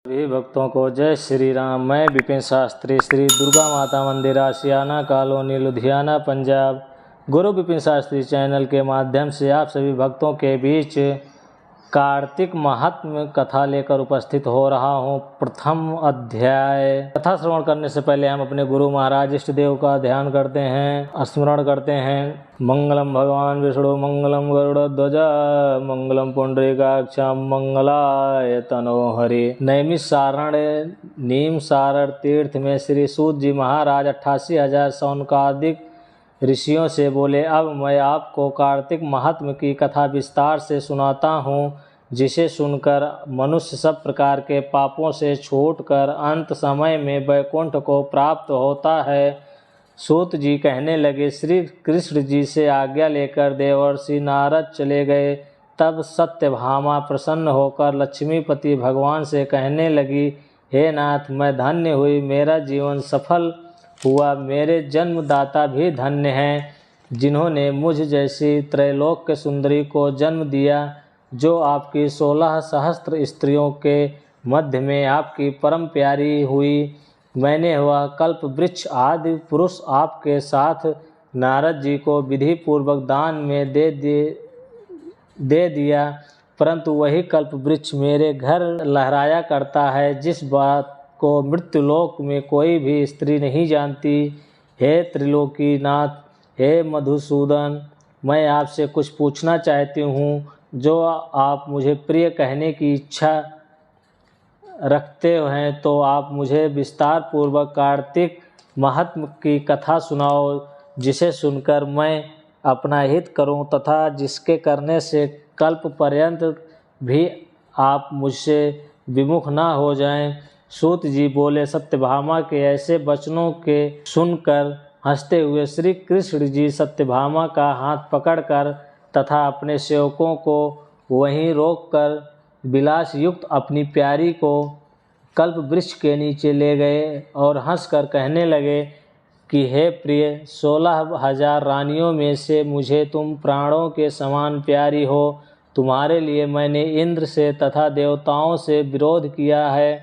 सभी भक्तों को जय श्री राम। मैं विपिन शास्त्री, श्री दुर्गा माता मंदिर, आशियाना कॉलोनी, लुधियाना, पंजाब। गुरु विपिन शास्त्री चैनल के माध्यम से आप सभी भक्तों के बीच कार्तिक महात्म्य कथा लेकर उपस्थित हो रहा हूँ। प्रथम अध्याय। कथा श्रवण करने से पहले हम अपने गुरु महाराज इष्ट देव का ध्यान करते हैं, स्मरण करते हैं। मंगलम भगवान विष्णु, मंगलम गरुड़ध्वज, मंगलम पुंडरीकाक्षं, मंगलाय तनोहरि। नैमिषारण्य नीम सारण तीर्थ में श्री सूत जी महाराज 88,000 शौनकादिक ऋषियों से बोले, अब मैं आपको कार्तिक महात्म्य की कथा विस्तार से सुनाता हूँ, जिसे सुनकर मनुष्य सब प्रकार के पापों से छूटकर अंत समय में वैकुंठ को प्राप्त होता है। सूत जी कहने लगे, श्री कृष्ण जी से आज्ञा लेकर देवर्षि नारद चले गए। तब सत्यभामा प्रसन्न होकर लक्ष्मीपति भगवान से कहने लगी, हे नाथ, मैं धन्य हुई, मेरा जीवन सफल हुआ। मेरे जन्मदाता भी धन्य हैं, जिन्होंने मुझ जैसी त्रैलोक्य सुंदरी को जन्म दिया, जो आपकी 16 सहस्त्र स्त्रियों के मध्य में आपकी परम प्यारी हुई। मैंने वह कल्प वृक्ष आदि पुरुष आपके साथ नारद जी को विधि पूर्वक दान में दे दिया, परंतु वही कल्प वृक्ष मेरे घर लहराया करता है, जिस बात को मृत्युलोक में कोई भी स्त्री नहीं जानती। हे त्रिलोकीनाथ, हे मधुसूदन, मैं आपसे कुछ पूछना चाहती हूँ, जो आप मुझे प्रिय कहने की इच्छा रखते हैं तो आप मुझे विस्तार पूर्वक कार्तिक महात्म्य की कथा सुनाओ, जिसे सुनकर मैं अपना हित करूं तथा जिसके करने से कल्प पर्यंत भी आप मुझसे विमुख ना हो जाएं। सूत जी बोले, सत्यभामा के ऐसे वचनों के सुनकर हंसते हुए श्री कृष्ण जी सत्यभामा का हाथ पकड़कर तथा अपने सेवकों को वहीं रोककर विलास युक्त अपनी प्यारी को कल्प वृक्ष के नीचे ले गए और हंसकर कहने लगे कि हे प्रिय, 16,000 रानियों में से मुझे तुम प्राणों के समान प्यारी हो। तुम्हारे लिए मैंने इंद्र से तथा देवताओं से विरोध किया है।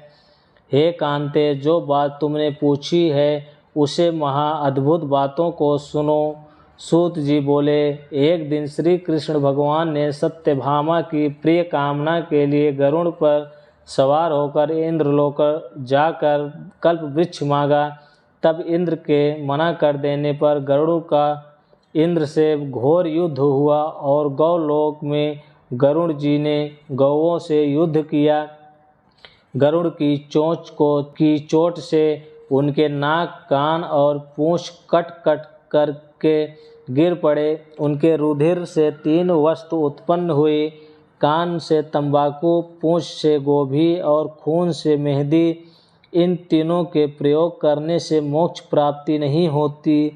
हे कांते, जो बात तुमने पूछी है उसे महा अद्भुत बातों को सुनो। सूत जी बोले, एक दिन श्री कृष्ण भगवान ने सत्यभामा की प्रिय कामना के लिए गरुड़ पर सवार होकर इंद्रलोक जाकर कल्प वृक्ष मांगा। तब इंद्र के मना कर देने पर गरुड़ का इंद्र से घोर युद्ध हुआ और गौलोक में गरुड़ जी ने गौओं से युद्ध किया। गरुड़ की चोट से उनके नाक, कान और पूंछ कट कट करके गिर पड़े। उनके रुधिर से 3 वस्तु उत्पन्न हुई, कान से तंबाकू, पूंछ से गोभी और खून से मेहंदी। इन तीनों के प्रयोग करने से मोक्ष प्राप्ति नहीं होती।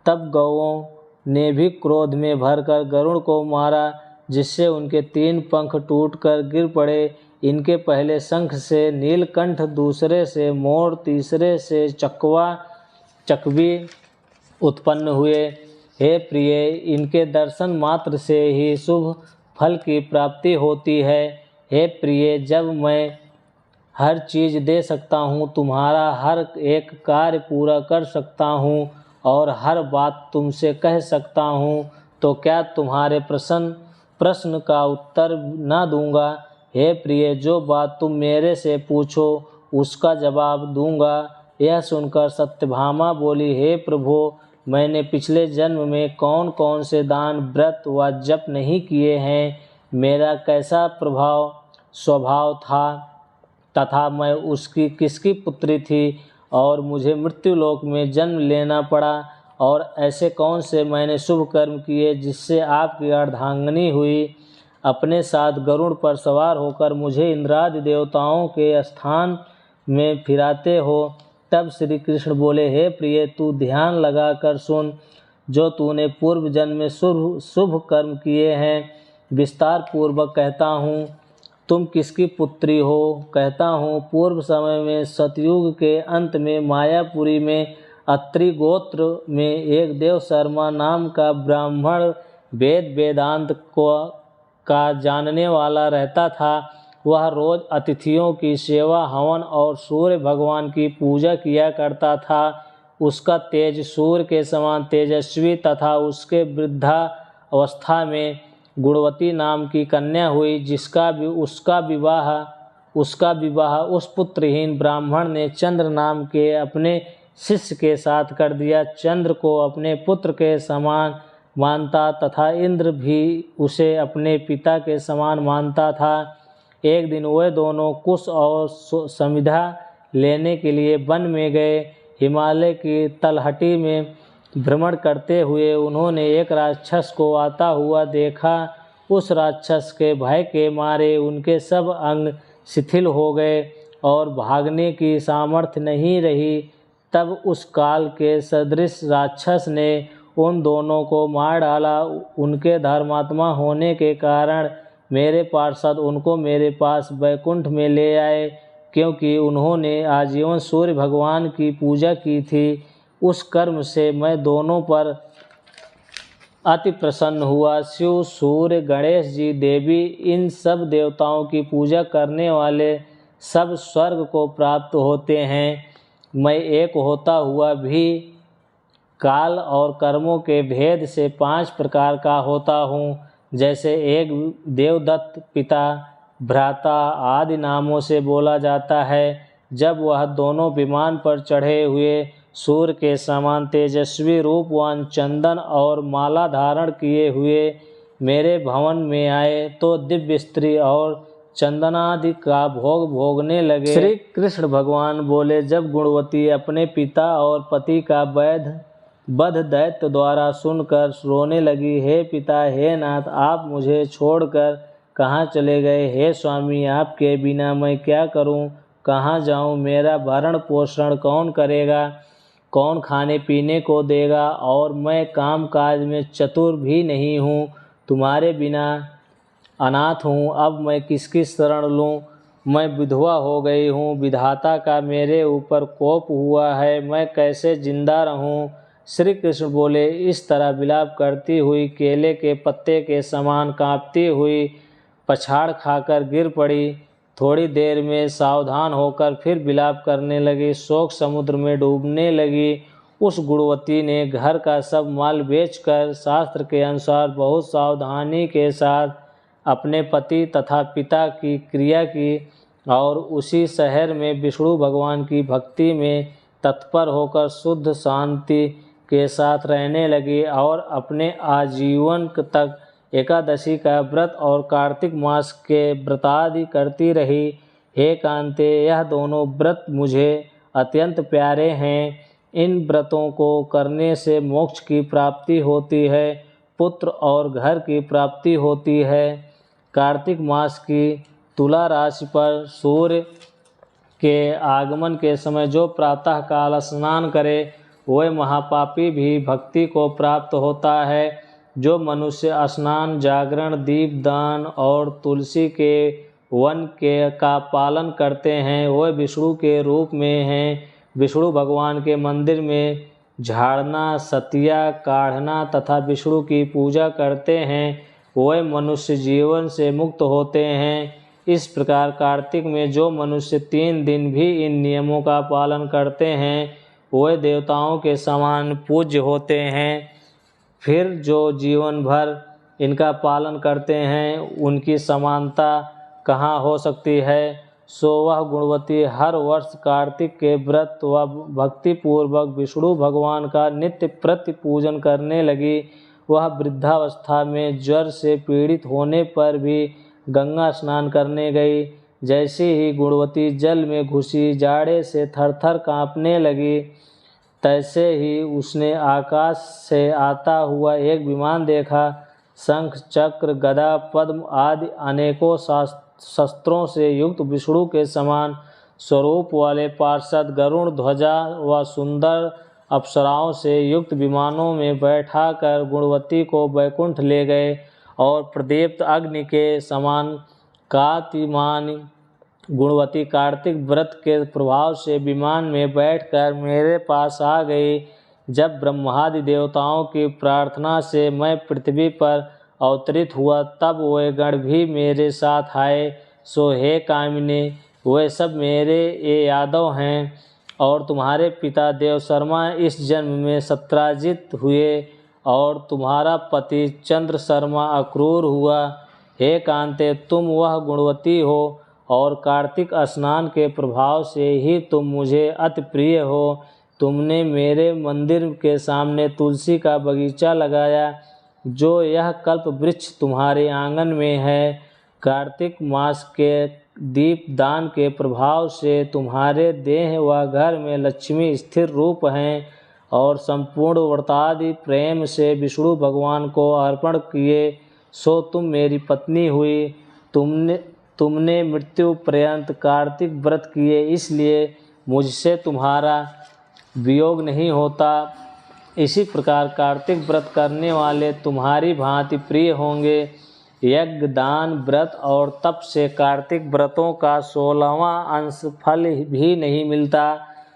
तब गौओं ने भी क्रोध में भरकर गरुड़ को मारा, जिससे उनके 3 पंख टूटकर गिर पड़े। इनके पहले शंख से नीलकंठ, दूसरे से मोर, तीसरे से चकवी उत्पन्न हुए। हे प्रिय, इनके दर्शन मात्र से ही शुभ फल की प्राप्ति होती है। हे प्रिय, जब मैं हर चीज़ दे सकता हूँ, तुम्हारा हर एक कार्य पूरा कर सकता हूँ और हर बात तुमसे कह सकता हूँ, तो क्या तुम्हारे प्रश्न का उत्तर न दूंगा? हे प्रिय, जो बात तुम मेरे से पूछो उसका जवाब दूंगा। यह सुनकर सत्यभामा बोली, हे प्रभु, मैंने पिछले जन्म में कौन कौन से दान, व्रत व जप नहीं किए हैं, मेरा कैसा स्वभाव था तथा मैं उसकी किसकी पुत्री थी और मुझे मृत्युलोक में जन्म लेना पड़ा, और ऐसे कौन से मैंने शुभ कर्म किए जिससे आपकी अर्धांगिनी हुई। अपने साथ गरुड़ पर सवार होकर मुझे इंद्रादि देवताओं के स्थान में फिराते हो। तब श्री कृष्ण बोले, हे प्रिय, तू ध्यान लगा कर सुन, जो तूने पूर्व जन्म में शुभ कर्म किए हैं विस्तार पूर्वक कहता हूँ। तुम किसकी पुत्री हो? कहता हूँ, पूर्व समय में सतयुग के अंत में मायापुरी में अत्रि गोत्र में एक देव शर्मा नाम का ब्राह्मण वेदांत का जानने वाला रहता था। वह रोज अतिथियों की सेवा, हवन और सूर्य भगवान की पूजा किया करता था। उसका तेज सूर्य के समान तेजस्वी तथा उसके वृद्धा अवस्था में गुणवती नाम की कन्या हुई, उसका विवाह उस पुत्रहीन ब्राह्मण ने चंद्र नाम के अपने शिष्य के साथ कर दिया। चंद्र को अपने पुत्र के समान मानता तथा इंद्र भी उसे अपने पिता के समान मानता था। एक दिन वे दोनों कुश और समिधा लेने के लिए वन में गए। हिमालय की तलहटी में भ्रमण करते हुए उन्होंने एक राक्षस को आता हुआ देखा। उस राक्षस के भय के मारे उनके सब अंग शिथिल हो गए और भागने की सामर्थ्य नहीं रही। तब उस काल के सदृश राक्षस ने उन दोनों को मार डाला। उनके धर्मात्मा होने के कारण मेरे पार्षद उनको मेरे पास वैकुंठ में ले आए, क्योंकि उन्होंने आजीवन सूर्य भगवान की पूजा की थी। उस कर्म से मैं दोनों पर अति प्रसन्न हुआ। शिव, सूर्य, गणेश जी, देवी, इन सब देवताओं की पूजा करने वाले सब स्वर्ग को प्राप्त होते हैं। मैं एक होता हुआ भी काल और कर्मों के भेद से 5 प्रकार का होता हूँ। जैसे एक देवदत्त, पिता, भ्राता आदि नामों से बोला जाता है। जब वह दोनों विमान पर चढ़े हुए सूर्य के समान तेजस्वी रूपवान चंदन और माला धारण किए हुए मेरे भवन में आए, तो दिव्य स्त्री और चंदनादि का भोग भोगने लगे। श्री कृष्ण भगवान बोले, जब गुणवती अपने पिता और पति का वध दैत्य द्वारा सुनकर रोने लगी, हे पिता, हे नाथ, आप मुझे छोड़कर कहाँ चले गए? हे स्वामी, आपके बिना मैं क्या करूं? कहाँ जाऊं? मेरा भरण पोषण कौन करेगा? कौन खाने पीने को देगा? और मैं काम काज में चतुर भी नहीं हूँ। तुम्हारे बिना अनाथ हूँ। अब मैं किसकी शरण लूँ? मैं विधवा हो गई हूँ। विधाता का मेरे ऊपर कोप हुआ है। मैं कैसे जिंदा रहूँ? श्री कृष्ण बोले, इस तरह विलाप करती हुई केले के पत्ते के समान कांपती हुई पछाड़ खाकर गिर पड़ी। थोड़ी देर में सावधान होकर फिर विलाप करने लगी, शोक समुद्र में डूबने लगी। उस गुणवती ने घर का सब माल बेचकर शास्त्र के अनुसार बहुत सावधानी के साथ अपने पति तथा पिता की क्रिया की और उसी शहर में विष्णु भगवान की भक्ति में तत्पर होकर शुद्ध शांति के साथ रहने लगी और अपने आजीवन तक एकादशी का व्रत और कार्तिक मास के व्रतादि करती रही। हे कांते, यह दोनों व्रत मुझे अत्यंत प्यारे हैं। इन व्रतों को करने से मोक्ष की प्राप्ति होती है, पुत्र और घर की प्राप्ति होती है। कार्तिक मास की तुला राशि पर सूर्य के आगमन के समय जो प्रातः काल स्नान करे, वह महापापी भी भक्ति को प्राप्त होता है। जो मनुष्य स्नान, जागरण, दीपदान और तुलसी के वन का पालन करते हैं, वह विष्णु के रूप में हैं। विष्णु भगवान के मंदिर में झाड़ना, सतिया काढ़ना तथा विष्णु की पूजा करते हैं, वह मनुष्य जीवन से मुक्त होते हैं। इस प्रकार कार्तिक में जो मनुष्य 3 दिन भी इन नियमों का पालन करते हैं, वे देवताओं के समान पूज्य होते हैं। फिर जो जीवन भर इनका पालन करते हैं, उनकी समानता कहाँ हो सकती है? सो वह गुणवती हर वर्ष कार्तिक के व्रत व भक्तिपूर्वक विष्णु भगवान का नित्य प्रति पूजन करने लगी। वह वृद्धावस्था में ज्वर से पीड़ित होने पर भी गंगा स्नान करने गई। जैसे ही गुणवती जल में घुसी, जाड़े से थरथर कांपने लगी। तैसे ही उसने आकाश से आता हुआ एक विमान देखा। शंख, चक्र, गदा, पद्म आदि अनेकों शस्त्रों से युक्त विष्णु के समान स्वरूप वाले पार्षद गरुड़ ध्वजा व सुंदर अप्सराओं से युक्त विमानों में बैठाकर गुणवती को वैकुंठ ले गए और प्रदीप्त अग्नि के समान कांतिमान गुणवती कार्तिक व्रत के प्रभाव से विमान में बैठकर मेरे पास आ गई। जब ब्रह्मादि देवताओं की प्रार्थना से मैं पृथ्वी पर अवतरित हुआ, तब वे गण भी मेरे साथ आए। सो हे कामिनी, वे सब मेरे ये यादव हैं और तुम्हारे पिता देव शर्मा इस जन्म में सत्राजित हुए और तुम्हारा पति चंद्र शर्मा अक्रूर हुआ। हे कांते, तुम वह गुणवती हो और कार्तिक स्नान के प्रभाव से ही तुम मुझे अति प्रिय हो। तुमने मेरे मंदिर के सामने तुलसी का बगीचा लगाया, जो यह कल्प वृक्ष तुम्हारे आंगन में है। कार्तिक मास के दीप दान के प्रभाव से तुम्हारे देह व घर में लक्ष्मी स्थिर रूप हैं और संपूर्ण व्रतादि प्रेम से विष्णु भगवान को अर्पण किए, सो तुम मेरी पत्नी हुई। तुमने मृत्यु पर्यंत कार्तिक व्रत किए, इसलिए मुझसे तुम्हारा वियोग नहीं होता। इसी प्रकार कार्तिक व्रत करने वाले तुम्हारी भांति प्रिय होंगे। यज्ञ, दान, व्रत और तप से कार्तिक व्रतों का 16वां अंश फल भी नहीं मिलता।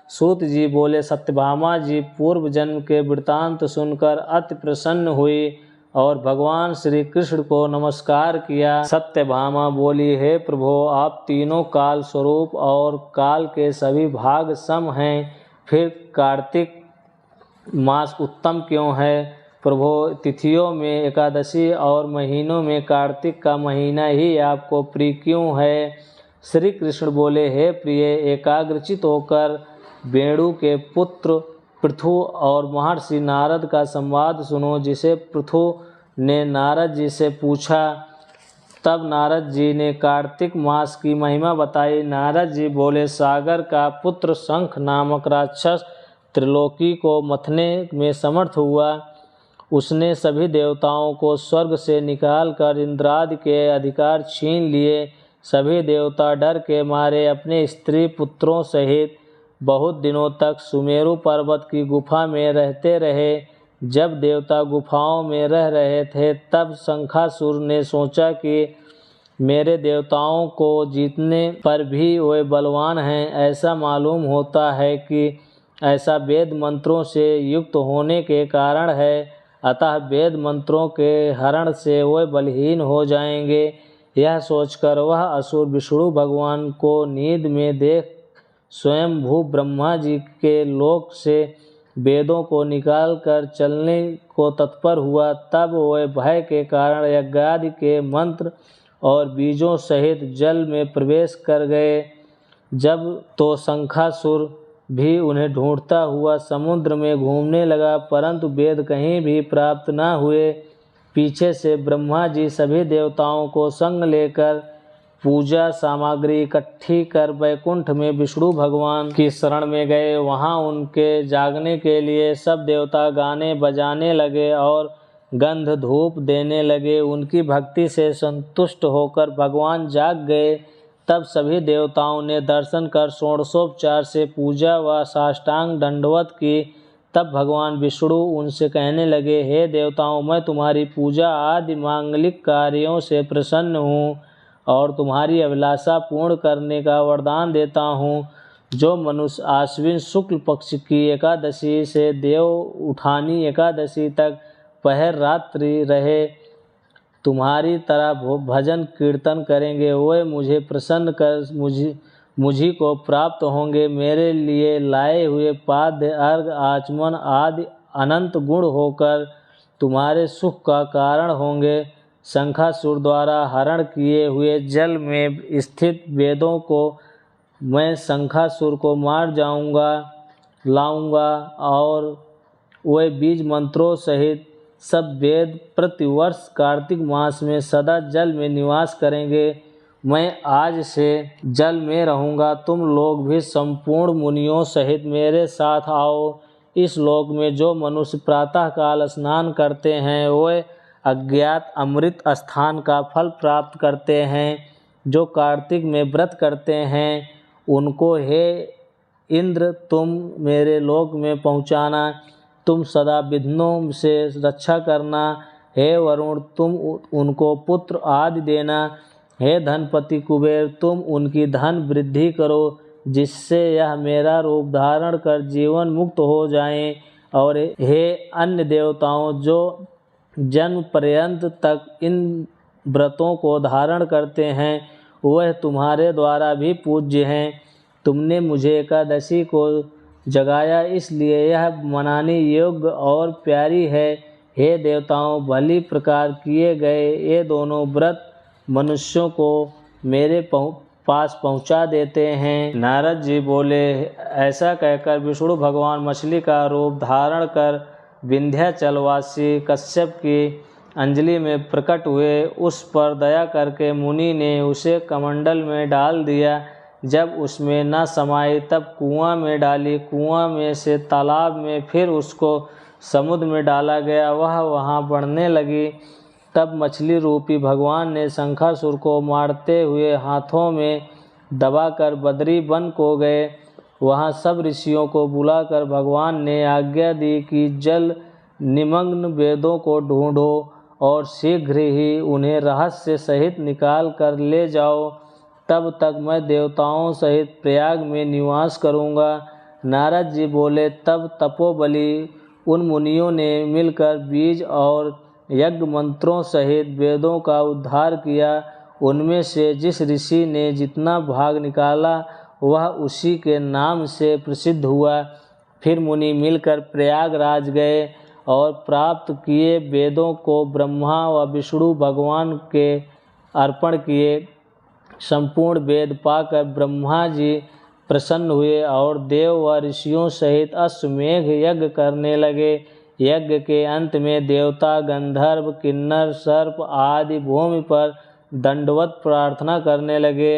सूत जी बोले, सत्यभामा जी पूर्व जन्म के वृत्तांत सुनकर अति प्रसन्न हुई और भगवान श्री कृष्ण को नमस्कार किया। सत्यभामा बोली, हे प्रभो, आप तीनों काल स्वरूप और काल के सभी भाग सम हैं, फिर कार्तिक मास उत्तम क्यों है? प्रभो, तिथियों में एकादशी और महीनों में कार्तिक का महीना ही आपको प्रिय क्यों है? श्री कृष्ण बोले, हे प्रिय, एकाग्रचित होकर वेणु के पुत्र पृथु और महर्षि नारद का संवाद सुनो, जिसे पृथु ने नारद जी से पूछा। तब नारद जी ने कार्तिक मास की महिमा बताई। नारद जी बोले, सागर का पुत्र शंख नामक राक्षस त्रिलोकी को मथने में समर्थ हुआ। उसने सभी देवताओं को स्वर्ग से निकालकर इंद्रादि के अधिकार छीन लिए। सभी देवता डर के मारे अपने स्त्री पुत्रों सहित बहुत दिनों तक सुमेरु पर्वत की गुफा में रहते रहे। जब देवता गुफाओं में रह रहे थे, तब शंखासुर ने सोचा कि मेरे देवताओं को जीतने पर भी वे बलवान हैं। ऐसा मालूम होता है कि ऐसा वेद मंत्रों से युक्त होने के कारण है, अतः वेद मंत्रों के हरण से वे बलहीन हो जाएंगे। यह सोचकर वह असुर विष्णु भगवान को नींद में देख स्वयं भू ब्रह्मा जी के लोक से वेदों को निकालकर चलने को तत्पर हुआ। तब वे भय के कारण यज्ञादि के मंत्र और बीजों सहित जल में प्रवेश कर गए। जब तो शंखासुर भी उन्हें ढूंढता हुआ समुद्र में घूमने लगा, परंतु वेद कहीं भी प्राप्त न हुए। पीछे से ब्रह्मा जी सभी देवताओं को संग लेकर पूजा सामग्री इकट्ठी कर वैकुंठ में विष्णु भगवान की शरण में गए। वहां उनके जागने के लिए सब देवता गाने बजाने लगे और गंध धूप देने लगे। उनकी भक्ति से संतुष्ट होकर भगवान जाग गए। तब सभी देवताओं ने दर्शन कर षोडशोपचार से पूजा व साष्टांग दंडवत की। तब भगवान विष्णु उनसे कहने लगे, हे देवताओं, मैं तुम्हारी पूजा आदि मांगलिक कार्यों से प्रसन्न हूँ और तुम्हारी अभिलाषा पूर्ण करने का वरदान देता हूँ। जो मनुष्य आश्विन शुक्ल पक्ष की एकादशी से देव उठानी एकादशी तक पहर रात्रि रहे तुम्हारी तरह भजन कीर्तन करेंगे, वे मुझे प्रसन्न कर मुझी को प्राप्त होंगे। मेरे लिए लाए हुए पाद्य अर्घ आचमन आदि अनंत गुण होकर तुम्हारे सुख का कारण होंगे। शंखासुर द्वारा हरण किए हुए जल में स्थित वेदों को मैं शंखासुर को मार लाऊंगा और वे बीज मंत्रों सहित सब वेद प्रतिवर्ष कार्तिक मास में सदा जल में निवास करेंगे। मैं आज से जल में रहूँगा। तुम लोग भी संपूर्ण मुनियों सहित मेरे साथ आओ। इस लोक में जो मनुष्य प्रातः काल स्नान करते हैं, वे अज्ञात अमृत स्थान का फल प्राप्त करते हैं। जो कार्तिक में व्रत करते हैं, उनको हे इंद्र तुम मेरे लोक में पहुँचाना। तुम सदा विघ्नों से रक्षा करना। हे वरुण, तुम उनको पुत्र आदि देना। हे धनपति कुबेर, तुम उनकी धन वृद्धि करो, जिससे यह मेरा रूप धारण कर जीवन मुक्त हो जाएं। और हे अन्य देवताओं, जो जन्म पर्यंत तक इन व्रतों को धारण करते हैं, वह तुम्हारे द्वारा भी पूज्य हैं। तुमने मुझे एकादशी को जगाया, इसलिए यह मनाने योग्य और प्यारी है। हे देवताओं, भली प्रकार किए गए ये दोनों व्रत मनुष्यों को मेरे पास पहुंचा देते हैं। नारद जी बोले, ऐसा कहकर विष्णु भगवान मछली का रूप धारण कर विंध्याचलवासी कश्यप की अंजलि में प्रकट हुए। उस पर दया करके मुनि ने उसे कमंडल में डाल दिया। जब उसमें न समाई तब कुआं में डाली, कुआं में से तालाब में, फिर उसको समुद्र में डाला गया। वह वहाँ बढ़ने लगी। तब मछली रूपी भगवान ने शंखासुर को मारते हुए हाथों में दबाकर बद्री वन को गए। वहाँ सब ऋषियों को बुलाकर भगवान ने आज्ञा दी कि जल निमग्न वेदों को ढूंढो और शीघ्र ही उन्हें रहस्य सहित निकाल कर ले जाओ। तब तक मैं देवताओं सहित प्रयाग में निवास करूँगा। नारद जी बोले, तब तपोबली उन मुनियों ने मिलकर बीज और यज्ञ मंत्रों सहित वेदों का उद्धार किया। उनमें से जिस ऋषि ने जितना भाग निकाला वह उसी के नाम से प्रसिद्ध हुआ। फिर मुनि मिलकर प्रयागराज गए और प्राप्त किए वेदों को ब्रह्मा व विष्णु भगवान के अर्पण किए। संपूर्ण वेद पाकर ब्रह्मा जी प्रसन्न हुए और देव व ऋषियों सहित अश्वमेघ यज्ञ करने लगे। यज्ञ के अंत में देवता, गंधर्व, किन्नर, सर्प आदि भूमि पर दंडवत प्रार्थना करने लगे।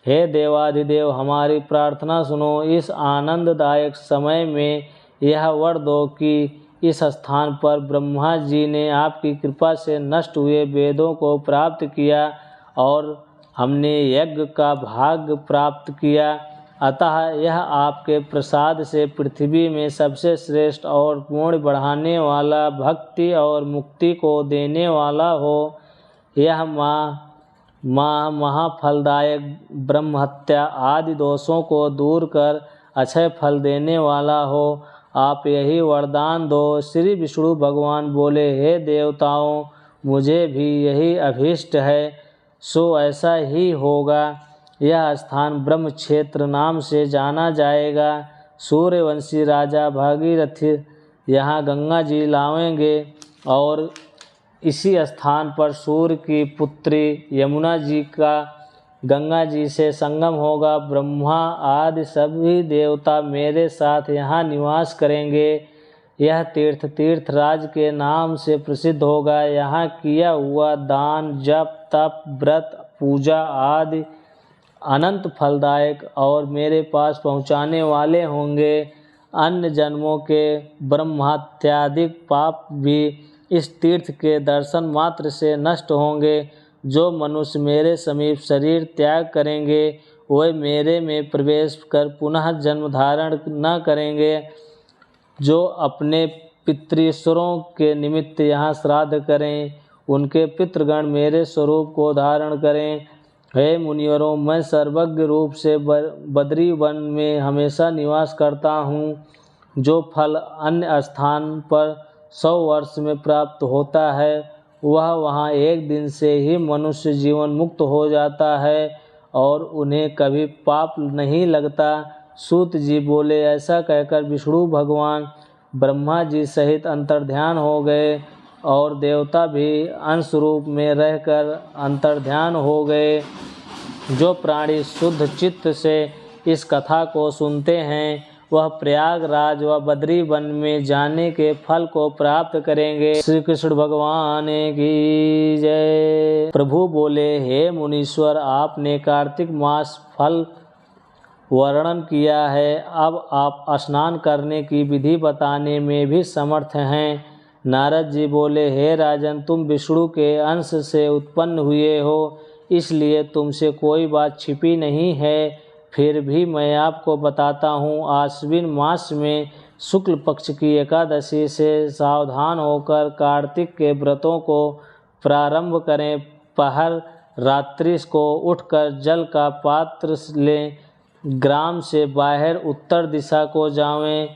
हे देवाधिदेव, हमारी प्रार्थना सुनो। इस आनंददायक समय में यह वर दो कि इस स्थान पर ब्रह्मा जी ने आपकी कृपा से नष्ट हुए वेदों को प्राप्त किया और हमने यज्ञ का भाग प्राप्त किया। अतः यह आपके प्रसाद से पृथ्वी में सबसे श्रेष्ठ और पुण्य बढ़ाने वाला, भक्ति और मुक्ति को देने वाला हो। यह महाफलदायक, ब्रह्महत्या आदि दोषों को दूर कर अक्षय फल देने वाला हो। आप यही वरदान दो। श्री विष्णु भगवान बोले, हे देवताओं, मुझे भी यही अभीष्ट है। सो ऐसा ही होगा। यह स्थान ब्रह्म क्षेत्र नाम से जाना जाएगा। सूर्यवंशी राजा भागीरथ यहाँ गंगा जी लावेंगे और इसी स्थान पर सूर्य की पुत्री यमुना जी का गंगा जी से संगम होगा। ब्रह्मा आदि सभी देवता मेरे साथ यहाँ निवास करेंगे। यह तीर्थराज के नाम से प्रसिद्ध होगा। यहाँ किया हुआ दान, जप, तप, व्रत, पूजा आदि अनंत फलदायक और मेरे पास पहुँचाने वाले होंगे। अन्य जन्मों के ब्रह्महत्यादिक पाप भी इस तीर्थ के दर्शन मात्र से नष्ट होंगे। जो मनुष्य मेरे समीप शरीर त्याग करेंगे वे मेरे में प्रवेश कर पुनः जन्म धारण न करेंगे। जो अपने पितृश्वरों के निमित्त यहाँ श्राद्ध करें, उनके पितृगण मेरे स्वरूप को धारण करें। हे मुनिवरों, मैं सर्वज्ञ रूप से बद्री वन में हमेशा निवास करता हूँ। जो फल अन्य स्थान पर 100 वर्ष में प्राप्त होता है वह वहाँ एक दिन से ही मनुष्य जीवन मुक्त हो जाता है और उन्हें कभी पाप नहीं लगता। सूत जी बोले, ऐसा कहकर विष्णु भगवान ब्रह्मा जी सहित अंतर्ध्यान हो गए और देवता भी अंश रूप में रहकर अंतर्ध्यान हो गए। जो प्राणी शुद्ध चित्त से इस कथा को सुनते हैं वह प्रयागराज व बद्री वन में जाने के फल को प्राप्त करेंगे। श्री कृष्ण भगवान की जय। प्रभु बोले, हे मुनीश्वर, आपने कार्तिक मास फल वर्णन किया है। अब आप स्नान करने की विधि बताने में भी समर्थ हैं। नारद जी बोले, हे राजन, तुम विष्णु के अंश से उत्पन्न हुए हो, इसलिए तुमसे कोई बात छिपी नहीं है। फिर भी मैं आपको बताता हूँ। आश्विन मास में शुक्ल पक्ष की एकादशी से सावधान होकर कार्तिक के व्रतों को प्रारंभ करें। पहर रात्रि को उठकर जल का पात्र लें, ग्राम से बाहर उत्तर दिशा को जावें।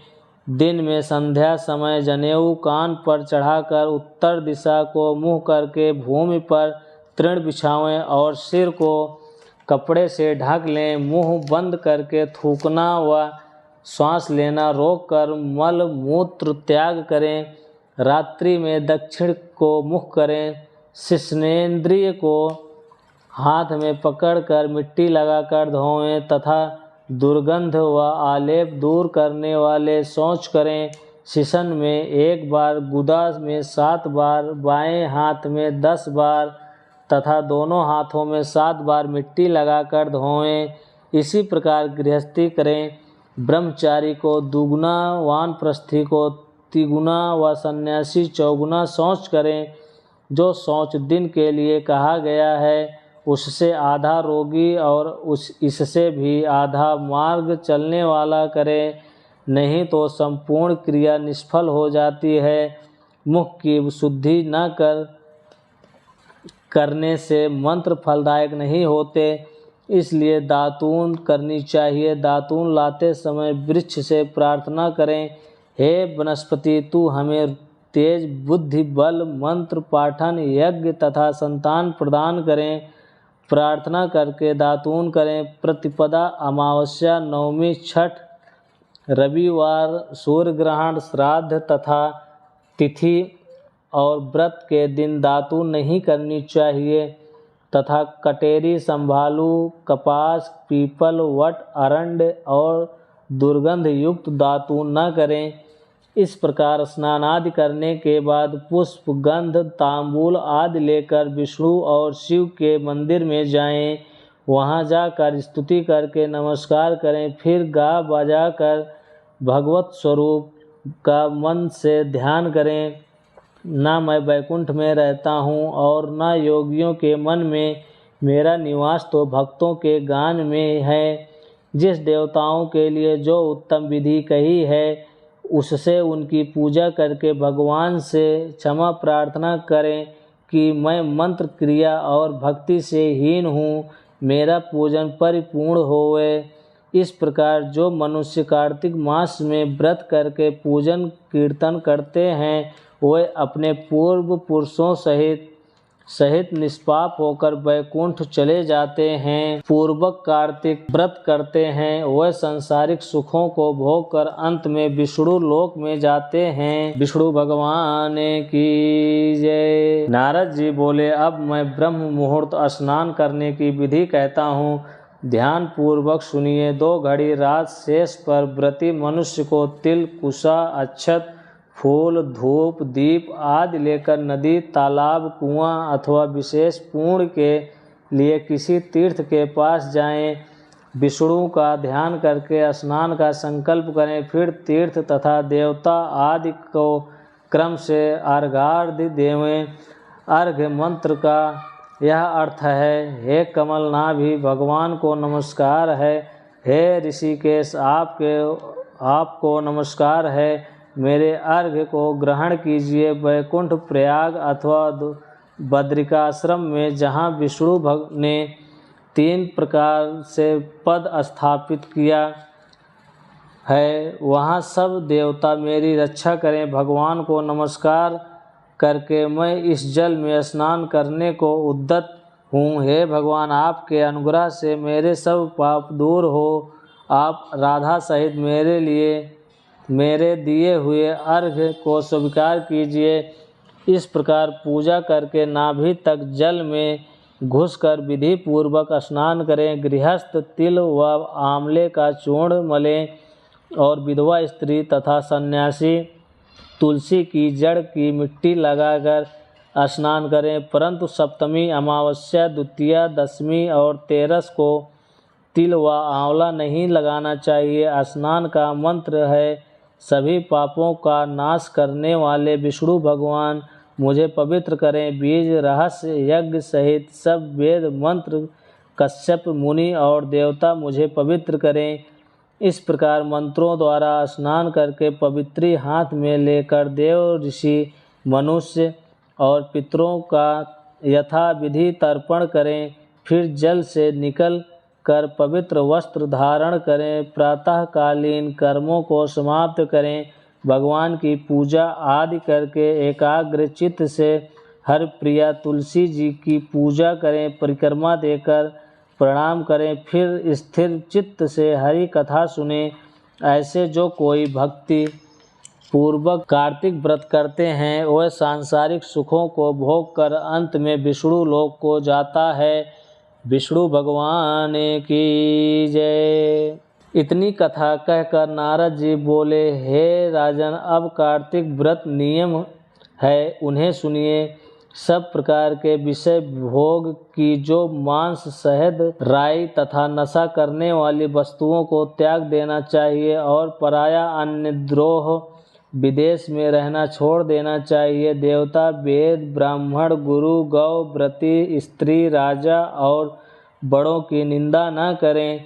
दिन में संध्या समय जनेऊ कान पर चढ़ाकर उत्तर दिशा को मुँह करके भूमि पर तृण बिछावें और सिर को कपड़े से ढक लें। मुंह बंद करके थूकना व श्वास लेना रोककर मल मूत्र त्याग करें। रात्रि में दक्षिण को मुख करें। शिश्नेंद्रिय को हाथ में पकड़कर मिट्टी लगाकर धोएं तथा दुर्गंध व आलेप दूर करने वाले शौच करें। शिशन में 1 बार, गुदा में 7 बार, बाएं हाथ में 10 बार तथा दोनों हाथों में 7 बार मिट्टी लगाकर धोएं। इसी प्रकार गृहस्थी करें। ब्रह्मचारी को दुगुना, वानप्रस्थी को तिगुना व सन्यासी 4गुना शौच करें। जो शौच दिन के लिए कहा गया है उससे आधा रोगी और इससे भी आधा मार्ग चलने वाला करे, नहीं तो संपूर्ण क्रिया निष्फल हो जाती है। मुख की शुद्धि न करने से मंत्र फलदायक नहीं होते, इसलिए दातून करनी चाहिए। दातून लाते समय वृक्ष से प्रार्थना करें, हे वनस्पति तू हमें तेज, बुद्धि, बल, मंत्र पाठन, यज्ञ तथा संतान प्रदान करें। प्रार्थना करके दातून करें। प्रतिपदा, अमावस्या, नवमी, छठ, रविवार, सूर्य ग्रहण, श्राद्ध तथा तिथि और व्रत के दिन दातून नहीं करनी चाहिए तथा कटेरी, संभालू, कपास, पीपल, वट, अरंड और दुर्गंध युक्त दातून न करें। इस प्रकार स्नान आदि करने के बाद पुष्प, गंध, तांबूल आदि लेकर विष्णु और शिव के मंदिर में जाएं। वहां जाकर स्तुति करके नमस्कार करें। फिर गा बजाकर भगवत स्वरूप का मन से ध्यान करें। न मैं वैकुंठ में रहता हूँ और न योगियों के मन में, मेरा निवास तो भक्तों के गान में है। जिस देवताओं के लिए जो उत्तम विधि कही है उससे उनकी पूजा करके भगवान से क्षमा प्रार्थना करें कि मैं मंत्र, क्रिया और भक्ति से हीन हूँ, मेरा पूजन परिपूर्ण होवे। इस प्रकार जो मनुष्य कार्तिक मास में व्रत करके पूजन कीर्तन करते हैं वे अपने पूर्व पुरुषों सहित निष्पाप होकर वैकुंठ चले जाते हैं। पूर्वक कार्तिक व्रत करते हैं वह सांसारिक सुखों को भोग कर अंत में विष्णु लोक में जाते हैं। विष्णु भगवान की जय। नारद जी बोले, अब मैं ब्रह्म मुहूर्त स्नान करने की विधि कहता हूँ, ध्यान पूर्वक सुनिए। 2 घड़ी रात शेष पर व्रती मनुष्य को तिल, कुशा, अक्षत, फूल, धूप, दीप आदि लेकर नदी, तालाब, कुआं अथवा विशेष पुण्य के लिए किसी तीर्थ के पास जाएं। विष्णु का ध्यान करके स्नान का संकल्प करें। फिर तीर्थ तथा देवता आदि को क्रम से अर्घ्य देवें। अर्घ्य मंत्र का यह अर्थ है, हे कमलनाभि भगवान को नमस्कार है, हे ऋषिकेश आपको नमस्कार है, मेरे अर्घ्य को ग्रहण कीजिए। वैकुंठ, प्रयाग अथवा बद्रिकाश्रम में जहाँ विष्णु ने 3 प्रकार से पद स्थापित किया है वहाँ सब देवता मेरी रक्षा करें। भगवान को नमस्कार करके मैं इस जल में स्नान करने को उद्यत हूँ। हे भगवान, आपके अनुग्रह से मेरे सब पाप दूर हो। आप राधा सहित मेरे दिए हुए अर्घ्य को स्वीकार कीजिए। इस प्रकार पूजा करके नाभि तक जल में घुसकर विधि पूर्वक स्नान करें। गृहस्थ तिल व आंवले का चूर्ण मलें और विधवा स्त्री तथा सन्यासी तुलसी की जड़ की मिट्टी लगाकर स्नान करें। परंतु सप्तमी, अमावस्या, द्वितीया, दशमी और 13 को तिल व आंवला नहीं लगाना चाहिए। स्नान का मंत्र है, सभी पापों का नाश करने वाले विष्णु भगवान मुझे पवित्र करें। बीज, रहस्य, यज्ञ सहित सब वेद मंत्र, कश्यप मुनि और देवता मुझे पवित्र करें। इस प्रकार मंत्रों द्वारा स्नान करके पवित्री हाथ में लेकर देव, ऋषि, मनुष्य और पितरों का यथा विधि तर्पण करें। फिर जल से निकल कर पवित्र वस्त्र धारण करें। प्रातःकालीन कर्मों को समाप्त करें। भगवान की पूजा आदि करके एकाग्र चित्त से हर प्रिया तुलसी जी की पूजा करें। परिक्रमा देकर प्रणाम करें, फिर स्थिर चित्त से हरि कथा सुने। ऐसे जो कोई भक्ति पूर्वक कार्तिक व्रत करते हैं वह सांसारिक सुखों को भोग कर अंत में विष्णु लोक को जाता है। विष्णु भगवान की जय। इतनी कथा कहकर नारद जी बोले, हे राजन, अब कार्तिक व्रत नियम है, उन्हें सुनिए। सब प्रकार के विषय भोग की जो मांस, शहद, राई तथा नशा करने वाली वस्तुओं को त्याग देना चाहिए और पराया अन्य द्रोह विदेश में रहना छोड़ देना चाहिए। देवता, वेद, ब्राह्मण, गुरु, गौ, व्रती, स्त्री, राजा और बड़ों की निंदा न करें।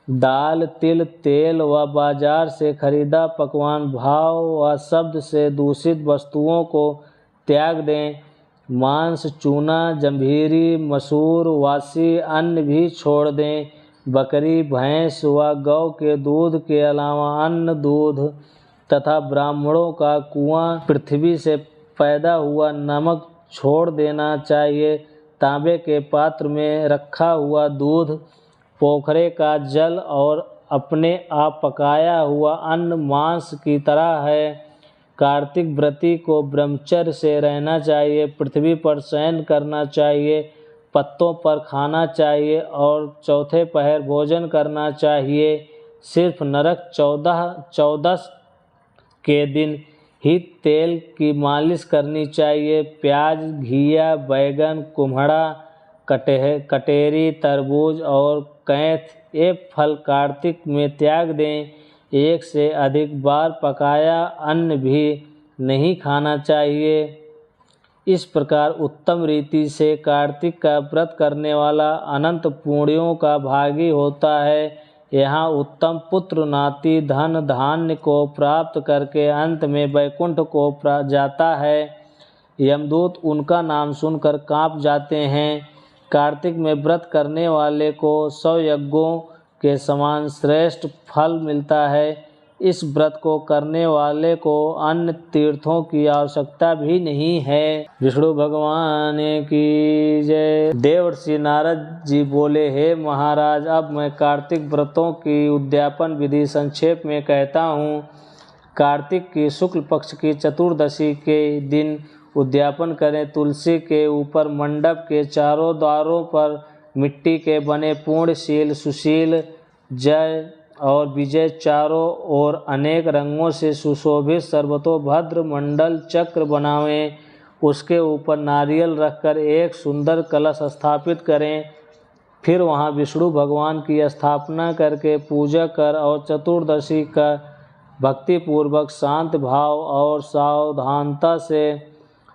दाल, तिल, तेल व बाजार से खरीदा पकवान, भाव व शब्द से दूषित वस्तुओं को त्याग दें। मांस, चूना, जंभीरी, मसूर, वासी अन्न भी छोड़ दें। बकरी, भैंस व गौ के दूध के अलावा अन्न, दूध तथा ब्राह्मणों का कुआं, पृथ्वी से पैदा हुआ नमक छोड़ देना चाहिए। तांबे के पात्र में रखा हुआ दूध, पोखरे का जल और अपने आप पकाया हुआ अन्न मांस की तरह है। कार्तिक व्रती को ब्रह्मचर्य से रहना चाहिए, पृथ्वी पर शयन करना चाहिए, पत्तों पर खाना चाहिए और चौथे पहर भोजन करना चाहिए। सिर्फ नरक चौदस के दिन ही तेल की मालिश करनी चाहिए। प्याज, घिया, बैगन, कुम्हड़ा, कटेरी, तरबूज और कैथ ये फल कार्तिक में त्याग दें। एक से अधिक बार पकाया अन्न भी नहीं खाना चाहिए। इस प्रकार उत्तम रीति से कार्तिक का व्रत करने वाला अनंत पुण्यों का भागी होता है। यहाँ उत्तम पुत्र, नाती, धन धान्य को प्राप्त करके अंत में वैकुंठ को जाता है। यमदूत उनका नाम सुनकर कांप जाते हैं। कार्तिक में व्रत करने वाले को 100 यज्ञों के समान श्रेष्ठ फल मिलता है। इस व्रत को करने वाले को अन्य तीर्थों की आवश्यकता भी नहीं है। विष्णु भगवान की जय। देवर्षि नारद जी बोले, हे महाराज, अब मैं कार्तिक व्रतों की उद्यापन विधि संक्षेप में कहता हूँ। कार्तिक की शुक्ल पक्ष की चतुर्दशी के दिन उद्यापन करें। तुलसी के ऊपर मंडप के चारों द्वारों पर मिट्टी के बने पूर्णशील, सुशील, जय और विजय चारों ओर अनेक रंगों से सुशोभित सर्वतोभद्र मंडल चक्र बनावें। उसके ऊपर नारियल रखकर एक सुंदर कलश स्थापित करें। फिर वहां विष्णु भगवान की स्थापना करके पूजा कर और चतुर्दशी का भक्तिपूर्वक शांत भाव और सावधानता से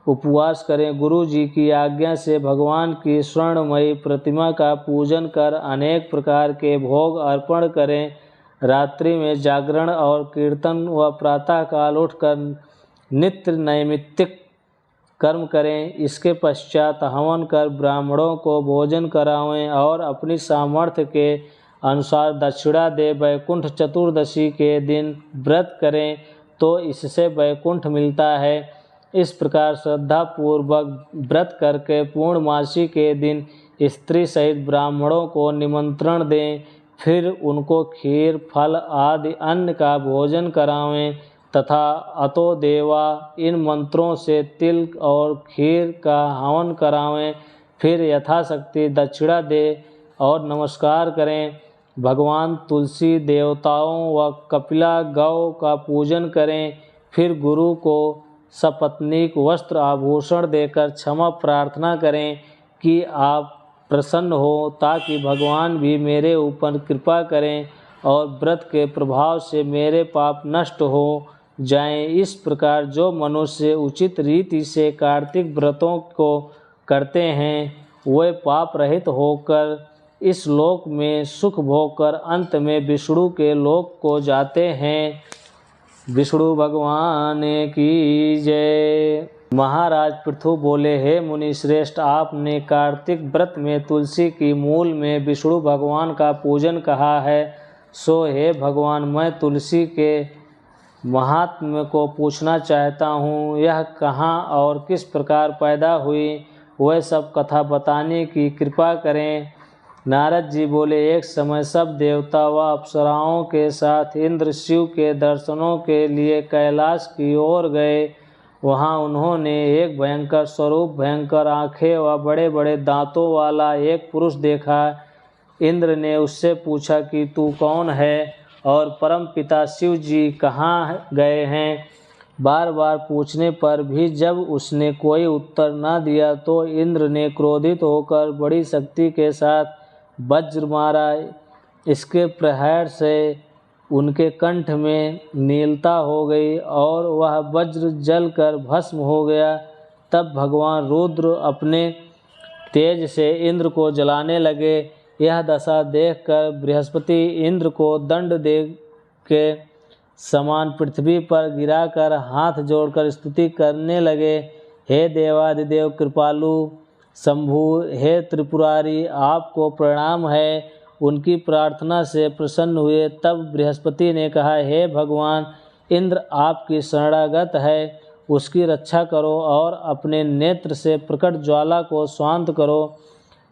उपवास करें। गुरु जी की आज्ञा से भगवान की स्वर्णमयी प्रतिमा का पूजन कर अनेक प्रकार के भोग अर्पण करें। रात्रि में जागरण और कीर्तन व प्रातःकाल उठकर नित्य नैमित्तिक कर्म करें। इसके पश्चात हवन कर ब्राह्मणों को भोजन करावें और अपनी सामर्थ्य के अनुसार दक्षिणा दे। वैकुंठ चतुर्दशी के दिन व्रत करें तो इससे वैकुंठ मिलता है। इस प्रकार श्रद्धा पूर्वक व्रत करके पूर्णमासी के दिन स्त्री सहित ब्राह्मणों को निमंत्रण दें। फिर उनको खीर, फल आदि अन्न का भोजन करावें तथा अतो देवा इन मंत्रों से तिल और खीर का हवन करावें। फिर यथाशक्ति दक्षिणा दे और नमस्कार करें। भगवान तुलसी, देवताओं व कपिला गौ का पूजन करें। फिर गुरु को सपत्नीक वस्त्र आभूषण देकर क्षमा प्रार्थना करें कि आप प्रसन्न हो, ताकि भगवान भी मेरे ऊपर कृपा करें और व्रत के प्रभाव से मेरे पाप नष्ट हो जाएं। इस प्रकार जो मनुष्य उचित रीति से कार्तिक व्रतों को करते हैं वे पाप रहित होकर इस लोक में सुख भोग कर अंत में विष्णु के लोक को जाते हैं। विष्णु भगवान की जय। महाराज पृथु बोले, हे मुनि श्रेष्ठ, आपने कार्तिक व्रत में तुलसी की मूल में विष्णु भगवान का पूजन कहा है। सो हे भगवान, मैं तुलसी के महात्म्य को पूछना चाहता हूँ। यह कहाँ और किस प्रकार पैदा हुई, वह सब कथा बताने की कृपा करें। नारद जी बोले, एक समय सब देवता व अप्सराओं के साथ इंद्र शिव के दर्शनों के लिए कैलाश की ओर गए। वहाँ उन्होंने एक भयंकर स्वरूप, भयंकर आँखें व बड़े बड़े दांतों वाला एक पुरुष देखा। इंद्र ने उससे पूछा कि तू कौन है और परम पिता शिव जी कहाँ गए हैं। बार बार पूछने पर भी जब उसने कोई उत्तर न दिया तो इंद्र ने क्रोधित होकर बड़ी शक्ति के साथ वज्र मारा। इसके प्रहार से उनके कंठ में नीलता हो गई और वह वज्र जलकर भस्म हो गया। तब भगवान रुद्र अपने तेज से इंद्र को जलाने लगे। यह दशा देखकर बृहस्पति इंद्र को दंड दे के समान पृथ्वी पर गिराकर हाथ जोड़कर स्तुति करने लगे। हे देवादिदेव कृपालु शंभु, हे त्रिपुरारी, आपको प्रणाम है। उनकी प्रार्थना से प्रसन्न हुए। तब बृहस्पति ने कहा, हे भगवान इंद्र, आपकी शरणागत है, उसकी रक्षा करो और अपने नेत्र से प्रकट ज्वाला को शांत करो।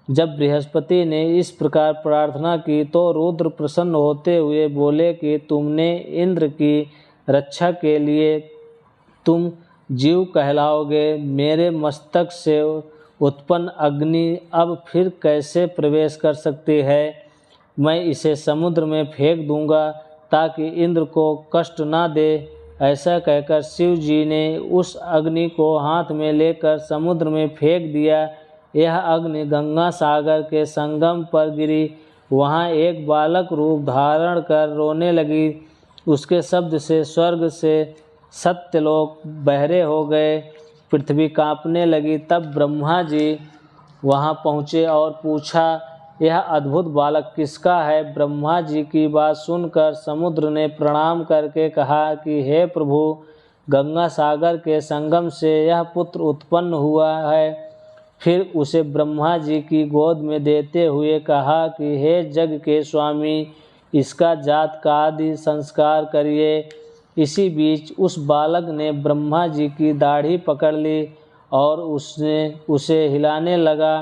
जब बृहस्पति ने इस प्रकार प्रार्थना की तो रुद्र प्रसन्न होते हुए बोले कि तुमने इंद्र की रक्षा के लिए तुम जीव कहलाओगे। मेरे मस्तक से उत्पन्न अग्नि अब फिर कैसे प्रवेश कर सकती है? मैं इसे समुद्र में फेंक दूंगा ताकि इंद्र को कष्ट ना दे। ऐसा कहकर शिव जी ने उस अग्नि को हाथ में लेकर समुद्र में फेंक दिया। यह अग्नि गंगा सागर के संगम पर गिरी। वहाँ एक बालक रूप धारण कर रोने लगी। उसके शब्द से स्वर्ग से सत्यलोक बहरे हो गए, पृथ्वी कांपने लगी। तब ब्रह्मा जी वहाँ पहुँचे और पूछा, यह अद्भुत बालक किसका है? ब्रह्मा जी की बात सुनकर समुद्र ने प्रणाम करके कहा कि हे प्रभु, गंगा सागर के संगम से यह पुत्र उत्पन्न हुआ है। फिर उसे ब्रह्मा जी की गोद में देते हुए कहा कि हे जग के स्वामी, इसका जात का आदि संस्कार करिए। इसी बीच उस बालक ने ब्रह्मा जी की दाढ़ी पकड़ ली और उसे हिलाने लगा।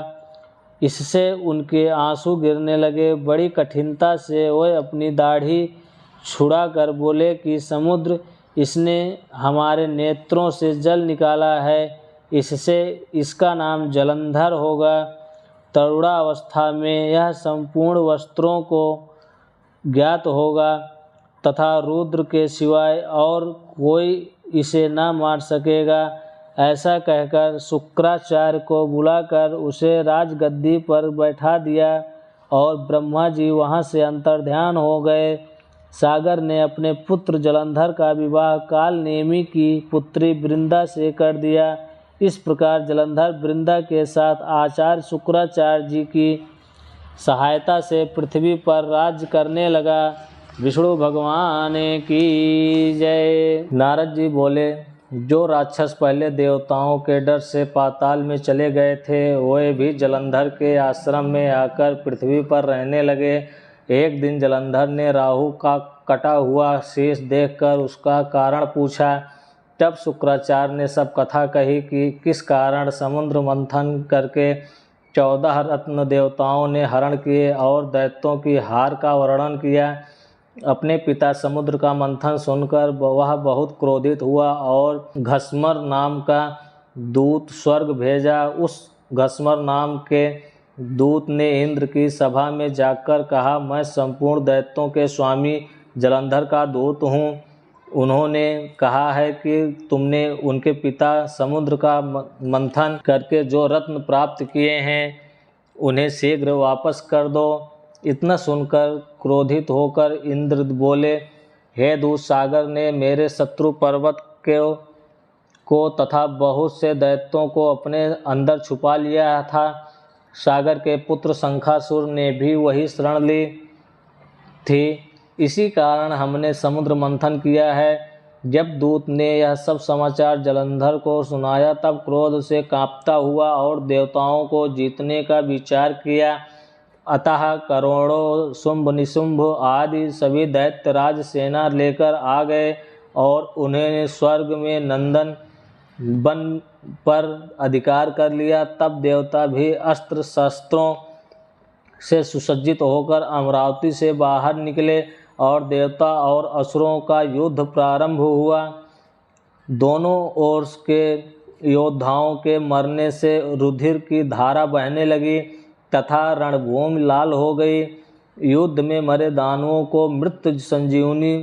इससे उनके आंसू गिरने लगे। बड़ी कठिनता से वह अपनी दाढ़ी छुड़ा कर बोले कि समुद्र, इसने हमारे नेत्रों से जल निकाला है, इससे इसका नाम जलंधर होगा। तरुणावस्था में यह संपूर्ण वस्त्रों को ज्ञात होगा तथा रुद्र के सिवाय और कोई इसे न मार सकेगा। ऐसा कहकर शुक्राचार्य को बुलाकर उसे राजगद्दी पर बैठा दिया और ब्रह्मा जी वहाँ से अंतर्ध्यान हो गए। सागर ने अपने पुत्र जलंधर का विवाह कालनेमी की पुत्री वृंदा से कर दिया। इस प्रकार जलंधर वृंदा के साथ आचार्य शुक्राचार्य जी की सहायता से पृथ्वी पर राज्य करने लगा। विष्णु भगवान की जय। नारद जी बोले, जो राक्षस पहले देवताओं के डर से पाताल में चले गए थे, वे भी जलंधर के आश्रम में आकर पृथ्वी पर रहने लगे। एक दिन जलंधर ने राहु का कटा हुआ शीश देखकर उसका कारण पूछा। तब शुक्राचार्य ने सब कथा कही कि किस कारण समुद्र मंथन करके 14 रत्न देवताओं ने हरण किए और दैत्यों की हार का वर्णन किया। अपने पिता समुद्र का मंथन सुनकर वह बहुत क्रोधित हुआ और घस्मर नाम का दूत स्वर्ग भेजा। उस घस्मर नाम के दूत ने इंद्र की सभा में जाकर कहा, मैं संपूर्ण दैत्यों के स्वामी जलंधर का दूत हूँ। उन्होंने कहा है कि तुमने उनके पिता समुद्र का मंथन करके जो रत्न प्राप्त किए हैं उन्हें शीघ्र वापस कर दो। इतना सुनकर क्रोधित होकर इंद्र बोले, हे दूत सागर ने मेरे शत्रु पर्वत को तथा बहुत से दैत्यों को अपने अंदर छुपा लिया था। सागर के पुत्र शंखासुर ने भी वही शरण ली थी। इसी कारण हमने समुद्र मंथन किया है। जब दूत ने यह सब समाचार जलंधर को सुनाया तब क्रोध से कांपता हुआ और देवताओं को जीतने का विचार किया। अतः करोड़ों शुंभ निशुंभ आदि सभी दैत्यराज सेना लेकर आ गए और उन्होंने स्वर्ग में नंदन वन पर अधिकार कर लिया। तब देवता भी अस्त्र शस्त्रों से सुसज्जित होकर अमरावती से बाहर निकले और देवता और असुरों का युद्ध प्रारंभ हुआ। दोनों ओर के योद्धाओं के मरने से रुधिर की धारा बहने लगी तथा रणभूमि लाल हो गई। युद्ध में मरे दानवों को मृत संजीवनी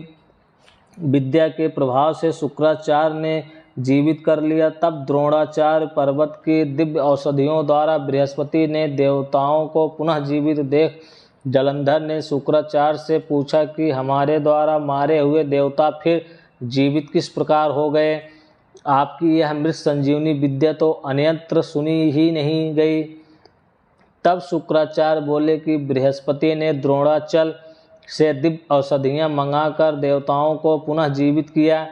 विद्या के प्रभाव से शुक्राचार्य ने जीवित कर लिया। तब द्रोणाचार्य पर्वत की दिव्य औषधियों द्वारा बृहस्पति ने देवताओं को पुनः जीवित देख जलंधर ने शुक्राचार्य से पूछा कि हमारे द्वारा मारे हुए देवता फिर जीवित किस प्रकार हो गए? आपकी यह मृत संजीवनी विद्या तो अन्यत्र सुनी ही नहीं गई। तब शुक्राचार्य बोले कि बृहस्पति ने द्रोणाचल से दिव्य औषधियाँ मंगाकर देवताओं को पुनः जीवित किया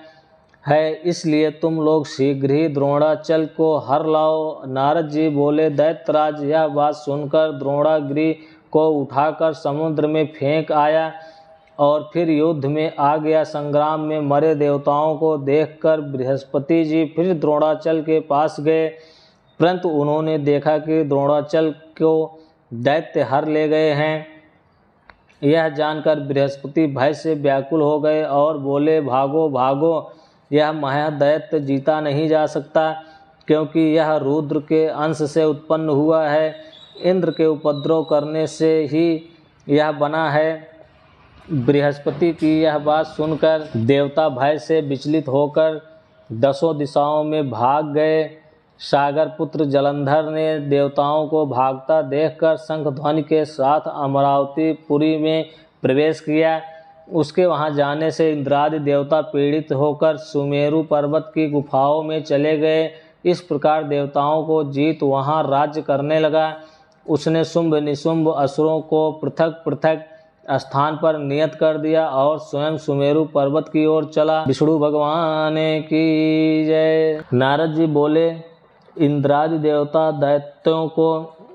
है, इसलिए तुम लोग शीघ्र ही द्रोणाचल को हर लाओ। नारद जी बोले, दैत्यराज यह बात सुनकर द्रोणागिरि को उठाकर समुद्र में फेंक आया और फिर युद्ध में आ गया। संग्राम में मरे देवताओं को देखकर बृहस्पति जी फिर द्रोणाचल के पास गए, परंतु उन्होंने देखा कि द्रोणाचल को दैत्य हर ले गए हैं। यह जानकर बृहस्पति भय से व्याकुल हो गए और बोले, भागो भागो, यह महादैत्य जीता नहीं जा सकता, क्योंकि यह रुद्र के अंश से उत्पन्न हुआ है। इंद्र के उपद्रव करने से ही यह बना है। बृहस्पति की यह बात सुनकर देवता भय से विचलित होकर दसों दिशाओं में भाग गए। सागर पुत्र जलंधर ने देवताओं को भागता देखकर शंख ध्वनि के साथ अमरावती पुरी में प्रवेश किया। उसके वहां जाने से इंद्रादि देवता पीड़ित होकर सुमेरु पर्वत की गुफाओं में चले गए। इस प्रकार देवताओं को जीत वहां राज्य करने लगा। उसने शुंभ निशुंभ असुरों को पृथक पृथक स्थान पर नियत कर दिया और स्वयं सुमेरु पर्वत की ओर चला। विष्णु भगवान की जय। नारद जी बोले, इंद्रादि देवता दैत्यों को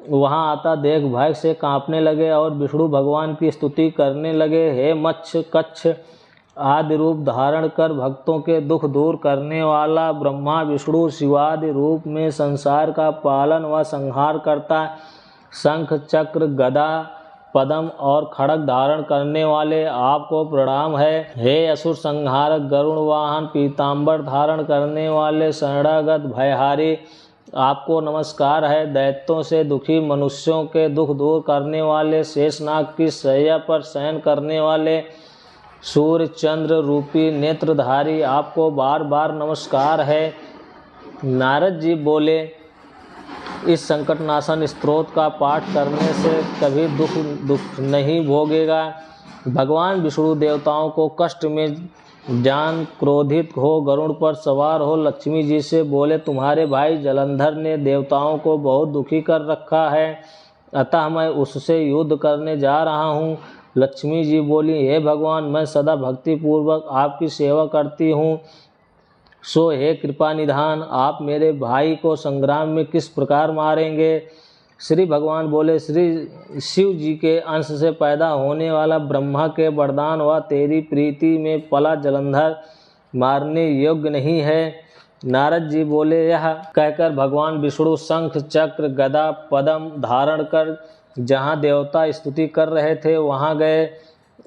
वहां आता देख भय से कांपने लगे और विष्णु भगवान की स्तुति करने लगे। हे मत्स्य कच्छ आदि रूप धारण कर भक्तों के दुख दूर करने वाला, ब्रह्मा विष्णु शिवादि रूप में संसार का पालन व संहार करता, शंख चक्र गदा पद्म और खड़ग धारण करने वाले, आपको प्रणाम है। हे असुर संहारक गरुण वाहन पीताम्बर धारण करने वाले, शरणागत भयहारी, आपको नमस्कार है। दैत्यों से दुखी मनुष्यों के दुख दूर करने वाले, शेषनाग की शैया पर शयन करने वाले, सूर्य चंद्र रूपी नेत्रधारी, आपको बार बार नमस्कार है। नारद जी बोले, इस संकटनाशन स्तोत्र का पाठ करने से कभी दुख नहीं भोगेगा। भगवान विष्णु देवताओं को कष्ट में जान क्रोधित हो गरुड़ पर सवार हो लक्ष्मी जी से बोले, तुम्हारे भाई जलंधर ने देवताओं को बहुत दुखी कर रखा है, अतः मैं उससे युद्ध करने जा रहा हूँ। लक्ष्मी जी बोली, हे भगवान, मैं सदा भक्ति पूर्वक आपकी सेवा करती हूँ, सो हे कृपा निधान, आप मेरे भाई को संग्राम में किस प्रकार मारेंगे? श्री भगवान बोले, श्री शिव जी के अंश से पैदा होने वाला ब्रह्मा के वरदान व तेरी प्रीति में पला जलंधर मारने योग्य नहीं है। नारद जी बोले, यह कहकर भगवान विष्णु शंख चक्र गदा पद्म धारण कर जहाँ देवता स्तुति कर रहे थे वहाँ गए।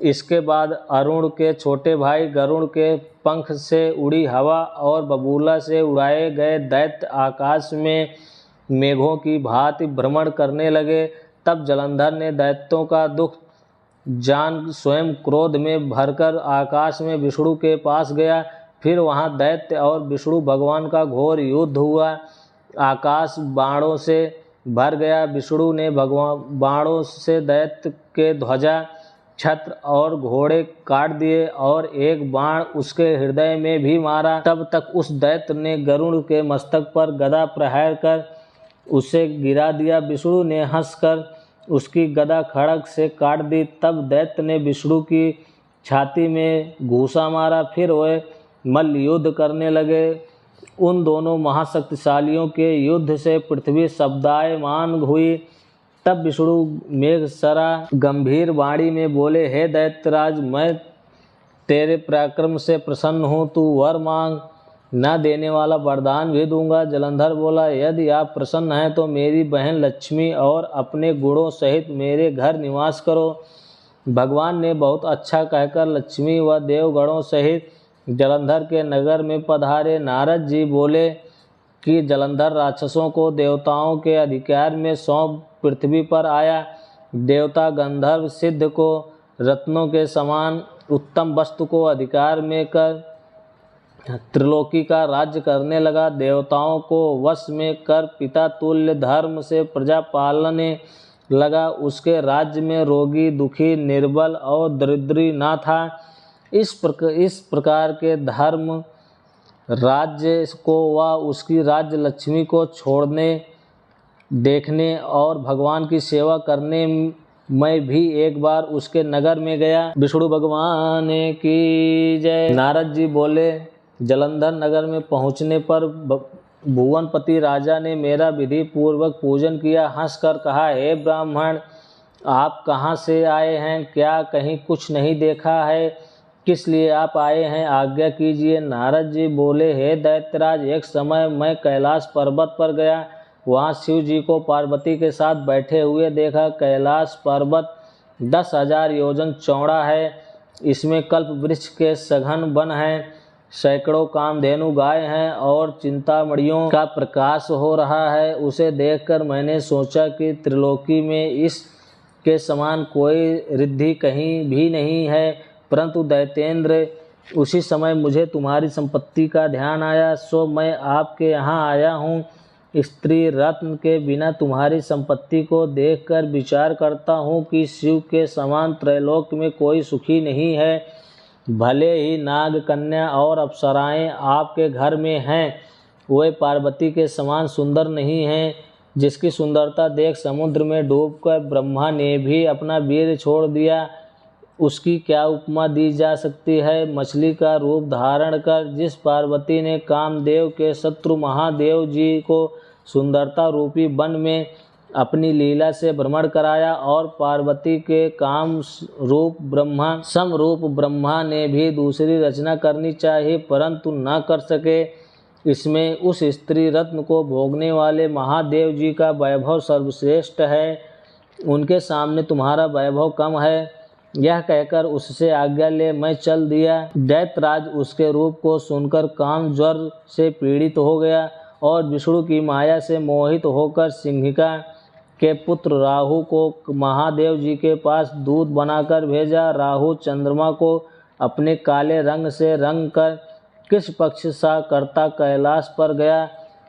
इसके बाद अरुण के छोटे भाई गरुड़ के पंख से उड़ी हवा और बबूला से उड़ाए गए दैत्य आकाश में मेघों की भांति भ्रमण करने लगे। तब जलंधर ने दैत्यों का दुख जान स्वयं क्रोध में भरकर आकाश में विष्णु के पास गया। फिर वहां दैत्य और विष्णु भगवान का घोर युद्ध हुआ। आकाश बाणों से भर गया। विष्णु ने भगवान बाणों से दैत्य के ध्वजा छत्र और घोड़े काट दिए और एक बाण उसके हृदय में भी मारा। तब तक उस दैत्य ने गरुड़ के मस्तक पर गदा प्रहार कर उसे गिरा दिया। विष्णु ने हंसकर उसकी गदा खड़ग से काट दी। तब दैत्य ने विष्णु की छाती में घूसा मारा। फिर वे मल्ल युद्ध करने लगे। उन दोनों महाशक्तिशालियों के युद्ध से पृथ्वी शब्दायमान हुई। तब विष्णु मेघसरा गंभीर वाणी में बोले, हे दैत्यराज, मैं तेरे पराक्रम से प्रसन्न हूँ, तू वर मांग। न देने वाला वरदान भी दूंगा। जलंधर बोला, यदि आप प्रसन्न हैं तो मेरी बहन लक्ष्मी और अपने गुणों सहित मेरे घर निवास करो। भगवान ने बहुत अच्छा कहकर लक्ष्मी व देवगणों सहित जलंधर के नगर में पधारे। नारद जी बोले कि जलंधर राक्षसों को देवताओं के अधिकार में सौंप पृथ्वी पर आया। देवता गंधर्व सिद्ध को रत्नों के समान उत्तम वस्तु को अधिकार में कर त्रिलोकी का राज्य करने लगा। देवताओं को वश में कर पिता तुल्य धर्म से प्रजा पालने लगा। उसके राज्य में रोगी, दुखी, निर्बल और दरिद्री ना था। इस प्रकार के धर्म राज्य को व उसकी राज्य लक्ष्मी को छोड़ने, देखने और भगवान की सेवा करने मैं भी एक बार उसके नगर में गया। विष्णु भगवान की जय। नारद जी बोले, जलंधर नगर में पहुँचने पर भुवनपति राजा ने मेरा विधि पूर्वक पूजन किया। हंसकर कहा, हे ब्राह्मण, आप कहाँ से आए हैं? क्या कहीं कुछ नहीं देखा है? किस लिए आप आए हैं? आज्ञा कीजिए। नारद जी बोले, हे दैत्यराज, एक समय मैं कैलाश पर्वत पर गया। वहाँ शिव जी को पार्वती के साथ बैठे हुए देखा। कैलाश पर्वत 10,000 योजन चौड़ा है। इसमें कल्प वृक्ष के सघन वन हैं, सैकड़ों कामधेनु गाय हैं और चिंतामणियों का प्रकाश हो रहा है। उसे देखकर मैंने सोचा कि त्रिलोकी में इसके समान कोई रिद्धि कहीं भी नहीं है। परंतु दैत्येंद्र, उसी समय मुझे तुम्हारी संपत्ति का ध्यान आया, सो मैं आपके यहाँ आया हूँ। स्त्री रत्न के बिना तुम्हारी संपत्ति को देखकर विचार करता हूँ कि शिव के समान त्रैलोक में कोई सुखी नहीं है। भले ही नाग, कन्या और अप्सराएं आपके घर में हैं, वे पार्वती के समान सुंदर नहीं हैं। जिसकी सुंदरता देख समुद्र में डूबकर ब्रह्मा ने भी अपना वीर छोड़ दिया, उसकी क्या उपमा दी जा सकती है। मछली का रूप धारण कर जिस पार्वती ने कामदेव के शत्रु महादेव जी को सुंदरता रूपी वन में अपनी लीला से भ्रमण कराया, और पार्वती के काम रूप ब्रह्मा समरूप ब्रह्मा ने भी दूसरी रचना करनी चाहिए, परंतु न कर सके। इसमें उस स्त्री रत्न को भोगने वाले महादेव जी का वैभव सर्वश्रेष्ठ है, उनके सामने तुम्हारा वैभव कम है। यह कहकर उससे आज्ञा ले मैं चल दिया। दैत्यराज उसके रूप को सुनकर काम ज्वर से पीड़ित हो गया और विष्णु की माया से मोहित होकर सिंहिका के पुत्र राहु को महादेव जी के पास दूत बनाकर भेजा। राहु चंद्रमा को अपने काले रंग से रंग कर किस पक्ष सा करता कैलाश पर गया।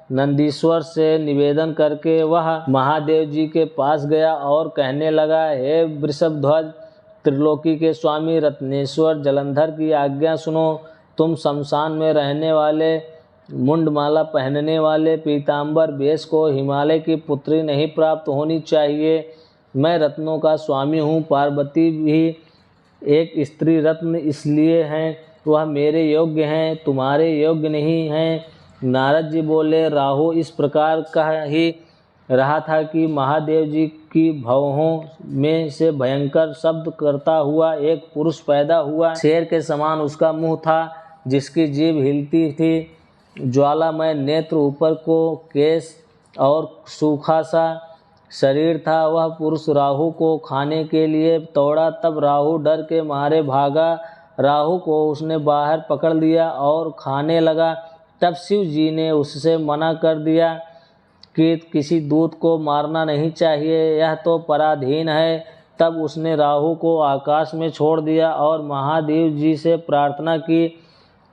नंदीश्वर से निवेदन करके वह महादेव जी के पास गया और कहने लगा, हे वृषभध्वज, त्रिलोकी के स्वामी रत्नेश्वर, जलंधर की आज्ञा सुनो। तुम शमशान में रहने वाले, मुंडमाला पहनने वाले पीताम्बर वेश को हिमालय की पुत्री नहीं प्राप्त होनी चाहिए। मैं रत्नों का स्वामी हूँ। पार्वती भी एक स्त्री रत्न इसलिए हैं, वह मेरे योग्य हैं, तुम्हारे योग्य नहीं हैं। नारद जी बोले, राहु इस प्रकार कह ही रहा था कि महादेव जी की भवों में से भयंकर शब्द करता हुआ एक पुरुष पैदा हुआ। शेर के समान उसका मुंह था, जिसकी जीभ हिलती थी। ज्वालामय नेत्र, ऊपर को केश और सूखा सा शरीर था। वह पुरुष राहु को खाने के लिए दौड़ा, तब राहु डर के मारे भागा। राहु को उसने बाहर पकड़ लिया और खाने लगा। तब शिव जी ने उससे मना कर दिया कि किसी दूत को मारना नहीं चाहिए, यह तो पराधीन है। तब उसने राहु को आकाश में छोड़ दिया और महादेव जी से प्रार्थना की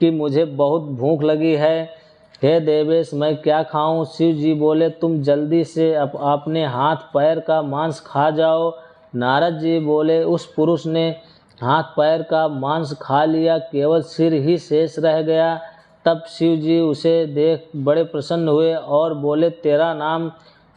कि मुझे बहुत भूख लगी है, हे देवेश, मैं क्या खाऊं? शिव जी बोले, तुम जल्दी से अपने हाथ पैर का मांस खा जाओ। नारद जी बोले, उस पुरुष ने हाथ पैर का मांस खा लिया, केवल सिर ही शेष रह गया। तब शिव जी उसे देख बड़े प्रसन्न हुए और बोले, तेरा नाम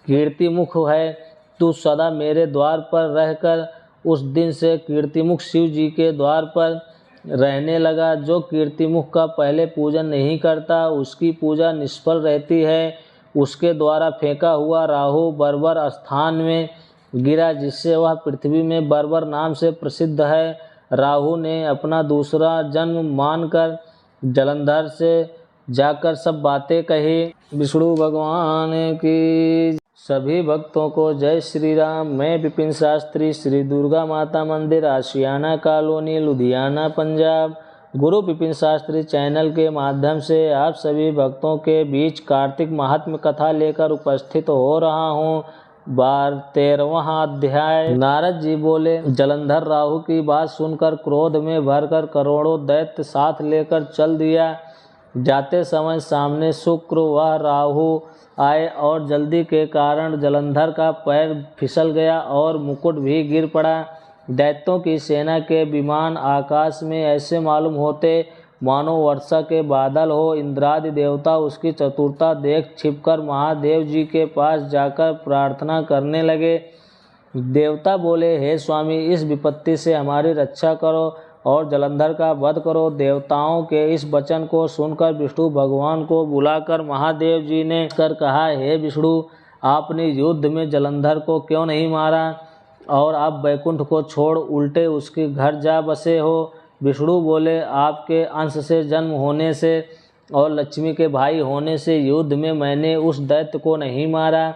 कीर्तिमुख है, तू सदा मेरे द्वार पर रहकर। उस दिन से कीर्तिमुख शिव जी के द्वार पर रहने लगा। जो कीर्तिमुख का पहले पूजन नहीं करता, उसकी पूजा निष्फल रहती है। उसके द्वारा फेंका हुआ राहु बर्बर स्थान में गिरा, जिससे वह पृथ्वी में बर्बर नाम से प्रसिद्ध है। राहु ने अपना दूसरा जन्म मानकर जलंधर से जाकर सब बातें कही। विष्णु भगवान की सभी भक्तों को जय श्री राम। मैं विपिन शास्त्री, श्री दुर्गा माता मंदिर, आशियाना कॉलोनी, लुधियाना, पंजाब। गुरु विपिन शास्त्री चैनल के माध्यम से आप सभी भक्तों के बीच कार्तिक महात्म्य कथा लेकर उपस्थित हो रहा हूँ। 13वां अध्याय। नारद जी बोले, जलंधर राहु की बात सुनकर क्रोध में भरकर करोड़ों दैत्य साथ लेकर चल दिया। जाते समय सामने शुक्र व राहु आए और जल्दी के कारण जलंधर का पैर फिसल गया और मुकुट भी गिर पड़ा। दैत्यों की सेना के विमान आकाश में ऐसे मालूम होते मानो वर्षा के बादल हो। इंद्रादि देवता उसकी चतुरता देख छिपकर महादेव जी के पास जाकर प्रार्थना करने लगे। देवता बोले, हे स्वामी, इस विपत्ति से हमारी रक्षा करो और जलंधर का वध करो। देवताओं के इस वचन को सुनकर विष्णु भगवान को बुलाकर महादेव जी ने कहा, हे विष्णु, आपने युद्ध में जलंधर को क्यों नहीं मारा और आप वैकुंठ को छोड़ उल्टे उसके घर जा बसे हो। विष्णु बोले, आपके अंश से जन्म होने से और लक्ष्मी के भाई होने से युद्ध में मैंने उस दैत्य को नहीं मारा,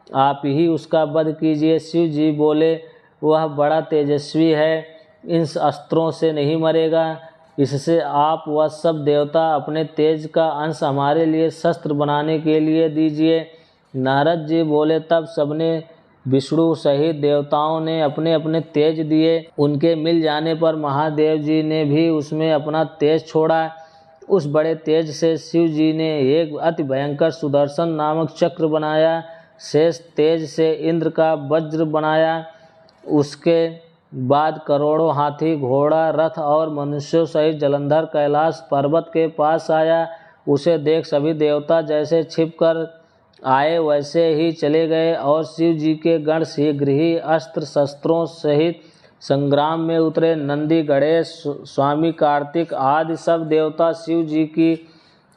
आप ही उसका वध कीजिए। शिव जी बोले, वह बड़ा तेजस्वी है, इन अस्त्रों से नहीं मरेगा। इससे आप व सब देवता अपने तेज का अंश हमारे लिए शस्त्र बनाने के लिए दीजिए। नारद जी बोले, तब सबने विष्णु सहित देवताओं ने अपने अपने तेज दिए। उनके मिल जाने पर महादेव जी ने भी उसमें अपना तेज छोड़ा। उस बड़े तेज से शिव जी ने एक अति भयंकर सुदर्शन नामक चक्र बनाया। शेष तेज से इंद्र का वज्र बनाया। उसके बाद करोड़ों हाथी, घोड़ा, रथ और मनुष्यों सहित जलंधर कैलाश पर्वत के पास आया। उसे देख सभी देवता जैसे छिपकर आए वैसे ही चले गए और शिव जी के गण शीघ्र ही अस्त्र शस्त्रों सहित संग्राम में उतरे। नंदी, गणेश, स्वामी कार्तिक आदि सब देवता शिव जी की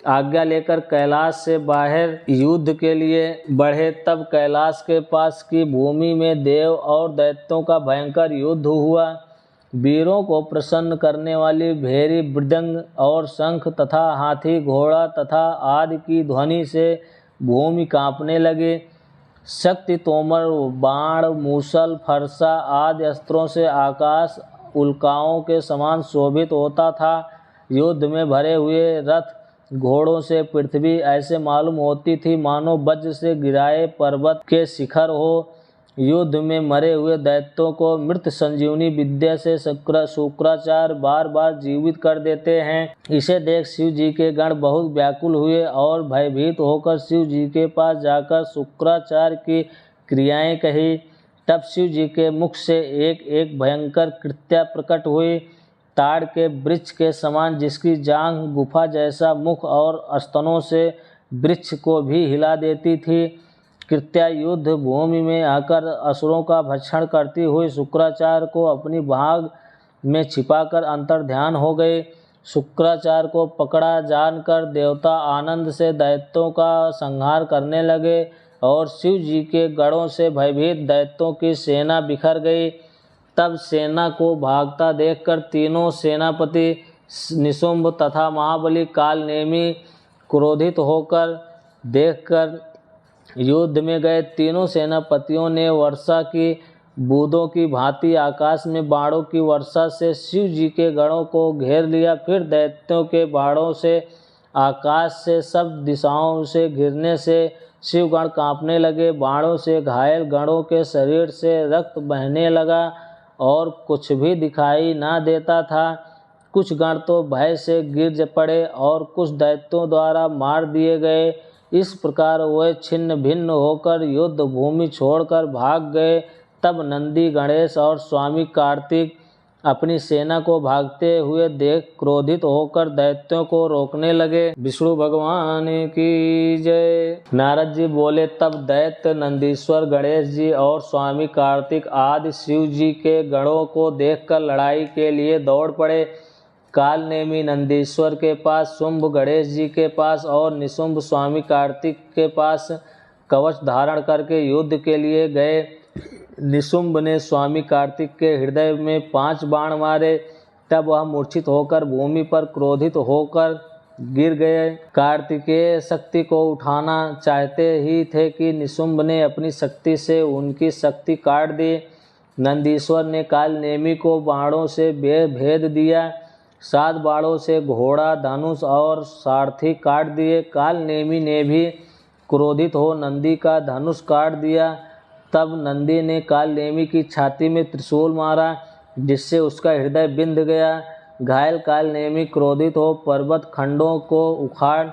आज्ञा लेकर कैलाश से बाहर युद्ध के लिए बढ़े। तब कैलाश के पास की भूमि में देव और दैत्यों का भयंकर युद्ध हुआ। वीरों को प्रसन्न करने वाली भेरी, मृदंग और शंख तथा हाथी, घोड़ा तथा आदि की ध्वनि से भूमि कांपने लगे। शक्ति तोमर, बाण, मूसल, फरसा आदि अस्त्रों से आकाश उल्काओं के समान शोभित होता था। युद्ध में भरे हुए रथ, घोड़ों से पृथ्वी ऐसे मालूम होती थी मानो वज्र से गिराए पर्वत के शिखर हो। युद्ध में मरे हुए दैत्यों को मृत संजीवनी विद्या से शुक्राचार्य बार बार जीवित कर देते हैं। इसे देख शिव जी के गण बहुत व्याकुल हुए और भयभीत होकर शिव जी के पास जाकर शुक्राचार्य की क्रियाएं कही। तब शिव जी के मुख से एक एक भयंकर कृत्या प्रकट हुई। ताड़ के वृक्ष के समान जिसकी जांघ गुफा जैसा मुख और स्तनों से वृक्ष को भी हिला देती थी। कृत्या युद्ध भूमि में आकर असुरों का भक्षण करती हुई शुक्राचार्य को अपनी भाग में छिपाकर अंतर्ध्यान हो गए। शुक्राचार्य को पकड़ा जानकर देवता आनंद से दैत्यों का संहार करने लगे और शिव जी के गढ़ों से भयभीत दैत्यों की सेना बिखर गई। तब सेना को भागता देखकर तीनों सेनापति निशुंभ तथा महाबली कालनेमी क्रोधित होकर देखकर युद्ध में गए। तीनों सेनापतियों ने वर्षा की बूंदों की भांति आकाश में बाणों की वर्षा से शिव जी के गणों को घेर लिया। फिर दैत्यों के बाणों से आकाश से सब दिशाओं से घिरने से शिवगण कांपने लगे। बाणों से घायल गणों के शरीर से रक्त बहने लगा और कुछ भी दिखाई ना देता था। कुछ गण तो भय से गिर पड़े और कुछ दैत्यों द्वारा मार दिए गए। इस प्रकार वे छिन्न भिन्न होकर युद्ध भूमि छोड़कर भाग गए। तब नंदी, गणेश और स्वामी कार्तिक अपनी सेना को भागते हुए देख क्रोधित होकर दैत्यों को रोकने लगे। विष्णु भगवान की जय। नारद जी बोले, तब दैत्य नंदीश्वर, गणेश जी और स्वामी कार्तिक आदि शिव जी के गणों को देखकर लड़ाई के लिए दौड़ पड़े। कालनेमी नंदीश्वर के पास, शुंभ गणेश जी के पास और निशुंभ स्वामी कार्तिक के पास कवच धारण करके युद्ध के लिए गए। निशुंभ ने स्वामी कार्तिक के हृदय में 5 बाण मारे। तब वह मूर्छित होकर भूमि पर क्रोधित होकर गिर गए। कार्तिकेय शक्ति को उठाना चाहते ही थे कि निशुंभ ने अपनी शक्ति से उनकी शक्ति काट दी। नंदीश्वर ने कालनेमी को बाणों से भेद दिया। 7 बाणों से घोड़ा, धनुष और सारथी काट दिए। कालनेमी ने भी क्रोधित हो नंदी का धनुष काट दिया। तब नंदी ने कालनेमी की छाती में त्रिशूल मारा, जिससे उसका हृदय बिंध गया। घायल कालनेमी क्रोधित हो पर्वत खंडों को उखाड़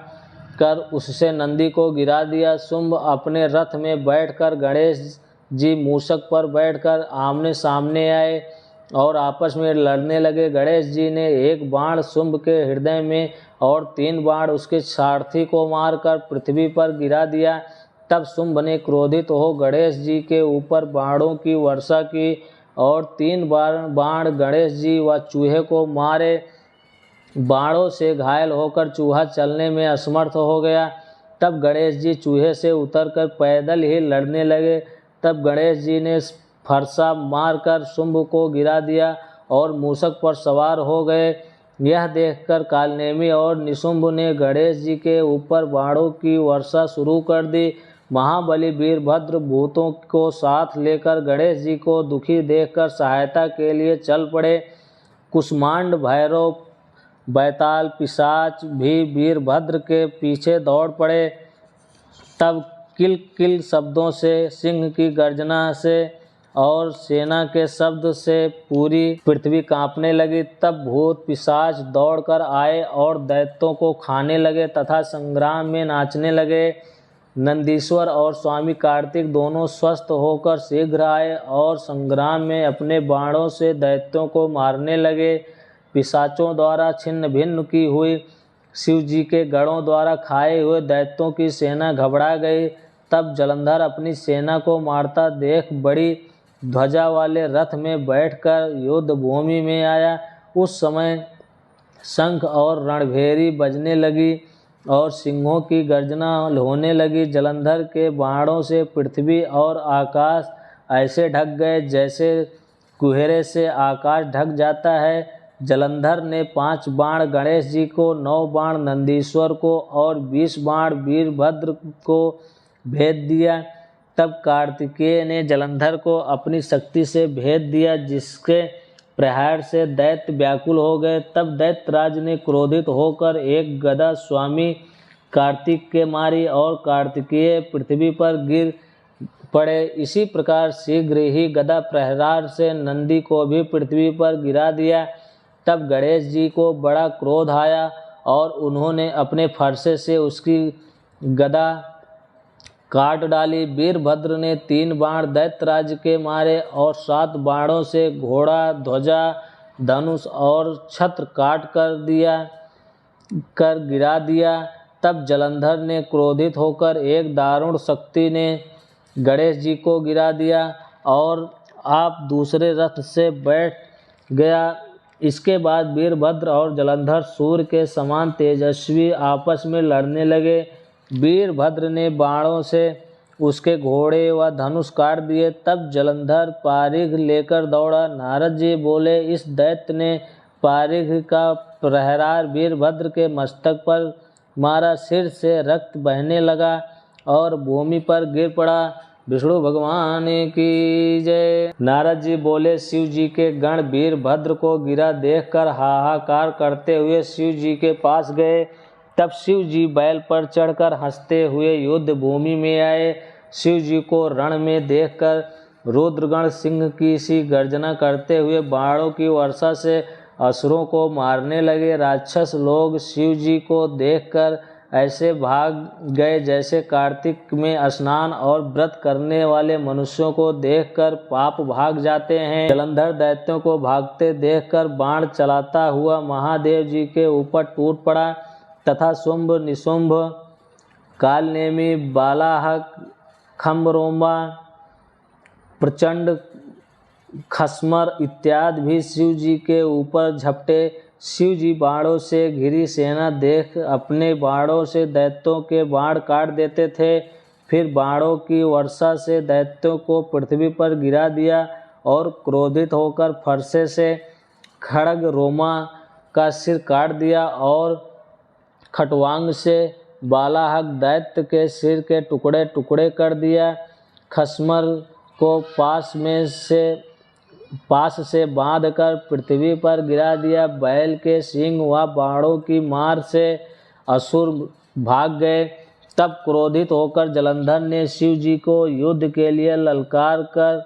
कर उससे नंदी को गिरा दिया। शुंभ अपने रथ में बैठकर गणेश जी मूषक पर बैठकर आमने सामने आए और आपस में लड़ने लगे। गणेश जी ने 1 बाण शुंभ के हृदय में और 3 बाण उसके सारथी को मारकर पृथ्वी पर गिरा दिया। तब शुंभ ने क्रोधित हो गणेश जी के ऊपर बाणों की वर्षा की और 3 बाण गणेश जी व चूहे को मारे। बाणों से घायल होकर चूहा चलने में असमर्थ हो गया। तब गणेश जी चूहे से उतरकर पैदल ही लड़ने लगे। तब गणेश जी ने फरसा मारकर शुंभ को गिरा दिया और मूषक पर सवार हो गए। यह देखकर कालनेमी और निशुंभ ने गणेश जी के ऊपर बाणों की वर्षा शुरू कर दी। महाबली वीरभद्र भूतों को साथ लेकर गणेश जी को दुखी देखकर सहायता के लिए चल पड़े। कुष्मांड, भैरव, बैताल, पिशाच भी वीरभद्र के पीछे दौड़ पड़े। तब किल किल शब्दों से, सिंह की गर्जना से और सेना के शब्द से पूरी पृथ्वी कांपने लगी। तब भूत पिशाच दौड़कर आए और दैत्यों को खाने लगे तथा संग्राम में नाचने लगे। नंदीश्वर और स्वामी कार्तिक दोनों स्वस्थ होकर शीघ्र आए और संग्राम में अपने बाणों से दैत्यों को मारने लगे। पिशाचों द्वारा छिन्न भिन्न की हुई शिव जी के गणों द्वारा खाए हुए दैत्यों की सेना घबरा गई। तब जलंधर अपनी सेना को मारता देख बड़ी ध्वजा वाले रथ में बैठकर युद्ध भूमि में आया। उस समय शंख और रणभेरी बजने लगी और सिंहों की गर्जना होने लगी। जलंधर के बाणों से पृथ्वी और आकाश ऐसे ढक गए जैसे कुहरे से आकाश ढक जाता है। जलंधर ने 5 बाण गणेश जी को, 9 बाण नंदीश्वर को और 20 बाण वीरभद्र को भेद दिया। तब कार्तिकेय ने जलंधर को अपनी शक्ति से भेद दिया, जिसके प्रहार से दैत्य व्याकुल हो गए। तब दैत्यराज ने क्रोधित होकर एक गदा स्वामी कार्तिक के मारी और कार्तिकेय पृथ्वी पर गिर पड़े। इसी प्रकार शीघ्र ही गदा प्रहार से नंदी को भी पृथ्वी पर गिरा दिया। तब गणेश जी को बड़ा क्रोध आया और उन्होंने अपने फरसे से उसकी गदा काट डाली। वीरभद्र ने 3 बाण दैत्यराज के मारे और 7 बाणों से घोड़ा, ध्वजा, धनुष और छत्र काट कर गिरा दिया। तब जलंधर ने क्रोधित होकर एक दारुण शक्ति ने गणेश जी को गिरा दिया और आप दूसरे रथ से बैठ गया। इसके बाद वीरभद्र और जलंधर सूर्य के समान तेजस्वी आपस में लड़ने लगे। वीरभद्र ने बाणों से उसके घोड़े व धनुष काट दिए। तब जलंधर पारिघ लेकर दौड़ा। नारद जी बोले, इस दैत्य ने पारिघ का प्रहार वीरभद्र के मस्तक पर मारा। सिर से रक्त बहने लगा और भूमि पर गिर पड़ा। विष्णु भगवान की जय। नारद जी बोले, शिव जी के गण वीरभद्र को गिरा देखकर हाहाकार करते हुए शिव जी के पास गए। तब शिव जी बैल पर चढ़कर हंसते हुए युद्ध भूमि में आए। शिव जी को रण में देखकर रुद्रगण सिंह की सी गर्जना करते हुए बाणों की वर्षा से असुरों को मारने लगे। राक्षस लोग शिव जी को देखकर ऐसे भाग गए जैसे कार्तिक में स्नान और व्रत करने वाले मनुष्यों को देखकर पाप भाग जाते हैं। जलंधर दैत्यों को भागते देखकर बाण चलाता हुआ महादेव जी के ऊपर टूट पड़ा तथा शुंभ, निशुंभ, कालनेमी, बालाहक, खम्बरोमा, प्रचंड, खस्मर इत्यादि भी शिव जी के ऊपर झपटे। शिव जी बाणों से घिरी सेना देख अपने बाणों से दैत्यों के बाण काट देते थे। फिर बाणों की वर्षा से दैत्यों को पृथ्वी पर गिरा दिया और क्रोधित होकर फरसे से खड़ग रोमा का सिर काट दिया और खटवांग से बालाहक दैत्य के सिर के टुकड़े टुकड़े कर दिया। खसमर को पास से बांधकर पृथ्वी पर गिरा दिया। बैल के सींग व बाणों की मार से असुर भाग गए। तब क्रोधित होकर जलंधर ने शिव जी को युद्ध के लिए ललकार कर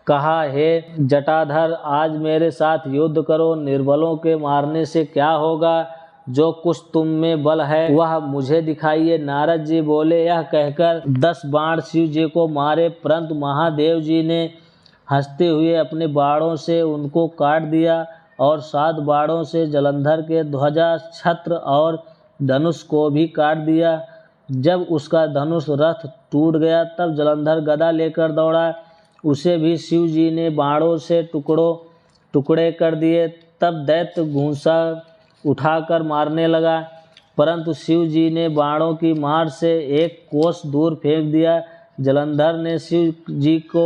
कहा, हे जटाधर, आज मेरे साथ युद्ध करो। निर्बलों के मारने से क्या होगा? जो कुछ तुम में बल है वह मुझे दिखाइए। नारद जी बोले। यह कहकर 10 बाण शिव जी को मारे, परंतु महादेव जी ने हंसते हुए अपने बाणों से उनको काट दिया और 7 बाणों से जलंधर के ध्वजा, छत्र और धनुष को भी काट दिया। जब उसका धनुष रथ टूट गया तब जलंधर गदा लेकर दौड़ा। उसे भी शिव जी ने बाणों से टुकड़े कर दिए। तब दैत्य घूंसा उठाकर मारने लगा, परंतु शिव जी ने बाणों की मार से 1 कोस दूर फेंक दिया। जलंधर ने शिव जी को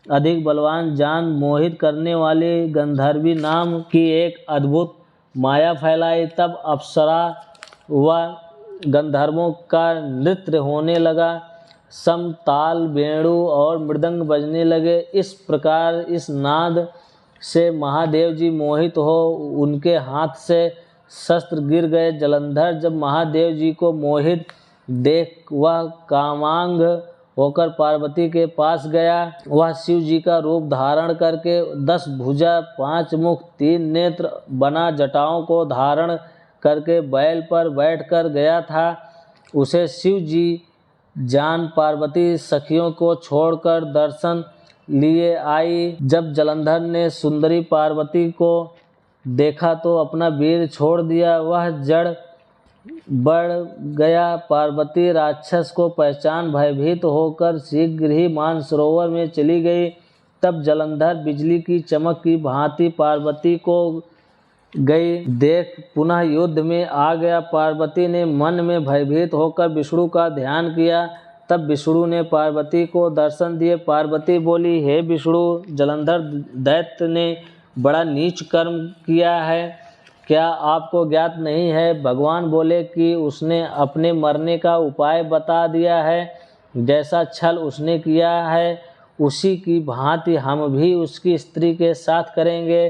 अधिक बलवान जान मोहित करने वाली गंधर्वी नाम की एक अद्भुत माया फैलाई। तब अप्सरा व गंधर्वों का नृत्य होने लगा। सम, ताल, वेणु और मृदंग बजने लगे। इस प्रकार इस नाद से महादेव जी मोहित हो उनके हाथ से शस्त्र गिर गए। जलंधर जब महादेव जी को मोहित देख वह कामांग होकर पार्वती के पास गया। वह शिव जी का रूप धारण करके 10 भुजा, 5 मुख, 3 नेत्र बना जटाओं को धारण करके बैल पर बैठकर गया था। उसे शिव जी जान पार्वती सखियों को छोड़कर दर्शन लिए आई। जब जलंधर ने सुंदरी पार्वती को देखा तो अपना वीर छोड़ दिया। वह जड़ बढ़ गया। पार्वती राक्षस को पहचान भयभीत होकर शीघ्र ही मानसरोवर में चली गई। तब जलंधर बिजली की चमक की भांति पार्वती को गई देख पुनः युद्ध में आ गया। पार्वती ने मन में भयभीत होकर विष्णु का ध्यान किया। तब विष्णु ने पार्वती को दर्शन दिए। पार्वती बोली, हे विष्णु, जलंधर दैत्य ने बड़ा नीच कर्म किया है, क्या आपको ज्ञात नहीं है? भगवान बोले कि उसने अपने मरने का उपाय बता दिया है। जैसा छल उसने किया है उसी की भांति हम भी उसकी स्त्री के साथ करेंगे,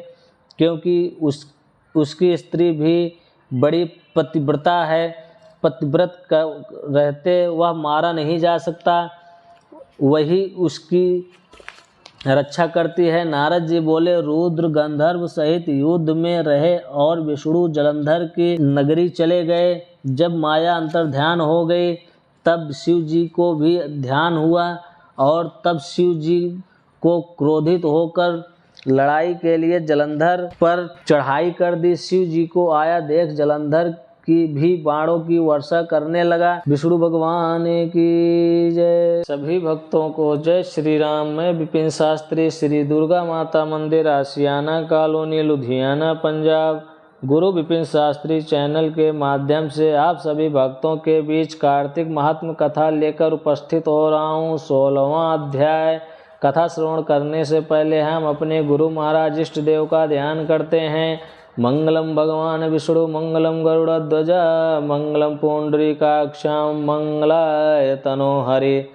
क्योंकि उसकी स्त्री भी बड़ी पतिव्रता है। पतिव्रत रहते वह मारा नहीं जा सकता, वही उसकी रक्षा करती है। नारद जी बोले, रुद्र गंधर्व सहित युद्ध में रहे और विष्णु जलंधर की नगरी चले गए। जब माया अंतर्ध्यान हो गई तब शिव जी को भी ध्यान हुआ और तब शिव जी को क्रोधित होकर लड़ाई के लिए जलंधर पर चढ़ाई कर दी। शिव जी को आया देख जलंधर की भी बाणों की वर्षा करने लगा। विष्णु भगवान की जय। सभी भक्तों को जय श्री राम। मैं विपिन शास्त्री, श्री दुर्गा माता मंदिर, आशियाना कॉलोनी, लुधियाना, पंजाब। गुरु विपिन शास्त्री चैनल के माध्यम से आप सभी भक्तों के बीच कार्तिक महात्म कथा लेकर उपस्थित हो रहा हूँ। 16वां अध्याय। कथा श्रवण करने से पहले हम अपने गुरु महाराज इष्ट देव का ध्यान करते हैं। मंगलम भगवान विष्णु मंगलम गरुड़ध्वजा मंगलम पुंडरीकाक्षां मंगलाय तनो हरि।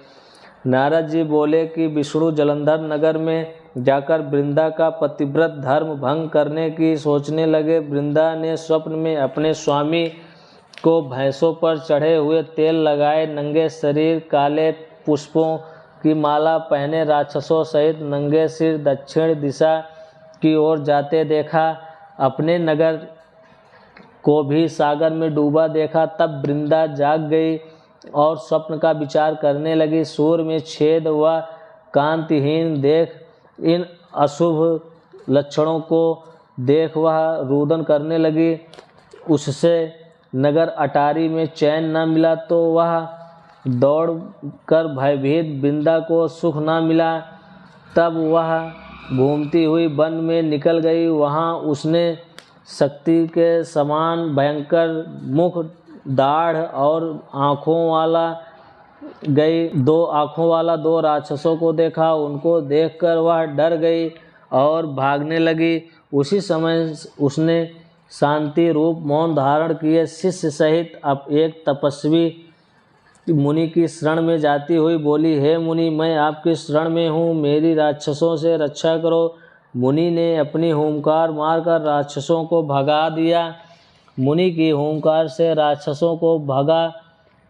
नारद जी बोले कि विष्णु जलंधर नगर में जाकर वृंदा का पतिव्रत धर्म भंग करने की सोचने लगे। वृंदा ने स्वप्न में अपने स्वामी को भैंसों पर चढ़े हुए तेल लगाए नंगे शरीर, काले पुष्पों की माला पहने राक्षसों सहित नंगे सिर दक्षिण दिशा की ओर जाते देखा। अपने नगर को भी सागर में डूबा देखा। तब वृंदा जाग गई और स्वप्न का विचार करने लगी। सूर्य में छेद व कांतिहीन देख इन अशुभ लक्षणों को देख वह रुदन करने लगी। उससे नगर अटारी में चैन न मिला तो वह दौड़ कर भयभीत वृंदा को सुख न मिला। तब वह घूमती हुई वन में निकल गई। वहाँ उसने शक्ति के समान भयंकर मुख, दाढ़ और आँखों वाला 2 राक्षसों को देखा। उनको देखकर वह डर गई और भागने लगी। उसी समय उसने शांति रूप मौन धारण किए शिष्य सहित अब एक तपस्वी मुनि की शरण में जाती हुई बोली, हे मुनि, मैं आपकी शरण में हूँ, मेरी राक्षसों से रक्षा करो। मुनि ने अपनी हुंकार मारकर राक्षसों को भगा दिया। मुनि की हुंकार से राक्षसों को भगा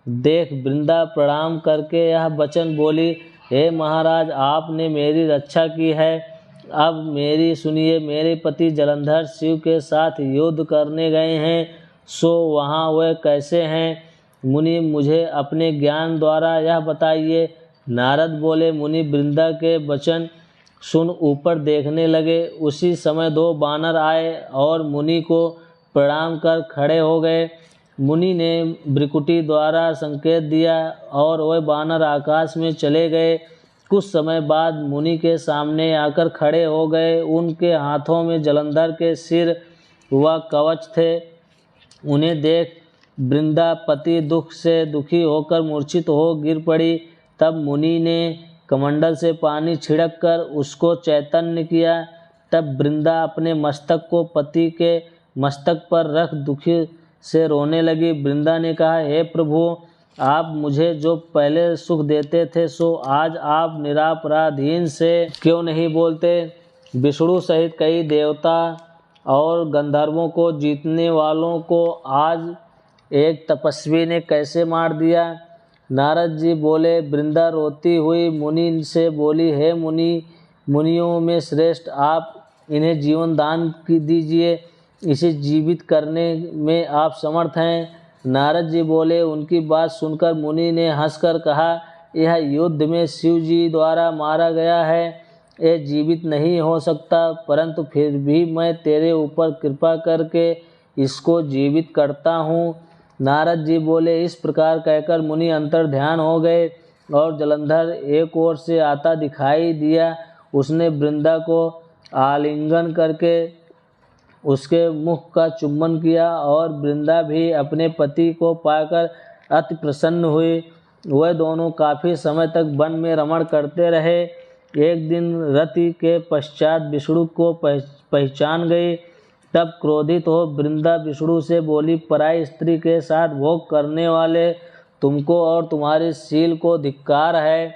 देख वृंदा प्रणाम करके यह वचन बोली, हे महाराज, आपने मेरी रक्षा की है। अब मेरी सुनिए, मेरे पति जलंधर शिव के साथ युद्ध करने गए हैं, सो वहाँ वे कैसे हैं? मुनि, मुझे अपने ज्ञान द्वारा यह बताइए। नारद बोले, मुनि वृंदा के वचन सुन ऊपर देखने लगे। उसी समय 2 बानर आए और मुनि को प्रणाम कर खड़े हो गए। मुनि ने भ्रिकुटी द्वारा संकेत दिया और वह बानर आकाश में चले गए। कुछ समय बाद मुनि के सामने आकर खड़े हो गए। उनके हाथों में जलंधर के सिर व कवच थे। उन्हें देख वृंदा पति दुख से दुखी होकर मूर्छित हो गिर पड़ी। तब मुनि ने कमंडल से पानी छिड़क कर उसको चैतन्य किया। तब वृंदा अपने मस्तक को पति के मस्तक पर रख दुखी से रोने लगी। वृंदा ने कहा, हे प्रभु, आप मुझे जो पहले सुख देते थे, सो आज आप निरापराधीन से क्यों नहीं बोलते? विष्णु सहित कई देवता और गंधर्वों को जीतने वालों को आज एक तपस्वी ने कैसे मार दिया? नारद जी बोले, वृंदा रोती हुई मुनि से बोली, हे मुनि, मुनियों में श्रेष्ठ आप, इन्हें जीवन दान दीजिए, इसे जीवित करने में आप समर्थ हैं। नारद जी बोले, उनकी बात सुनकर मुनि ने हंसकर कहा, यह युद्ध में शिव जी द्वारा मारा गया है, यह जीवित नहीं हो सकता, परंतु फिर भी मैं तेरे ऊपर कृपा करके इसको जीवित करता हूँ। नारद जी बोले, इस प्रकार कहकर मुनि अंतर ध्यान हो गए और जलंधर एक ओर से आता दिखाई दिया। उसने वृंदा को आलिंगन करके उसके मुख का चुम्बन किया और वृंदा भी अपने पति को पाकर अति प्रसन्न हुई। वह दोनों काफ़ी समय तक वन में रमण करते रहे। एक दिन रति के पश्चात विष्णु को पहचान गई। तब क्रोधित हो वृंदा विष्णु से बोली, पराई स्त्री के साथ भोग करने वाले, तुमको और तुम्हारे शील को धिक्कार है।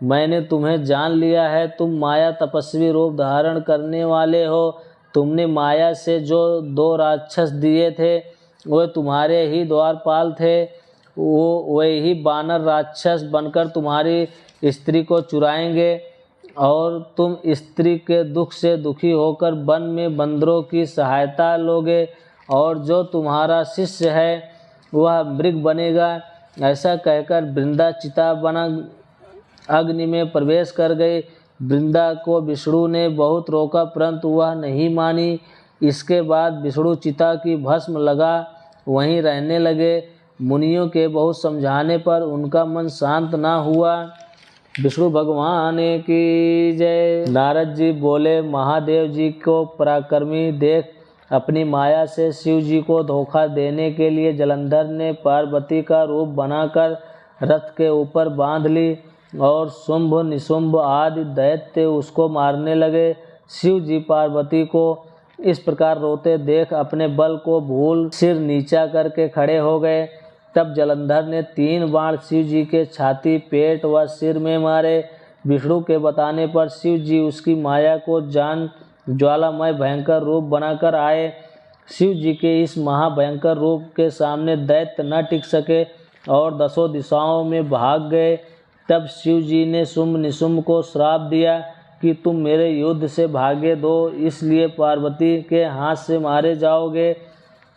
मैंने तुम्हें जान लिया है, तुम माया तपस्वी रूप धारण करने वाले हो। तुमने माया से जो 2 राक्षस दिए थे, वे तुम्हारे ही द्वारपाल थे। वो वही बानर राक्षस बनकर तुम्हारी स्त्री को चुराएंगे और तुम स्त्री के दुख से दुखी होकर वन में बंदरों की सहायता लोगे और जो तुम्हारा शिष्य है वह मृग बनेगा। ऐसा कहकर वृंदा चिता बना अग्नि में प्रवेश कर गई। वृंदा को विष्णु ने बहुत रोका, परंतु वह नहीं मानी। इसके बाद विष्णु चिता की भस्म लगा वहीं रहने लगे। मुनियों के बहुत समझाने पर उनका मन शांत ना हुआ। विष्णु भगवान की जय। नारद जी बोले, महादेव जी को पराक्रमी देख अपनी माया से शिव जी को धोखा देने के लिए जलंधर ने पार्वती का रूप बनाकर रथ के ऊपर बांध ली और शुंभ निशुंभ आदि दैत्य उसको मारने लगे। शिव जी पार्वती को इस प्रकार रोते देख अपने बल को भूल सिर नीचा करके खड़े हो गए। तब जलंधर ने 3 बाण शिव जी के छाती, पेट व सिर में मारे। विष्णु के बताने पर शिव जी उसकी माया को जान ज्वालामय भयंकर रूप बनाकर आए। शिव जी के इस महाभयंकर रूप के सामने दैत्य न टिक सके और 10 दिशाओं में भाग गए। तब शिव जी ने शुंभ निशुंभ को श्राप दिया कि तुम मेरे युद्ध से भागे दो, इसलिए पार्वती के हाथ से मारे जाओगे।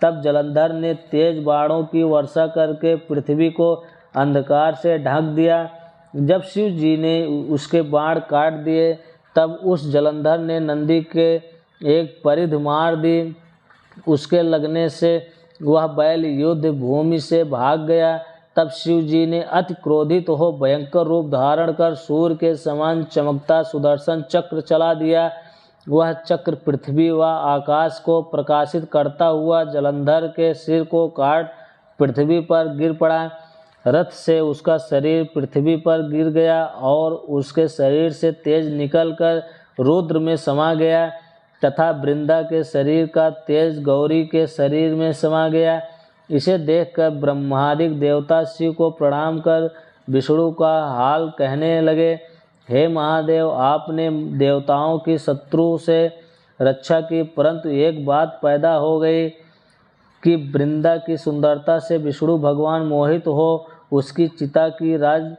तब जलंधर ने तेज बाणों की वर्षा करके पृथ्वी को अंधकार से ढक दिया। जब शिव जी ने उसके बाण काट दिए, तब उस जलंधर ने नंदी के एक परिध मार दी। उसके लगने से वह बैल युद्ध भूमि से भाग गया। तब शिव जी ने अति क्रोधित हो भयंकर रूप धारण कर सूर्य के समान चमकता सुदर्शन चक्र चला दिया। वह चक्र पृथ्वी व आकाश को प्रकाशित करता हुआ जलंधर के सिर को काट पृथ्वी पर गिर पड़ा। रथ से उसका शरीर पृथ्वी पर गिर गया और उसके शरीर से तेज निकलकर रुद्र में समा गया। तथा वृंदा के शरीर का तेज गौरी के शरीर में समा गया। इसे देखकर ब्रह्मादिक देवता शिव को प्रणाम कर विष्णु का हाल कहने लगे। हे महादेव, आपने देवताओं की शत्रु से रक्षा की, परंतु एक बात पैदा हो गई कि वृंदा की सुंदरता से विष्णु भगवान मोहित हो उसकी चिता की राज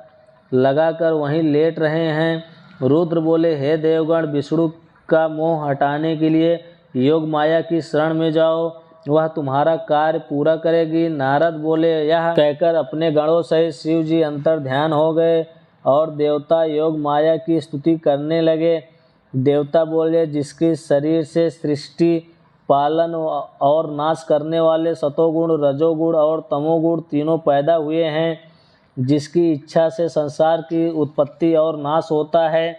लगाकर वहीं लेट रहे हैं। रुद्र बोले, हे देवगण, विष्णु का मोह हटाने के लिए योग माया की शरण में जाओ, वह तुम्हारा कार्य पूरा करेगी। नारद बोले, यह कहकर अपने गणों सहित शिव जी अंतर ध्यान हो गए और देवता योग माया की स्तुति करने लगे। देवता बोले, जिसके शरीर से सृष्टि पालन और नाश करने वाले सतोगुण, रजोगुण और तमोगुण तीनों पैदा हुए हैं, जिसकी इच्छा से संसार की उत्पत्ति और नाश होता है,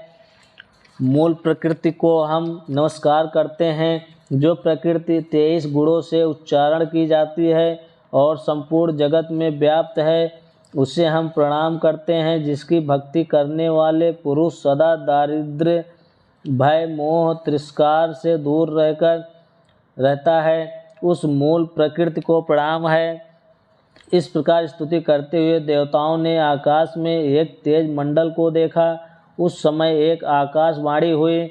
मूल प्रकृति को हम नमस्कार करते हैं। जो प्रकृति 23 गुणों से उच्चारण की जाती है और संपूर्ण जगत में व्याप्त है, उसे हम प्रणाम करते हैं। जिसकी भक्ति करने वाले पुरुष सदा दारिद्र्य, भय, मोह, तिरस्कार से दूर रहता है, उस मूल प्रकृति को प्रणाम है। इस प्रकार स्तुति करते हुए देवताओं ने आकाश में एक तेज मंडल को देखा। उस समय एक आकाशवाणी हुई।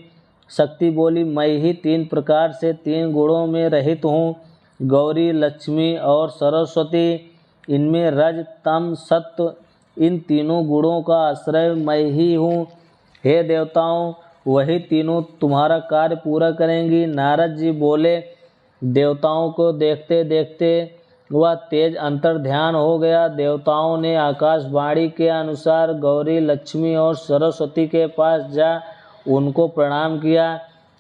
शक्ति बोली, मैं ही 3 प्रकार से 3 गुणों में रहित हूँ, गौरी, लक्ष्मी और सरस्वती। इनमें रज, तम, सत्व, इन तीनों गुणों का आश्रय मैं ही हूँ। हे देवताओं, वही तीनों तुम्हारा कार्य पूरा करेंगी। नारद जी बोले, देवताओं को देखते देखते वह तेज अंतर ध्यान हो गया। देवताओं ने आकाशवाणी के अनुसार गौरी, लक्ष्मी और सरस्वती के पास जा उनको प्रणाम किया।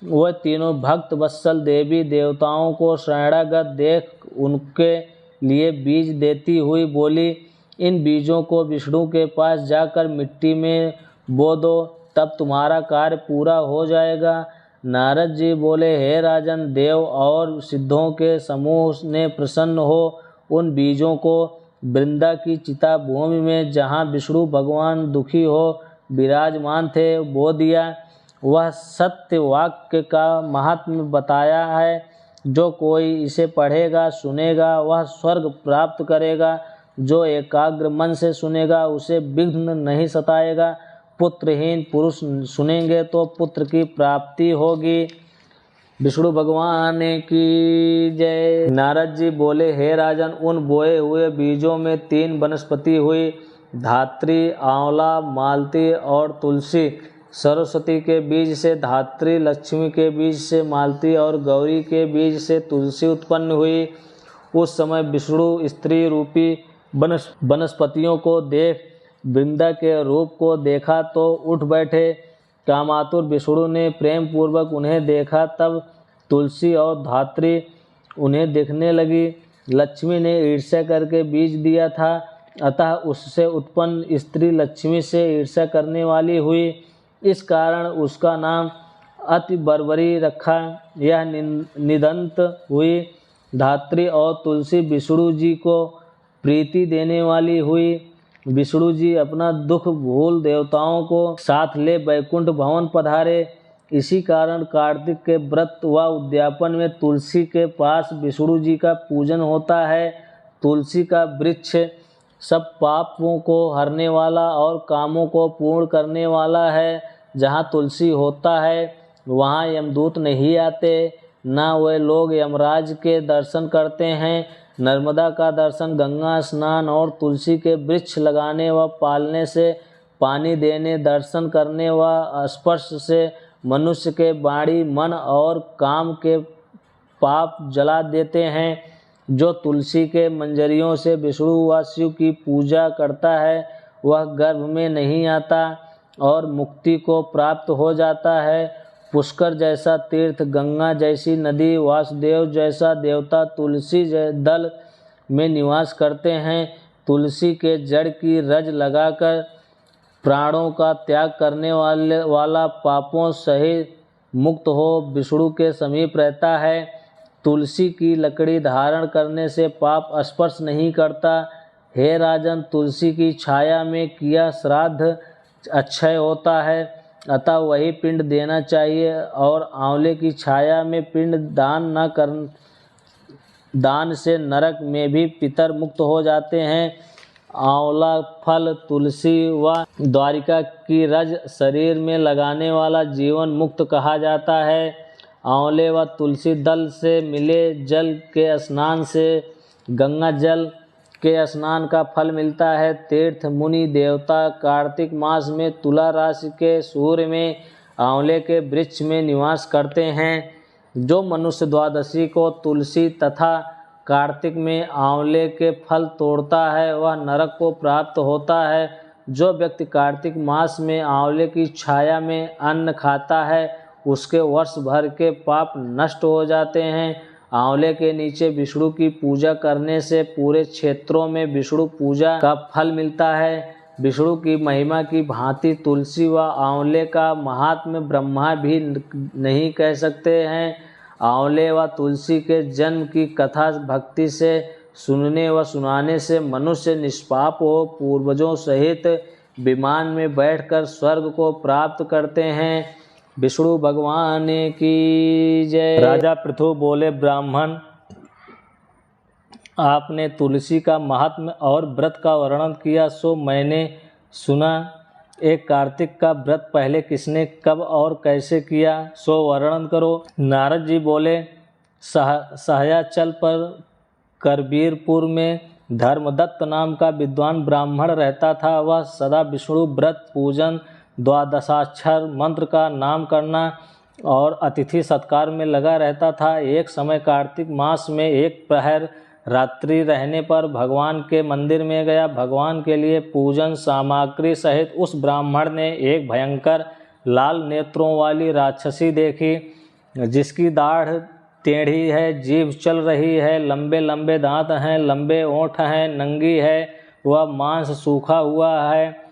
वह तीनों भक्त वत्सल देवी देवताओं को शरणागत देख उनके लिए बीज देती हुई बोली, इन बीजों को विष्णु के पास जाकर मिट्टी में बो दो, तब तुम्हारा कार्य पूरा हो जाएगा। नारद जी बोले, हे राजन, देव और सिद्धों के समूह ने प्रसन्न हो उन बीजों को वृंदा की चिता भूमि में, जहाँ विष्णु भगवान दुखी हो विराजमान थे, बो दिया। वह सत्य वाक्य का महात्म्य बताया है। जो कोई इसे पढ़ेगा सुनेगा वह स्वर्ग प्राप्त करेगा। जो एकाग्र मन से सुनेगा उसे विघ्न नहीं सताएगा। पुत्रहीन पुरुष सुनेंगे तो पुत्र की प्राप्ति होगी। विष्णु भगवान की जय। नारद जी बोले, हे राजन, उन बोए हुए बीजों में 3 वनस्पति हुई, धात्री, आंवला, मालती और तुलसी। सरस्वती के बीज से धात्री, लक्ष्मी के बीज से मालती और गौरी के बीज से तुलसी उत्पन्न हुई। उस समय विष्णु स्त्री रूपी वनस्पतियों को देख वृंदा के रूप को देखा तो उठ बैठे। कामातुर विष्णु ने प्रेम पूर्वक उन्हें देखा, तब तुलसी और धात्री उन्हें देखने लगी। लक्ष्मी ने ईर्ष्या करके बीज दिया था, अतः उससे उत्पन्न स्त्री लक्ष्मी से ईर्ष्या करने वाली हुई। इस कारण उसका नाम अति बर्बरी रखा। यह निदंत हुई। धात्री और तुलसी विष्णु जी को प्रीति देने वाली हुई। विष्णु जी अपना दुख भूल देवताओं को साथ ले वैकुंठ भवन पधारे। इसी कारण कार्तिक के व्रत व उद्यापन में तुलसी के पास विष्णु जी का पूजन होता है। तुलसी का वृक्ष सब पापों को हरने वाला और कामों को पूर्ण करने वाला है। जहाँ तुलसी होता है वहाँ यमदूत नहीं आते, न वे लोग यमराज के दर्शन करते हैं। नर्मदा का दर्शन, गंगा स्नान और तुलसी के वृक्ष लगाने व पालने से, पानी देने, दर्शन करने व स्पर्श से मनुष्य के वाणी, मन और काम के पाप जला देते हैं। जो तुलसी के मंजरियों से विष्णु व शिव की पूजा करता है वह गर्भ में नहीं आता और मुक्ति को प्राप्त हो जाता है। पुष्कर जैसा तीर्थ, गंगा जैसी नदी, वासुदेव जैसा देवता तुलसी दल में निवास करते हैं। तुलसी के जड़ की रज लगाकर प्राणों का त्याग करने वाला पापों सहित मुक्त हो विष्णु के समीप रहता है। तुलसी की लकड़ी धारण करने से पाप स्पर्श नहीं करता। हे राजन, तुलसी की छाया में किया श्राद्ध अक्षय होता है। अतः वही पिंड देना चाहिए। और आंवले की छाया में पिंड दान से नरक में भी पितर मुक्त हो जाते हैं। आंवला फल तुलसी व द्वारिका की रज शरीर में लगाने वाला जीवन मुक्त कहा जाता है। आंवले व तुलसी दल से मिले जल के स्नान से गंगा जल के स्नान का फल मिलता है। तीर्थ मुनि देवता कार्तिक मास में तुला राशि के सूर्य में आंवले के वृक्ष में निवास करते हैं। जो मनुष्य द्वादशी को तुलसी तथा कार्तिक में आंवले के फल तोड़ता है वह नरक को प्राप्त होता है। जो व्यक्ति कार्तिक मास में आंवले की छाया में अन्न खाता है उसके वर्ष भर के पाप नष्ट हो जाते हैं। आंवले के नीचे विष्णु की पूजा करने से पूरे क्षेत्रों में विष्णु पूजा का फल मिलता है। विष्णु की महिमा की भांति तुलसी व आंवले का महात्म्य ब्रह्मा भी नहीं कह सकते हैं। आंवले व तुलसी के जन्म की कथा भक्ति से सुनने व सुनाने से मनुष्य निष्पाप हो पूर्वजों सहित विमान में बैठकर स्वर्ग को प्राप्त करते हैं। विष्णु भगवान की जय। राजा पृथु बोले, ब्राह्मण, आपने तुलसी का महात्म्य और व्रत का वर्णन किया सो मैंने सुना। एक कार्तिक का व्रत पहले किसने कब और कैसे किया सो वर्णन करो। नारद जी बोले, सहयाचल पर करबीरपुर में धर्मदत्त नाम का विद्वान ब्राह्मण रहता था। वह सदा विष्णु व्रत पूजन, द्वादशाक्षर मंत्र का नाम करना और अतिथि सत्कार में लगा रहता था। एक समय कार्तिक मास में एक प्रहर रात्रि रहने पर भगवान के मंदिर में गया। भगवान के लिए पूजन सामग्री सहित उस ब्राह्मण ने एक भयंकर लाल नेत्रों वाली राक्षसी देखी, जिसकी दाढ़ टेढ़ी है, जीभ चल रही है, लंबे लंबे दांत हैं, लंबे ओंठ हैं, नंगी है, वह मांस सूखा हुआ है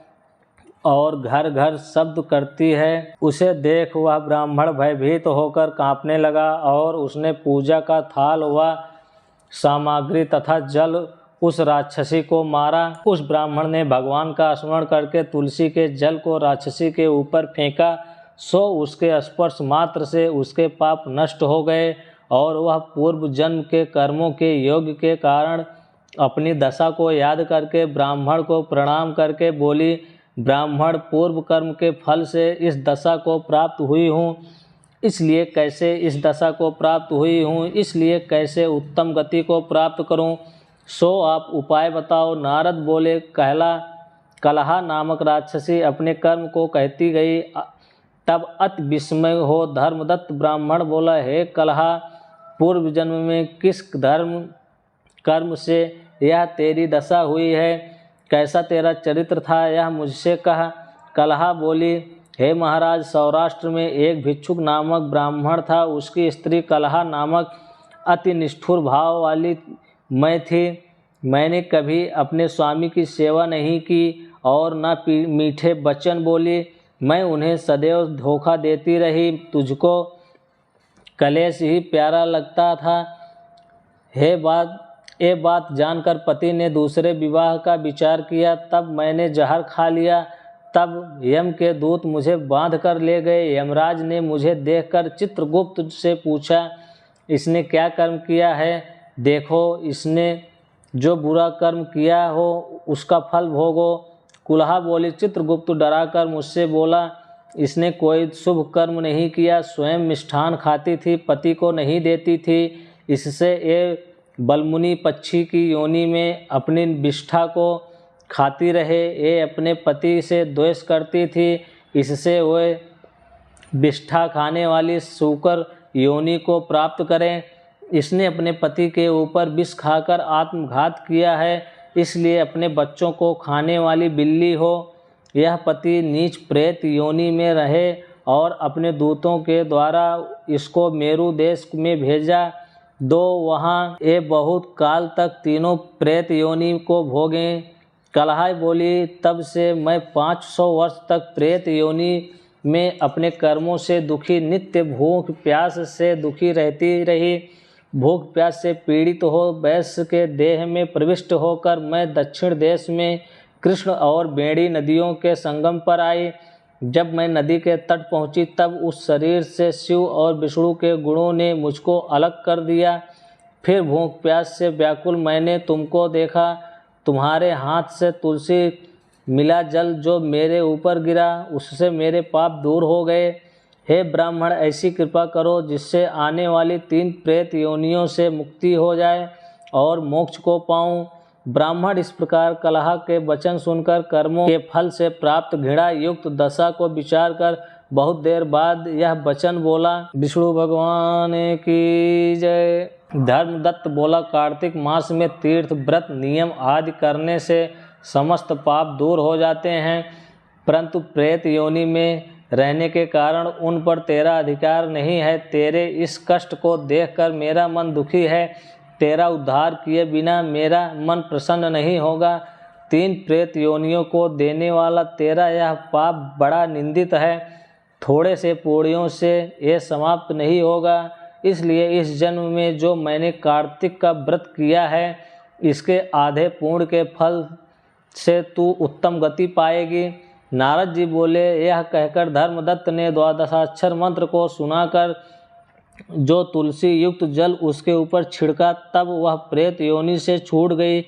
और घर घर शब्द करती है। उसे देख वह ब्राह्मण भयभीत होकर कांपने लगा और उसने पूजा का थाल व सामग्री तथा जल उस राक्षसी को मारा। उस ब्राह्मण ने भगवान का स्मरण करके तुलसी के जल को राक्षसी के ऊपर फेंका, सो उसके स्पर्श मात्र से उसके पाप नष्ट हो गए और वह पूर्व जन्म के कर्मों के योग के कारण अपनी दशा को याद करके ब्राह्मण को प्रणाम करके बोली, ब्राह्मण, पूर्व कर्म के फल से इस दशा को प्राप्त हुई हूँ, इसलिए कैसे इस दशा को प्राप्त हुई हूँ, इसलिए कैसे उत्तम गति को प्राप्त करूँ, सो आप उपाय बताओ। नारद बोले, कलहा नामक राक्षसी अपने कर्म को कहती गई। तब अति विस्मय हो धर्मदत्त ब्राह्मण बोला, हे कलहा, पूर्व जन्म में किस कर्म से यह तेरी दशा हुई है, कैसा तेरा चरित्र था, यह मुझसे कहा। कलहा बोली, हे महाराज, सौराष्ट्र में एक भिक्षुक नामक ब्राह्मण था। उसकी स्त्री कलहा नामक अति निष्ठुर भाव वाली मैं थी। मैंने कभी अपने स्वामी की सेवा नहीं की और न मीठे वचन बोली। मैं उन्हें सदैव धोखा देती रही। तुझको कलेश ही प्यारा लगता था। ये बात जानकर पति ने दूसरे विवाह का विचार किया। तब मैंने जहर खा लिया। तब यम के दूत मुझे बांध कर ले गए। यमराज ने मुझे देखकर चित्रगुप्त से पूछा, इसने क्या कर्म किया है, देखो इसने जो बुरा कर्म किया हो उसका फल भोगो। कुल्हा बोली, चित्रगुप्त डराकर मुझसे बोला, इसने कोई शुभ कर्म नहीं किया, स्वयं मिष्ठान खाती थी, पति को नहीं देती थी। इससे ये बलमुनि पक्षी की योनि में अपनी विष्ठा को खाती रहे। ये अपने पति से द्वेष करती थी, इससे वे विष्ठा खाने वाली सूकर योनि को प्राप्त करें। इसने अपने पति के ऊपर विष खाकर आत्मघात किया है, इसलिए अपने बच्चों को खाने वाली बिल्ली हो। यह पति नीच प्रेत योनि में रहे और अपने दूतों के द्वारा इसको मेरु देश में भेजा। वहाँ ये बहुत काल तक तीनों प्रेत योनि को भोगें। कलहा बोली, तब से मैं 500 वर्ष तक प्रेत योनि में अपने कर्मों से दुखी, नित्य भूख प्यास से दुखी रहती रही। भूख प्यास से पीड़ित हो वैश्य के देह में प्रविष्ट होकर मैं दक्षिण देश में कृष्ण और बेड़ी नदियों के संगम पर आई। जब मैं नदी के तट पहुंची तब उस शरीर से शिव और विष्णु के गुणों ने मुझको अलग कर दिया। फिर भूख प्यास से व्याकुल मैंने तुमको देखा। तुम्हारे हाथ से तुलसी मिला जल जो मेरे ऊपर गिरा, उससे मेरे पाप दूर हो गए। हे ब्राह्मण, ऐसी कृपा करो जिससे आने वाली 3 प्रेत योनियों से मुक्ति हो जाए और मोक्ष को पाऊं। ब्राह्मण इस प्रकार कलह के वचन सुनकर कर्मों के फल से प्राप्त घृणा युक्त दशा को विचार कर बहुत देर बाद यह वचन बोला। विष्णु भगवान की जय। धर्मदत्त बोला, कार्तिक मास में तीर्थ व्रत नियम आदि करने से समस्त पाप दूर हो जाते हैं, परंतु प्रेत योनि में रहने के कारण उन पर तेरा अधिकार नहीं है। तेरे इस कष्ट को देखकर मेरा मन दुखी है। तेरा उद्धार किए बिना मेरा मन प्रसन्न नहीं होगा। 3 प्रेत योनियों को देने वाला तेरा यह पाप बड़ा निंदित है। थोड़े से पुण्यों से ये समाप्त नहीं होगा, इसलिए इस जन्म में जो मैंने कार्तिक का व्रत किया है, इसके आधे पुण्य के फल से तू उत्तम गति पाएगी। नारद जी बोले, यह कहकर धर्मदत्त ने द्वादशाक्षर मंत्र को सुनाकर जो तुलसी युक्त जल उसके ऊपर छिड़का, तब वह प्रेत योनि से छूट गई।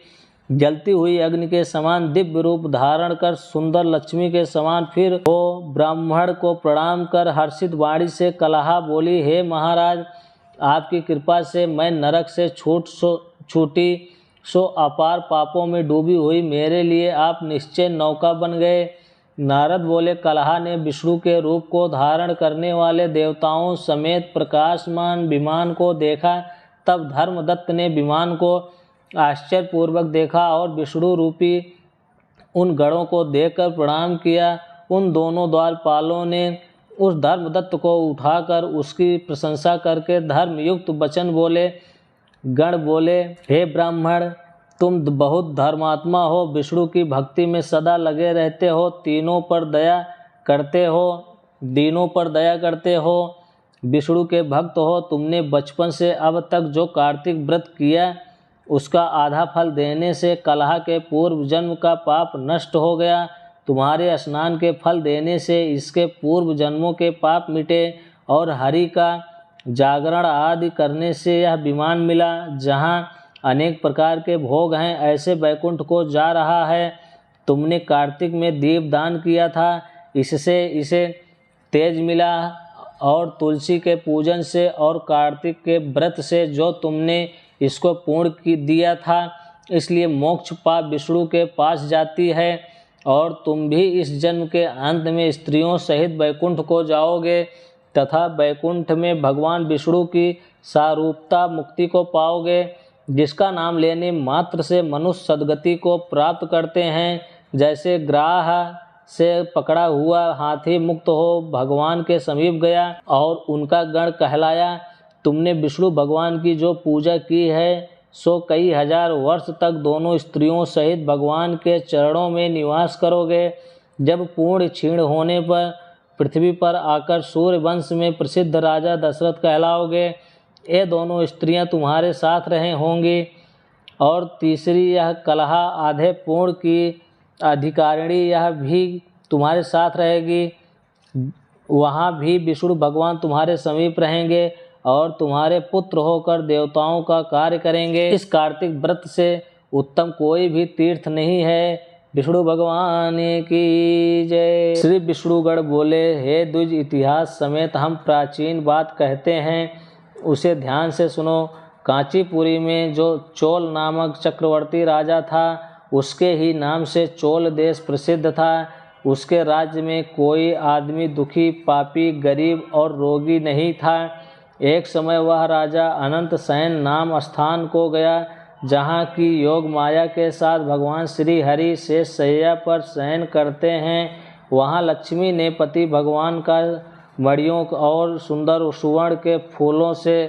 जलती हुई अग्नि के समान दिव्य रूप धारण कर सुंदर लक्ष्मी के समान फिर वो ब्राह्मण को प्रणाम कर हर्षित वाणी से कलहा बोली, हे महाराज, आपकी कृपा से मैं नरक से छूटी, सो अपार पापों में डूबी हुई मेरे लिए आप निश्चय नौका बन गए। नारद बोले, कलहा ने विष्णु के रूप को धारण करने वाले देवताओं समेत प्रकाशमान विमान को देखा। तब धर्मदत्त ने विमान को आश्चर्यपूर्वक देखा और विष्णु रूपी उन गणों को देखकर प्रणाम किया। उन दोनों द्वारपालों ने उस धर्मदत्त को उठाकर उसकी प्रशंसा करके धर्मयुक्त वचन बोले। गण बोले, हे ब्राह्मण, तुम बहुत धर्मात्मा हो, विष्णु की भक्ति में सदा लगे रहते हो, दीनों पर दया करते हो, विष्णु के भक्त हो। तुमने बचपन से अब तक जो कार्तिक व्रत किया, उसका आधा फल देने से कलह के पूर्व जन्म का पाप नष्ट हो गया। तुम्हारे स्नान के फल देने से इसके पूर्व जन्मों के पाप मिटे और हरि का जागरण आदि करने से यह विमान मिला जहाँ अनेक प्रकार के भोग हैं। ऐसे वैकुंठ को जा रहा है। तुमने कार्तिक में दीपदान किया था, इससे इसे तेज मिला, और तुलसी के पूजन से और कार्तिक के व्रत से जो तुमने इसको पूर्ण दिया था, इसलिए मोक्ष पाप विष्णु के पास जाती है और तुम भी इस जन्म के अंत में स्त्रियों सहित वैकुंठ को जाओगे तथा वैकुंठ में भगवान विष्णु की सारूपता मुक्ति को पाओगे, जिसका नाम लेने मात्र से मनुष्य सद्गति को प्राप्त करते हैं। जैसे ग्राह से पकड़ा हुआ हाथी मुक्त हो भगवान के समीप गया और उनका गण कहलाया। तुमने विष्णु भगवान की जो पूजा की है, सो कई हजार वर्ष तक दोनों स्त्रियों सहित भगवान के चरणों में निवास करोगे। जब पूर्ण क्षीण होने पर पृथ्वी पर आकर सूर्य वंश में प्रसिद्ध राजा दशरथ कहलाओगे। ये दोनों स्त्रियां तुम्हारे साथ रहे होंगी। और तीसरी यह कलहा आधे पूर्ण की अधिकारिणी, यह भी तुम्हारे साथ रहेगी। वहाँ भी विष्णु भगवान तुम्हारे समीप रहेंगे और तुम्हारे पुत्र होकर देवताओं का कार्य करेंगे। इस कार्तिक व्रत से उत्तम कोई भी तीर्थ नहीं है। विष्णु भगवान की जय। श्री विष्णुगढ़ बोले, हे द्विज, इतिहास समेत हम प्राचीन बात कहते हैं, उसे ध्यान से सुनो। कांचीपुरी में जो चोल नामक चक्रवर्ती राजा था, उसके ही नाम से चोल देश प्रसिद्ध था। उसके राज्य में कोई आदमी दुखी, पापी, गरीब और रोगी नहीं था। एक समय वह राजा अनंत शयन नाम स्थान को गया, जहाँ की योग माया के साथ भगवान श्री हरि शेष शैया पर शयन करते हैं। वहाँ लक्ष्मी ने पति भगवान का मणियों और सुंदर सुवर्ण के फूलों से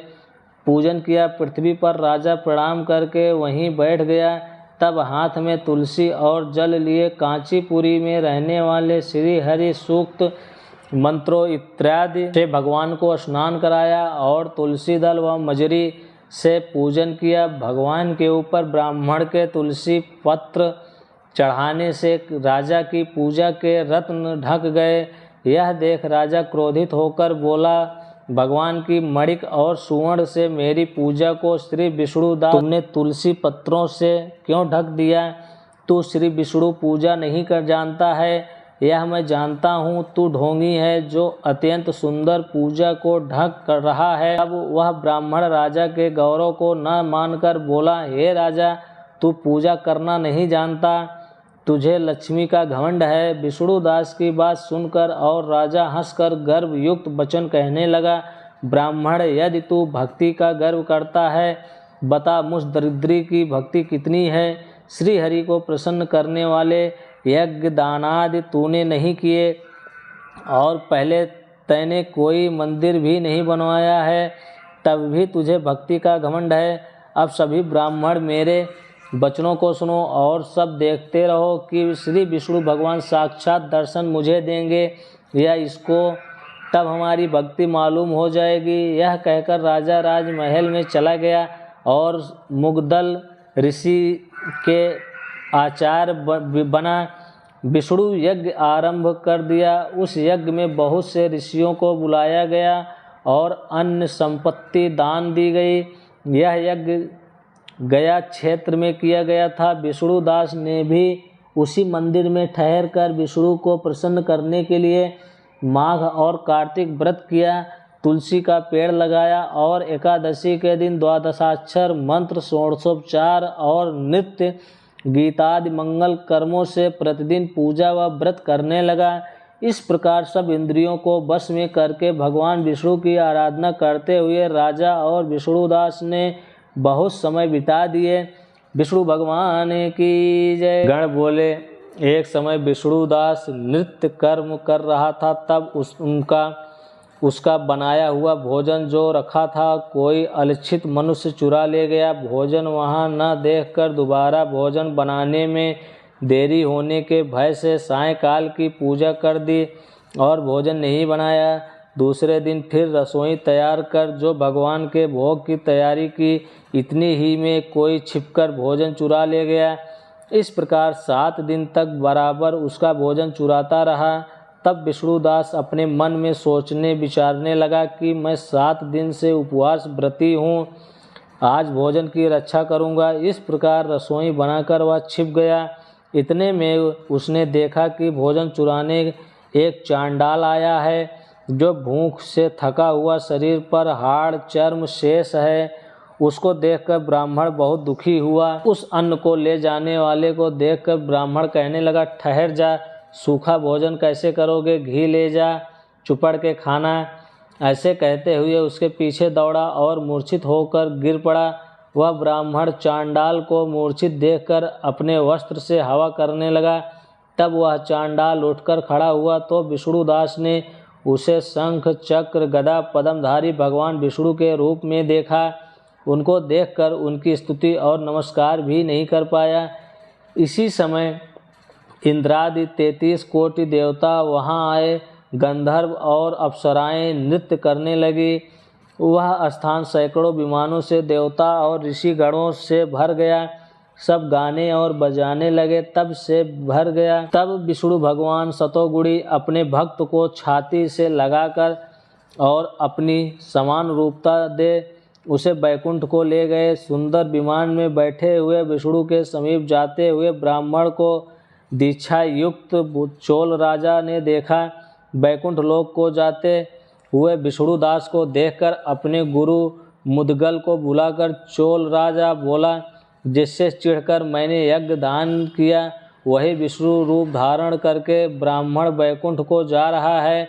पूजन किया। पृथ्वी पर राजा प्रणाम करके वहीं बैठ गया। तब हाथ में तुलसी और जल लिए कांचीपुरी में रहने वाले श्री हरि सूक्त मंत्रों इत्यादि से भगवान को स्नान कराया और तुलसी दल व मजरी से पूजन किया। भगवान के ऊपर ब्राह्मण के तुलसी पत्र चढ़ाने से राजा की पूजा के रत्न ढक गए। यह देख राजा क्रोधित होकर बोला, भगवान की मणिक और सुवर्ण से मेरी पूजा को श्री विष्णुदास तुमने तुलसी पत्रों से क्यों ढक दिया? तू श्री विष्णु पूजा नहीं कर जानता है, यह मैं जानता हूँ। तू ढोंगी है जो अत्यंत सुंदर पूजा को ढक कर रहा है। अब वह ब्राह्मण राजा के गौरव को न मानकर बोला, हे राजा, तू पूजा करना नहीं जानता, तुझे लक्ष्मी का घमंड है। विष्णुदास की बात सुनकर और राजा हंसकर गर्व युक्त वचन कहने लगा, ब्राह्मण, यदि तू भक्ति का गर्व करता है, बता मुझ दरिद्री की भक्ति कितनी है। श्री हरि को प्रसन्न करने वाले यज्ञ दानादि तूने नहीं किए और पहले तैने कोई मंदिर भी नहीं बनवाया है, तब भी तुझे भक्ति का घमंड है। अब सभी ब्राह्मण मेरे वचनों को सुनो और सब देखते रहो कि श्री विष्णु भगवान साक्षात दर्शन मुझे देंगे या इसको, तब हमारी भक्ति मालूम हो जाएगी। यह कहकर राजा राजमहल में चला गया और मुग्दल ऋषि के आचार्य बना विष्णु यज्ञ आरंभ कर दिया। उस यज्ञ में बहुत से ऋषियों को बुलाया गया और अन्य संपत्ति दान दी गई। यह यज्ञ गया क्षेत्र में किया गया था। विष्णुदास ने भी उसी मंदिर में ठहरकर विष्णु को प्रसन्न करने के लिए माघ और कार्तिक व्रत किया, तुलसी का पेड़ लगाया और एकादशी के दिन द्वादशाक्षर मंत्र, षोडशोपचार और नृत्य गीतादि मंगल कर्मों से प्रतिदिन पूजा व व्रत करने लगा। इस प्रकार सब इंद्रियों को वश में करके भगवान विष्णु की आराधना करते हुए राजा और विष्णुदास ने बहुत समय बिता दिए। विष्णु भगवान की जय। गण बोले, एक समय विष्णुदास नृत्य कर्म कर रहा था, तब उसका बनाया हुआ भोजन जो रखा था कोई अलिच्छित मनुष्य चुरा ले गया। भोजन वहाँ न देखकर दोबारा भोजन बनाने में देरी होने के भय से सायंकाल की पूजा कर दी और भोजन नहीं बनाया। दूसरे दिन फिर रसोई तैयार कर जो भगवान के भोग की तैयारी की, इतनी ही में कोई छिपकर भोजन चुरा ले गया। इस प्रकार 7 दिन तक बराबर उसका भोजन चुराता रहा। तब विष्णुदास अपने मन में सोचने विचारने लगा कि मैं 7 दिन से उपवास व्रती हूँ, आज भोजन की रक्षा करूँगा। इस प्रकार रसोई बनाकर वह छिप गया। इतने में उसने देखा कि भोजन चुराने एक चांडाल आया है, जो भूख से थका हुआ शरीर पर हाड़ चर्म शेष है। उसको देखकर ब्राह्मण बहुत दुखी हुआ। उस अन्न को ले जाने वाले को देखकर ब्राह्मण कहने लगा, ठहर जा, सूखा भोजन कैसे करोगे, घी ले जा, चुपड़ के खाना। ऐसे कहते हुए उसके पीछे दौड़ा और मूर्छित होकर गिर पड़ा। वह ब्राह्मण चांडाल को मूर्छित देखकर अपने वस्त्र से हवा करने लगा। तब वह चांडाल उठकर खड़ा हुआ तो विष्णुदास ने उसे शंख चक्र गदा पद्मधारी भगवान विष्णु के रूप में देखा। उनको देखकर उनकी स्तुति और नमस्कार भी नहीं कर पाया। इसी समय इंद्रादि 33 कोटि देवता वहाँ आए। गंधर्व और अप्सराएं नृत्य करने लगी। वह स्थान सैकड़ों विमानों से देवता और ऋषिगणों से भर गया। सब गाने और बजाने लगे, तब से भर गया। तब विष्णु भगवान सतोगुणी अपने भक्त को छाती से लगाकर और अपनी समान रूपता दे उसे बैकुंठ को ले गए। सुंदर विमान में बैठे हुए विष्णु के समीप जाते हुए ब्राह्मण को दीक्षा युक्त चोल राजा ने देखा। बैकुंठ लोक को जाते हुए विष्णुदास को देखकर अपने गुरु मुदगल को बुलाकर चोल राजा बोला, जिससे चिढ़कर मैंने यज्ञ दान किया, वही विष्णु रूप धारण करके ब्राह्मण बैकुंठ को जा रहा है।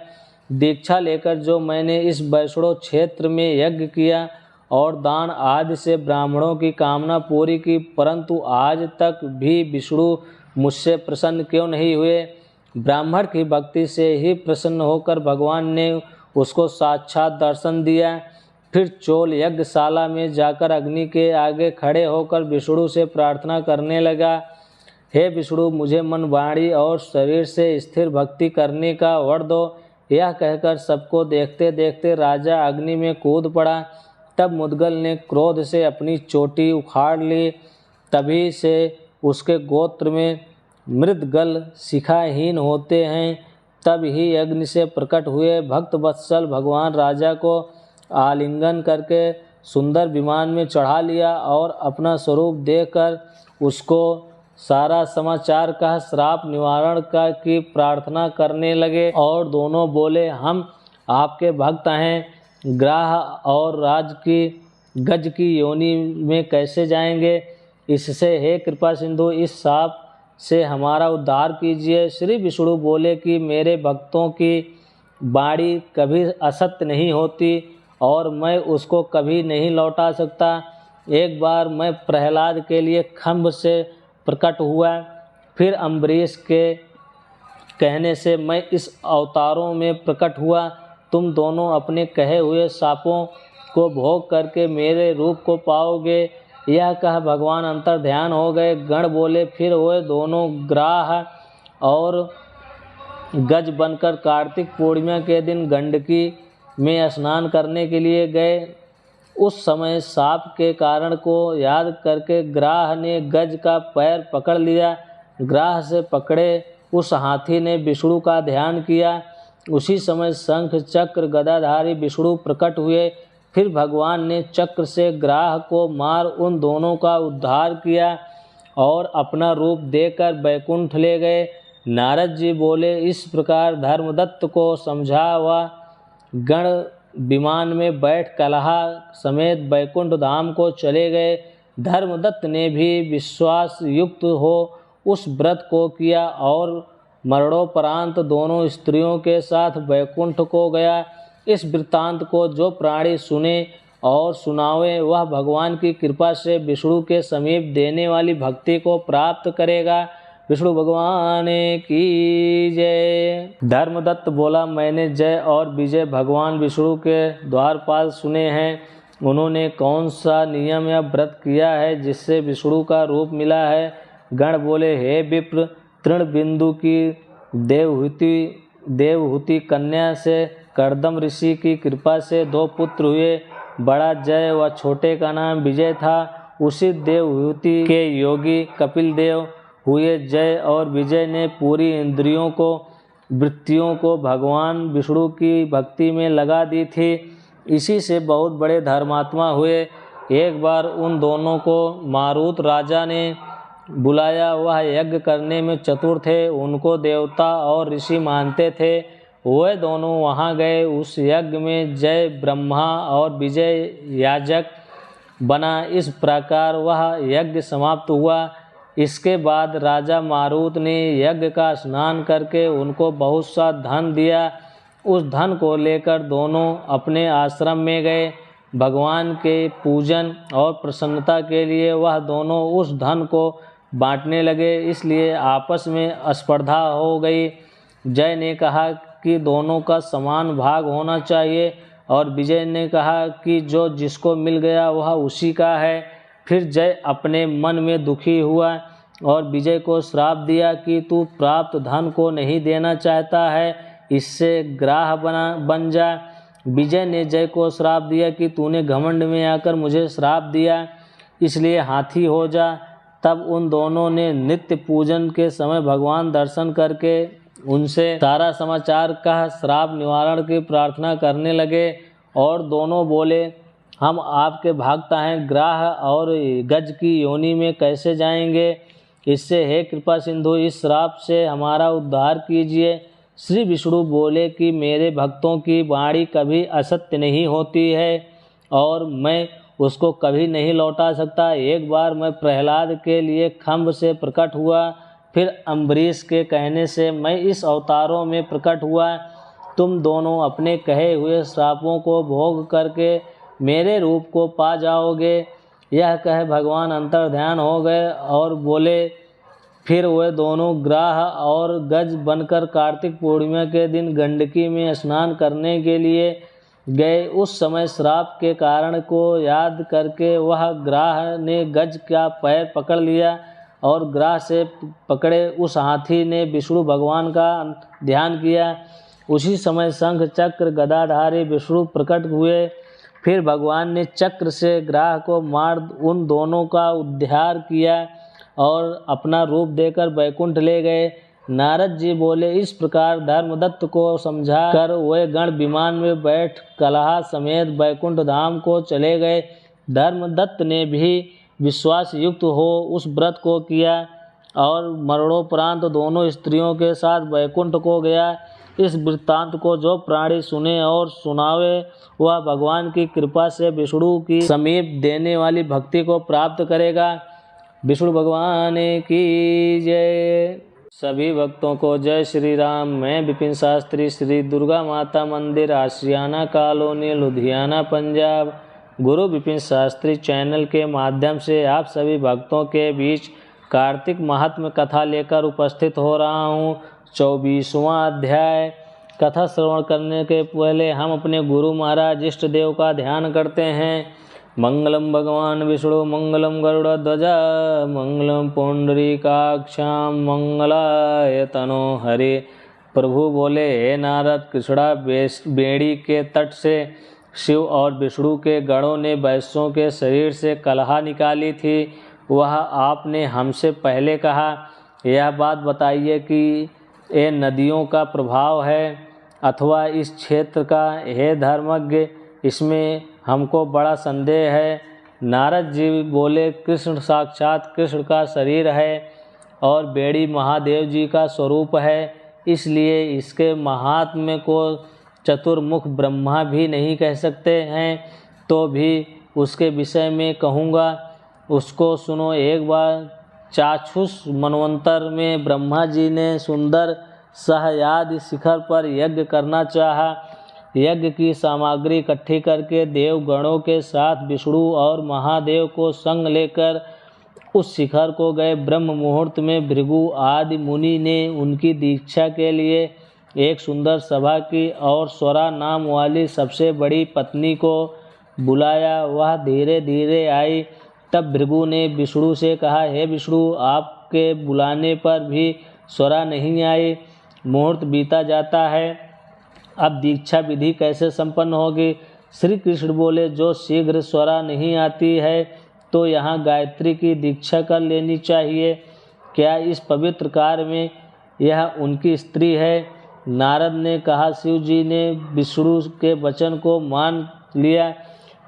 दीक्षा लेकर जो मैंने इस वैष्णव क्षेत्र में यज्ञ किया और दान आदि से ब्राह्मणों की कामना पूरी की, परंतु आज तक भी विष्णु मुझसे प्रसन्न क्यों नहीं हुए। ब्राह्मण की भक्ति से ही प्रसन्न होकर भगवान ने उसको साक्षात दर्शन दिया। फिर चोल यज्ञशाला में जाकर अग्नि के आगे खड़े होकर विष्णु से प्रार्थना करने लगा, हे विष्णु, मुझे मन, वाणी और शरीर से स्थिर भक्ति करने का वर दो। यह कहकर सबको देखते देखते राजा अग्नि में कूद पड़ा। तब मुदगल ने क्रोध से अपनी चोटी उखाड़ ली। तभी से उसके गोत्र में मृदगल शिखाहीन होते हैं। तब ही अग्नि से प्रकट हुए भक्त वत्सल भगवान राजा को आलिंगन करके सुंदर विमान में चढ़ा लिया और अपना स्वरूप देखकर उसको सारा समाचार कह श्राप निवारण का की प्रार्थना करने लगे। और दोनों बोले, हम आपके भक्त हैं, ग्राह और राज की गज की योनि में कैसे जाएंगे? इससे हे कृपा सिंधु इस शाप से हमारा उद्धार कीजिए। श्री विष्णु बोले कि मेरे भक्तों की वाणी कभी असत्य नहीं होती और मैं उसको कभी नहीं लौटा सकता। एक बार मैं प्रहलाद के लिए खम्भ से प्रकट हुआ, फिर अम्बरीश के कहने से मैं इस अवतारों में प्रकट हुआ। तुम दोनों अपने कहे हुए शापों को भोग करके मेरे रूप को पाओगे। यह कह भगवान अंतर ध्यान हो गए। गण बोले, फिर वे दोनों ग्राह और गज बनकर कार्तिक पूर्णिमा के दिन गंडकी में स्नान करने के लिए गए। उस समय सांप के कारण को याद करके ग्राह ने गज का पैर पकड़ लिया। ग्राह से पकड़े उस हाथी ने विष्णु का ध्यान किया। उसी समय शंख चक्र गदाधारी विष्णु प्रकट हुए। फिर भगवान ने चक्र से ग्राह को मार उन दोनों का उद्धार किया और अपना रूप देकर बैकुंठ ले गए। नारद जी बोले, इस प्रकार धर्मदत्त को समझा हुआ गण विमान में बैठ कलहा समेत बैकुंठ धाम को चले गए। धर्मदत्त ने भी विश्वास युक्त हो उस व्रत को किया और मरणोपरांत दोनों स्त्रियों के साथ बैकुंठ को गया। इस वृत्तांत को जो प्राणी सुने और सुनावे वह भगवान की कृपा से विष्णु के समीप देने वाली भक्ति को प्राप्त करेगा। विष्णु भगवान की जय। धर्मदत्त बोला, मैंने जय और विजय भगवान विष्णु के द्वारपाल सुने हैं। उन्होंने कौन सा नियम या व्रत किया है जिससे विष्णु का रूप मिला है? गण बोले, हे विप्र, तृणबिंदु की देवहूति कन्या से कर्दम ऋषि की कृपा से 2 पुत्र हुए। बड़ा जय व छोटे का नाम विजय था। उसी देवहूति के योगी कपिल देव हुए। जय और विजय ने पूरी इंद्रियों को वृत्तियों को भगवान विष्णु की भक्ति में लगा दी थी। इसी से बहुत बड़े धर्मात्मा हुए। एक बार उन दोनों को मारुत राजा ने बुलाया। वह यज्ञ करने में चतुर थे, उनको देवता और ऋषि मानते थे। वे दोनों वहाँ गए। उस यज्ञ में जय ब्रह्मा और विजय याजक बना। इस प्रकार वह यज्ञ समाप्त हुआ। इसके बाद राजा मारुत ने यज्ञ का स्नान करके उनको बहुत सा धन दिया। उस धन को लेकर दोनों अपने आश्रम में गए। भगवान के पूजन और प्रसन्नता के लिए वह दोनों उस धन को बांटने लगे, इसलिए आपस में स्पर्धा हो गई। जय ने कहा कि दोनों का समान भाग होना चाहिए और विजय ने कहा कि जो जिसको मिल गया वह उसी का है। फिर जय अपने मन में दुखी हुआ और विजय को श्राप दिया कि तू प्राप्त धन को नहीं देना चाहता है, इससे ग्राह बन जा। विजय ने जय को श्राप दिया कि तूने घमंड में आकर मुझे श्राप दिया, इसलिए हाथी हो जा। तब उन दोनों ने नित्य पूजन के समय भगवान दर्शन करके उनसे सारा समाचार कह श्राप निवारण की प्रार्थना करने लगे। और दोनों बोले, हम आपके भक्त हैं, ग्राह और गज की योनि में कैसे जाएंगे? इससे हे कृपा सिंधु इस श्राप से हमारा उद्धार कीजिए। श्री विष्णु बोले कि मेरे भक्तों की वाणी कभी असत्य नहीं होती है और मैं उसको कभी नहीं लौटा सकता। एक बार मैं प्रहलाद के लिए खम्भ से प्रकट हुआ, फिर अम्बरीश के कहने से मैं इस अवतारों में प्रकट हुआ। तुम दोनों अपने कहे हुए श्रापों को भोग करके मेरे रूप को पा जाओगे। यह कह भगवान अंतर ध्यान हो गए और बोले। फिर वे दोनों ग्राह और गज बनकर कार्तिक पूर्णिमा के दिन गंडकी में स्नान करने के लिए गए। उस समय श्राप के कारण को याद करके वह ग्राह ने गज का पैर पकड़ लिया और ग्राह से पकड़े उस हाथी ने विष्णु भगवान का ध्यान किया। उसी समय शंख चक्र गदाधारी विष्णु प्रकट हुए। फिर भगवान ने चक्र से ग्राह को मार उन दोनों का उद्धार किया और अपना रूप देकर बैकुंठ ले गए। नारद जी बोले, इस प्रकार धर्मदत्त को समझा कर वे गण विमान में बैठ कलहा समेत वैकुंठ धाम को चले गए। धर्मदत्त ने भी विश्वास युक्त हो उस व्रत को किया और मरणोपरांत दोनों स्त्रियों के साथ वैकुंठ को गया। इस वृत्तांत को जो प्राणी सुने और सुनावे वह भगवान की कृपा से विष्णु की समीप देने वाली भक्ति को प्राप्त करेगा। विष्णु भगवान की जय। सभी भक्तों को जय श्री राम। मैं विपिन शास्त्री, श्री दुर्गा माता मंदिर, आशियाना कॉलोनी, लुधियाना, पंजाब। गुरु विपिन शास्त्री चैनल के माध्यम से आप सभी भक्तों के बीच कार्तिक महात्म्य कथा लेकर उपस्थित हो रहा हूँ। 24वां अध्याय। कथा श्रवण करने के पहले हम अपने गुरु महाराज इष्ट देव का ध्यान करते हैं। मंगलम भगवान विष्णु मंगलम गरुड़ध्वजा मंगलम पुंडरीकाक्षां मंगलाय तनो हरे। प्रभु बोले, हे नारद, कृष्णा बेड़ी के तट से शिव और विष्णु के गणों ने वैश्यों के शरीर से कलहा निकाली थी। वह आपने हमसे पहले कहा, यह बात बताइए कि ये नदियों का प्रभाव है अथवा इस क्षेत्र का। हे धर्मज्ञ, इसमें हमको बड़ा संदेह है। नारद जी बोले, कृष्ण साक्षात कृष्ण का शरीर है और बेड़ी महादेव जी का स्वरूप है, इसलिए इसके महात्म्य को चतुर्मुख ब्रह्मा भी नहीं कह सकते हैं। तो भी उसके विषय में कहूँगा, उसको सुनो। एक बार चाक्षुष मनवंतर में ब्रह्मा जी ने सुंदर सहयादि शिखर पर यज्ञ करना चाहा। यज्ञ की सामग्री इकट्ठी करके देवगणों के साथ विष्णु और महादेव को संग लेकर उस शिखर को गए। ब्रह्म मुहूर्त में भृगु आदि मुनि ने उनकी दीक्षा के लिए एक सुंदर सभा की और स्वरा नाम वाली सबसे बड़ी पत्नी को बुलाया। वह धीरे धीरे आई। तब भृगु ने विष्णु से कहा, हे विष्णु, आपके बुलाने पर भी स्वरा नहीं आई। मुहूर्त बीता जाता है, अब दीक्षा विधि कैसे संपन्न होगी? श्री कृष्ण बोले, जो शीघ्र स्वरा नहीं आती है तो यहाँ गायत्री की दीक्षा कर लेनी चाहिए। क्या इस पवित्र कार्य में यह उनकी स्त्री है? नारद ने कहा, शिव जी ने विष्णु के वचन को मान लिया।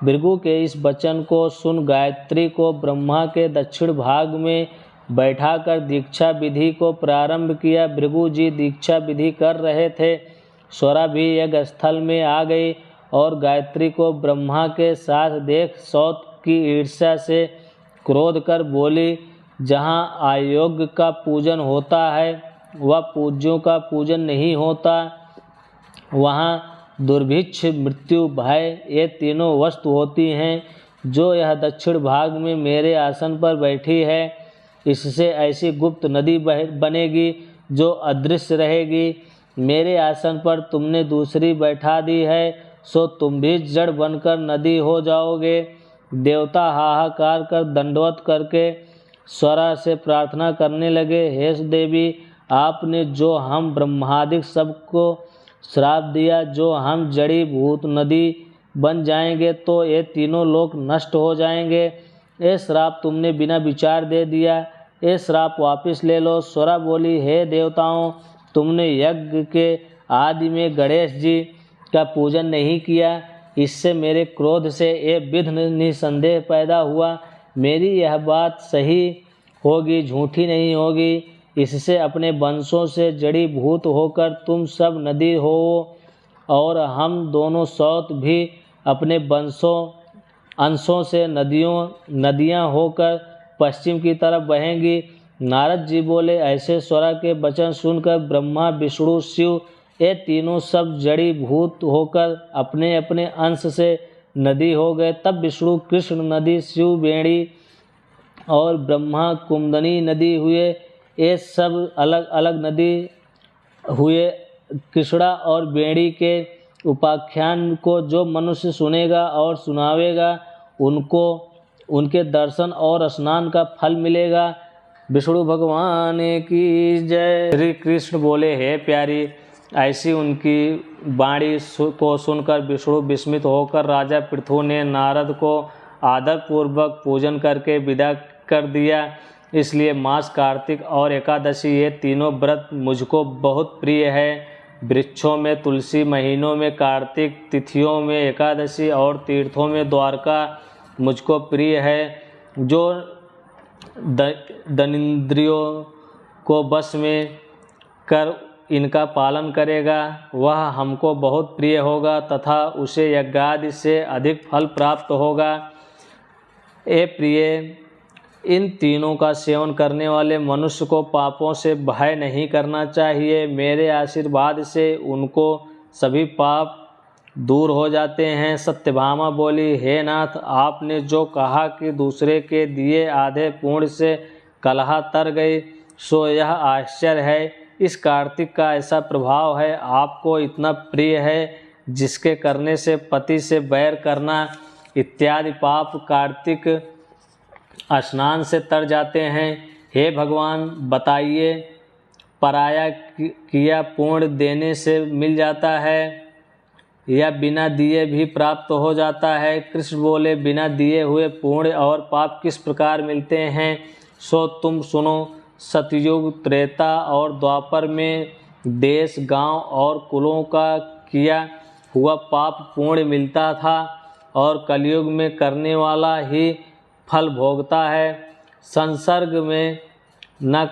भृगु के इस वचन को सुन गायत्री को ब्रह्मा के दक्षिण भाग में बैठाकर दीक्षा विधि को प्रारंभ किया। भृगु जी दीक्षा विधि कर रहे थे। स्वरा भी यज्ञ स्थल में आ गई और गायत्री को ब्रह्मा के साथ देख सौत की ईर्ष्या से क्रोध कर बोली, जहाँ अयोग्य का पूजन होता है वह पूज्यों का पूजन नहीं होता। वहाँ दुर्भिक्ष, मृत्यु, भय ये तीनों वस्तु होती हैं। जो यह दक्षिण भाग में मेरे आसन पर बैठी है, इससे ऐसी गुप्त नदी बनेगी जो अदृश्य रहेगी। मेरे आसन पर तुमने दूसरी बैठा दी है, सो तुम भी जड़ बनकर नदी हो जाओगे। देवता हाहाकार कर दंडवत करके स्वरा से प्रार्थना करने लगे, हे देवी, आपने जो हम ब्रह्मादिक सबको श्राप दिया, जो हम जड़ी भूत नदी बन जाएंगे तो ये तीनों लोक नष्ट हो जाएंगे। ये श्राप तुमने बिना विचार दे दिया, ये श्राप वापस ले लो। स्वरा बोली, हे देवताओं, तुमने यज्ञ के आदि में गणेश जी का पूजन नहीं किया, इससे मेरे क्रोध से ये विघ्न निसंदेह पैदा हुआ। मेरी यह बात सही होगी, झूठी नहीं होगी। इससे अपने वंशों से जड़ी भूत होकर तुम सब नदी हो और हम दोनों सौत भी अपने अंशों से नदियाँ होकर पश्चिम की तरफ बहेंगी। नारद जी बोले, ऐसे स्वरा के वचन सुनकर ब्रह्मा, विष्णु, शिव ये तीनों सब जड़ी भूत होकर अपने अपने अंश से नदी हो गए। तब विष्णु कृष्ण नदी, शिव बेड़ी और ब्रह्मा कुमुदनी नदी हुए। ये सब अलग अलग नदी हुए। कृष्णा और बेड़ी के उपाख्यान को जो मनुष्य सुनेगा और सुनावेगा, उनको उनके दर्शन और स्नान का फल मिलेगा। विष्णु भगवान की जय। श्री कृष्ण बोले, हे प्यारी, ऐसी उनकी वाणी को सुनकर विष्णु विस्मित होकर राजा पृथु ने नारद को आदरपूर्वक पूजन करके विदा कर दिया। इसलिए मास, कार्तिक और एकादशी ये तीनों व्रत मुझको बहुत प्रिय है। वृक्षों में तुलसी, महीनों में कार्तिक, तिथियों में एकादशी और तीर्थों में द्वारका मुझको प्रिय है। जो दनिंद्रियों को वश में कर इनका पालन करेगा वह हमको बहुत प्रिय होगा तथा उसे यज्ञादि से अधिक फल प्राप्त होगा। ए प्रिय, इन तीनों का सेवन करने वाले मनुष्य को पापों से भय नहीं करना चाहिए। मेरे आशीर्वाद से उनको सभी पाप दूर हो जाते हैं। सत्यभामा बोली, हे नाथ, आपने जो कहा कि दूसरे के दिए आधे पुण्य से कलह तर गई, सो यह आश्चर्य है। इस कार्तिक का ऐसा प्रभाव है, आपको इतना प्रिय है, जिसके करने से पति से बैर करना इत्यादि पाप कार्तिक स्नान से तर जाते हैं। हे भगवान, बताइए, पराया किया पुण्य देने से मिल जाता है या बिना दिए भी प्राप्त हो जाता है? कृष्ण बोले, बिना दिए हुए पुण्य और पाप किस प्रकार मिलते हैं, सो तुम सुनो। सतयुग, त्रेता और द्वापर में देश, गांव और कुलों का किया हुआ पाप पुण्य मिलता था और कलयुग में करने वाला ही फल भोगता है। संसर्ग न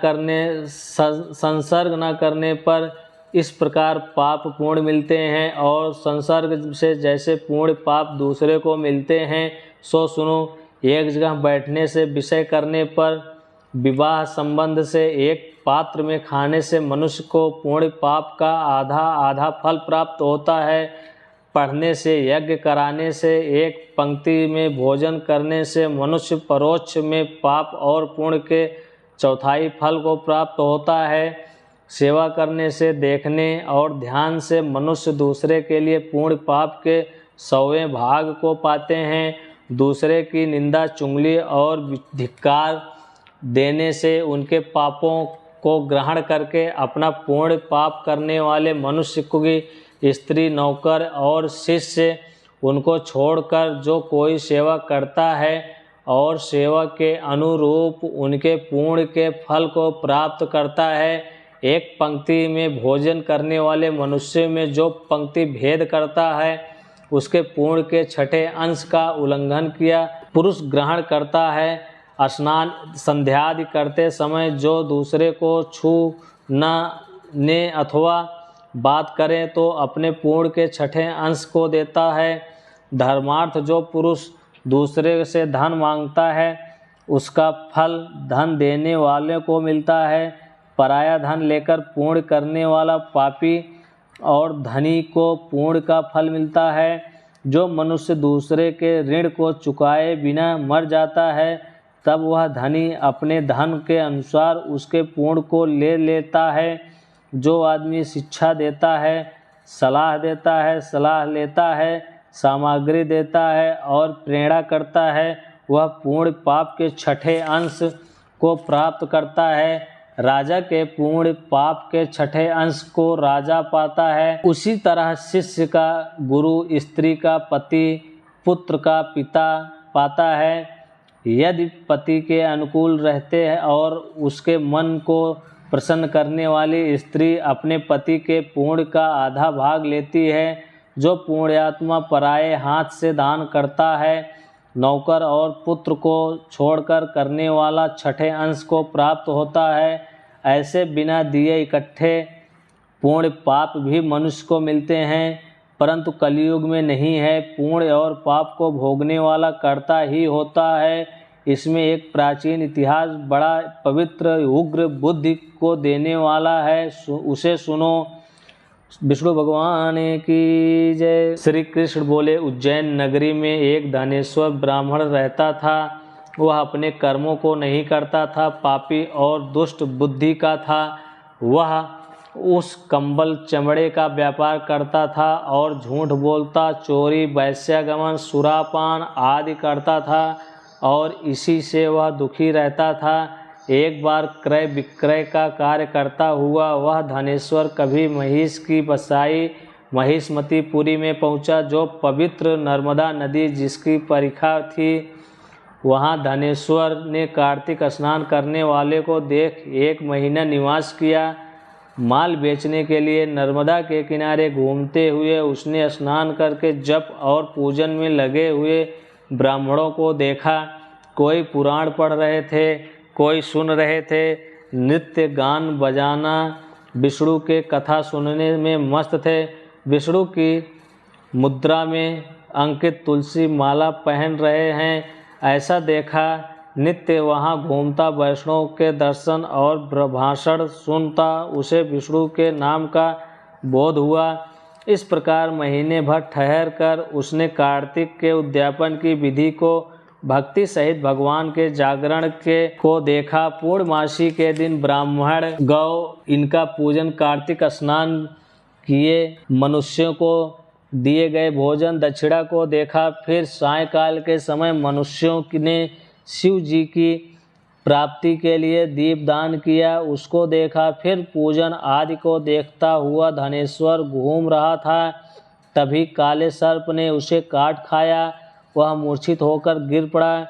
करने पर इस प्रकार पाप पुण्य मिलते हैं और संसर्ग से जैसे पुण्य पाप दूसरे को मिलते हैं, सो सुनो। एक जगह बैठने से, विषय करने पर, विवाह संबंध से, एक पात्र में खाने से मनुष्य को पुण्य पाप का आधा आधा फल प्राप्त होता है। पढ़ने से, यज्ञ कराने से, एक पंक्ति में भोजन करने से मनुष्य परोक्ष में पाप और पुण्य के चौथाई फल को प्राप्त होता है। सेवा करने से, देखने और ध्यान से मनुष्य दूसरे के लिए पुण्य पाप के 100वें भाग को पाते हैं। दूसरे की निंदा, चुगली और धिक्कार देने से उनके पापों को ग्रहण करके अपना पुण्य पाप करने वाले मनुष्य की स्त्री, नौकर और शिष्य उनको छोड़कर जो कोई सेवा करता है और सेवा के अनुरूप उनके पुण्य के फल को प्राप्त करता है। एक पंक्ति में भोजन करने वाले मनुष्य में जो पंक्ति भेद करता है, उसके पुण्य के 6ठे अंश का उल्लंघन किया पुरुष ग्रहण करता है। स्नान संध्यादि करते समय जो दूसरे को छू ने अथवा बात करें तो अपने पुण्य के 6ठे अंश को देता है। धर्मार्थ, जो पुरुष दूसरे से धन मांगता है उसका फल धन देने वाले को मिलता है। पराया धन लेकर पुण्य करने वाला पापी और धनी को पुण्य का फल मिलता है। जो मनुष्य दूसरे के ऋण को चुकाए बिना मर जाता है, तब वह धनी अपने धन के अनुसार उसके पुण्य को ले लेता है। जो आदमी शिक्षा देता है, सलाह देता है, सलाह लेता है, सामग्री देता है और प्रेरणा करता है, वह पुण्य पाप के 6ठे अंश को प्राप्त करता है। राजा के पुण्य पाप के 6ठे अंश को राजा पाता है। उसी तरह शिष्य का गुरु, स्त्री का पति, पुत्र का पिता पाता है। यदि पति के अनुकूल रहते हैं और उसके मन को प्रसन्न करने वाली स्त्री अपने पति के पुण्य का आधा भाग लेती है। जो पुण्यात्मा पराये हाथ से दान करता है, नौकर और पुत्र को छोड़कर करने वाला 6ठे अंश को प्राप्त होता है। ऐसे बिना दिए इकट्ठे पुण्य पाप भी मनुष्य को मिलते हैं, परंतु कलयुग में नहीं है। पुण्य और पाप को भोगने वाला कर्ता ही होता है। इसमें एक प्राचीन इतिहास बड़ा पवित्र उग्र बुद्धि को देने वाला है, उसे सुनो। विष्णु भगवान की जय। श्री कृष्ण बोले, उज्जैन नगरी में एक धनेश्वर ब्राह्मण रहता था। वह अपने कर्मों को नहीं करता था, पापी और दुष्ट बुद्धि का था। वह उस कंबल चमड़े का व्यापार करता था और झूठ बोलता, चोरी, वैश्यागमन, सुरापान आदि करता था और इसी से वह दुखी रहता था। एक बार क्रय विक्रय का कार्य करता हुआ वह धनेश्वर कभी महिष की बसाई महिषमतीपुरी में पहुंचा, जो पवित्र नर्मदा नदी जिसकी परिखा थी। वहाँ धनेश्वर ने कार्तिक स्नान करने वाले को देख 1 महीना निवास किया। माल बेचने के लिए नर्मदा के किनारे घूमते हुए उसने स्नान करके जप और पूजन में लगे हुए ब्राह्मणों को देखा। कोई पुराण पढ़ रहे थे, कोई सुन रहे थे। नृत्य गान बजाना, विष्णु के कथा सुनने में मस्त थे। विष्णु की मुद्रा में अंकित तुलसी माला पहन रहे हैं, ऐसा देखा। नित्य वहाँ घूमता, वैष्णव के दर्शन और भाषण सुनता, उसे विष्णु के नाम का बोध हुआ। इस प्रकार महीने भर ठहर कर उसने कार्तिक के उद्यापन की विधि को भक्ति सहित भगवान के जागरण को देखा। पूर्णमासी के दिन ब्राह्मण गौ इनका पूजन, कार्तिक स्नान किए, मनुष्यों को दिए गए भोजन दक्षिणा को देखा। फिर सायंकाल के समय मनुष्यों ने शिव जी की प्राप्ति के लिए दीपदान किया, उसको देखा। फिर पूजन आदि को देखता हुआ धनेश्वर घूम रहा था, तभी काले सर्प ने उसे काट खाया। वह मूर्छित होकर गिर पड़ा।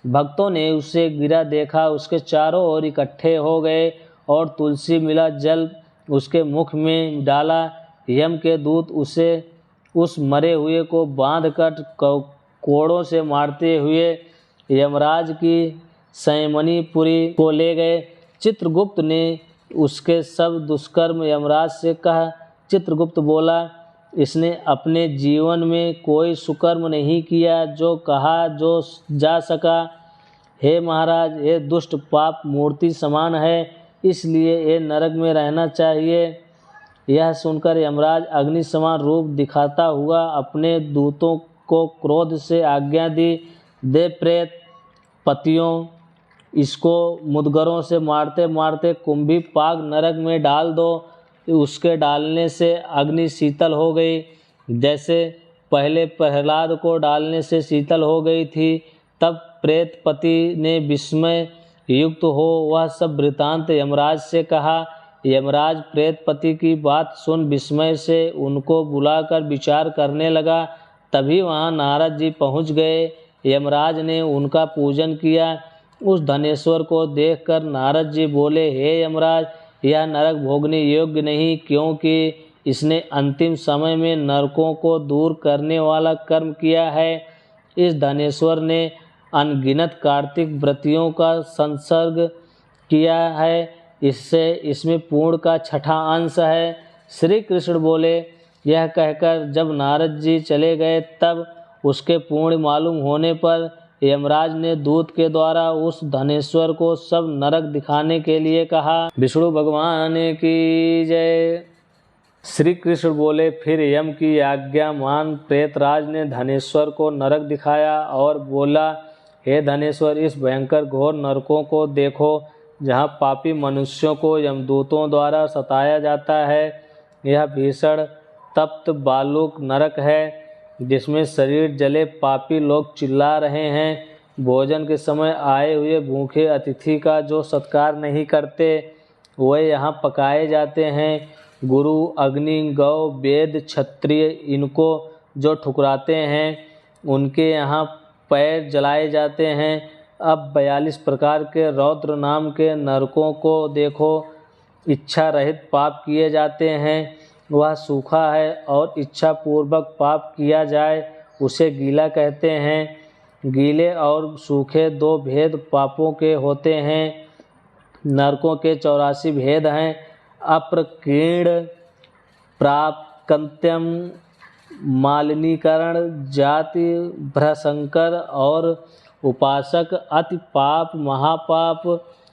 भक्तों ने उसे गिरा देखा, उसके चारों ओर इकट्ठे हो गए और तुलसी मिला जल उसके मुख में डाला। यम के दूत उसे उस मरे हुए को बांधकर कोड़ों से मारते हुए यमराज की संयमनीपुरी को ले गए। चित्रगुप्त ने उसके सब दुष्कर्म यमराज से कहा। चित्रगुप्त बोला, इसने अपने जीवन में कोई सुकर्म नहीं किया, जो कहा जो जा सका। हे महाराज, ये दुष्ट पाप मूर्ति समान है, इसलिए ये नरक में रहना चाहिए। यह सुनकर यमराज अग्नि समान रूप दिखाता हुआ अपने दूतों को क्रोध से आज्ञा दी, दे प्रेत पतियों, इसको मुदगरों से मारते मारते कुंभी पाग नरक में डाल दो। उसके डालने से अग्नि शीतल हो गई, जैसे पहले प्रहलाद को डालने से शीतल हो गई थी। तब प्रेतपति ने विस्मय युक्त हो वह सब वृतांत यमराज से कहा। यमराज प्रेतपति की बात सुन विस्मय से उनको बुलाकर विचार करने लगा। तभी वहाँ नारद जी पहुँच गए। यमराज ने उनका पूजन किया। उस धनेश्वर को देखकर नारद जी बोले, हे यमराज, यह नरक भोगने योग्य नहीं, क्योंकि इसने अंतिम समय में नरकों को दूर करने वाला कर्म किया है। इस धनेश्वर ने अनगिनत कार्तिक व्रतियों का संसर्ग किया है, इससे इसमें पूर्ण का 6वां अंश है। श्री कृष्ण बोले। यह कहकर जब नारद जी चले गए, तब उसके पूर्ण मालूम होने पर यमराज ने दूत के द्वारा उस धनेश्वर को सब नरक दिखाने के लिए कहा। विष्णु भगवान की जय। श्री कृष्ण बोले, फिर यम की आज्ञा मान प्रेतराज ने धनेश्वर को नरक दिखाया और बोला, हे धनेश्वर, इस भयंकर घोर नरकों को देखो, जहाँ पापी मनुष्यों को यमदूतों द्वारा सताया जाता है। यह भीषण तप्त बालुक नरक है, जिसमें शरीर जले पापी लोग चिल्ला रहे हैं। भोजन के समय आए हुए भूखे अतिथि का जो सत्कार नहीं करते, वे यहाँ पकाए जाते हैं। गुरु, अग्नि, गौ, वेद, क्षत्रिय इनको जो ठुकराते हैं, उनके यहाँ पैर जलाए जाते हैं। अब 42 प्रकार के रौद्र नाम के नरकों को देखो। इच्छा रहित पाप किए जाते हैं, वह सूखा है, और इच्छा पूर्वक पाप किया जाए उसे गीला कहते हैं। गीले और सूखे 2 भेद पापों के होते हैं। नरकों के 84 भेद हैं। अप्रकीर्ण, प्रापकंत्यम, मालिनीकरण, जाति, भ्रशंकर और उपासक, अति पाप, महापाप,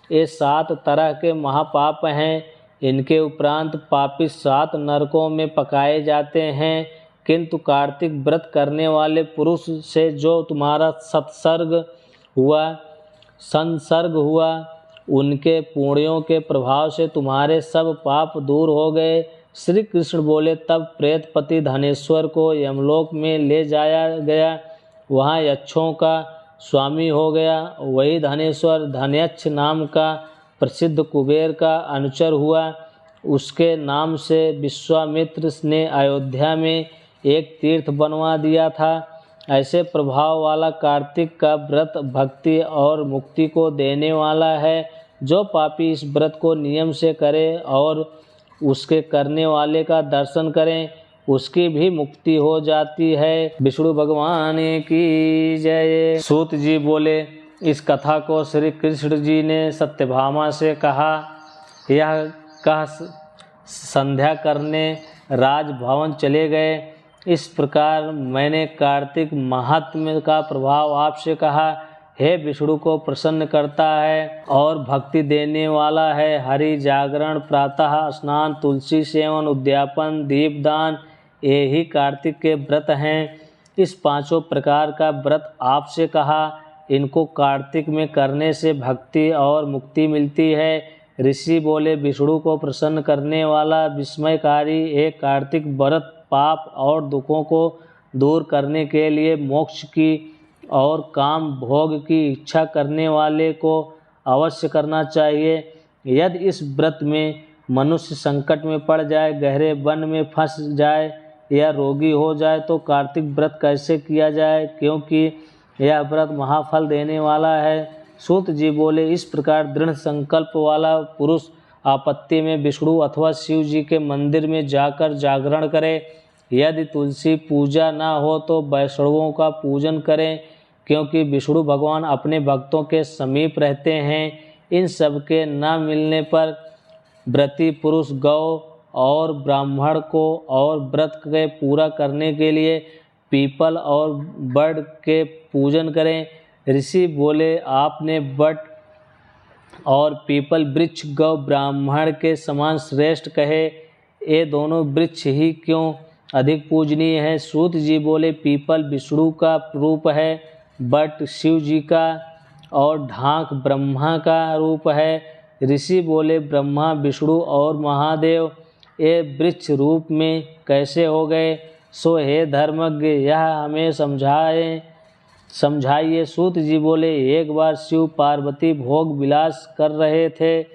ये 7 तरह के महापाप हैं। इनके उपरांत पापी 7 नरकों में पकाए जाते हैं। किंतु कार्तिक व्रत करने वाले पुरुष से जो तुम्हारा संसर्ग हुआ, उनके पुण्यों के प्रभाव से तुम्हारे सब पाप दूर हो गए। श्री कृष्ण बोले। तब प्रेतपति धनेश्वर को यमलोक में ले जाया गया, वहाँ यक्षों का स्वामी हो गया। वही धनेश्वर धन्यक्ष नाम का प्रसिद्ध कुबेर का अनुचर हुआ। उसके नाम से विश्वामित्र ने अयोध्या में एक तीर्थ बनवा दिया था। ऐसे प्रभाव वाला कार्तिक का व्रत भक्ति और मुक्ति को देने वाला है। जो पापी इस व्रत को नियम से करे और उसके करने वाले का दर्शन करें, उसकी भी मुक्ति हो जाती है। विष्णु भगवान की जय। सूत जी बोले, इस कथा को श्री कृष्ण जी ने सत्यभामा से कहा। यह कह संध्या करने राजभवन चले गए। इस प्रकार मैंने कार्तिक महात्म्य का प्रभाव आपसे कहा। हे विष्णु को प्रसन्न करता है और भक्ति देने वाला है। हरि जागरण, प्रातः स्नान, तुलसी सेवन, उद्यापन, दीपदान, यही कार्तिक के व्रत हैं। इस पांचों प्रकार का व्रत आपसे कहा। इनको कार्तिक में करने से भक्ति और मुक्ति मिलती है। ऋषि बोले, विष्णु को प्रसन्न करने वाला विस्मयकारी एक कार्तिक व्रत पाप और दुखों को दूर करने के लिए मोक्ष की और काम भोग की इच्छा करने वाले को अवश्य करना चाहिए। यदि इस व्रत में मनुष्य संकट में पड़ जाए, गहरे वन में फंस जाए या रोगी हो जाए तो कार्तिक व्रत कैसे किया जाए, क्योंकि यह व्रत महाफल देने वाला है। सूत जी बोले, इस प्रकार दृढ़ संकल्प वाला पुरुष आपत्ति में विष्णु अथवा शिव जी के मंदिर में जाकर जागरण करे। यदि तुलसी पूजा ना हो तो वैष्णवों का पूजन करें, क्योंकि विष्णु भगवान अपने भक्तों के समीप रहते हैं। इन सब के न मिलने पर व्रती पुरुष गौ और ब्राह्मण को और व्रत के पूरा करने के लिए पीपल और बड़ के पूजन करें। ऋषि बोले, आपने बड़ और पीपल वृक्ष गौ ब्राह्मण के समान श्रेष्ठ कहे। ये दोनों वृक्ष ही क्यों अधिक पूजनीय है। सूत जी बोले, पीपल विष्णु का रूप है, बट शिव जी का और ढाक ब्रह्मा का रूप है। ऋषि बोले, ब्रह्मा विष्णु और महादेव ये वृक्ष रूप में कैसे हो गए। सो हे धर्मज्ञ, यह हमें समझाइए। सूत जी बोले, एक बार शिव पार्वती भोग विलास कर रहे थे।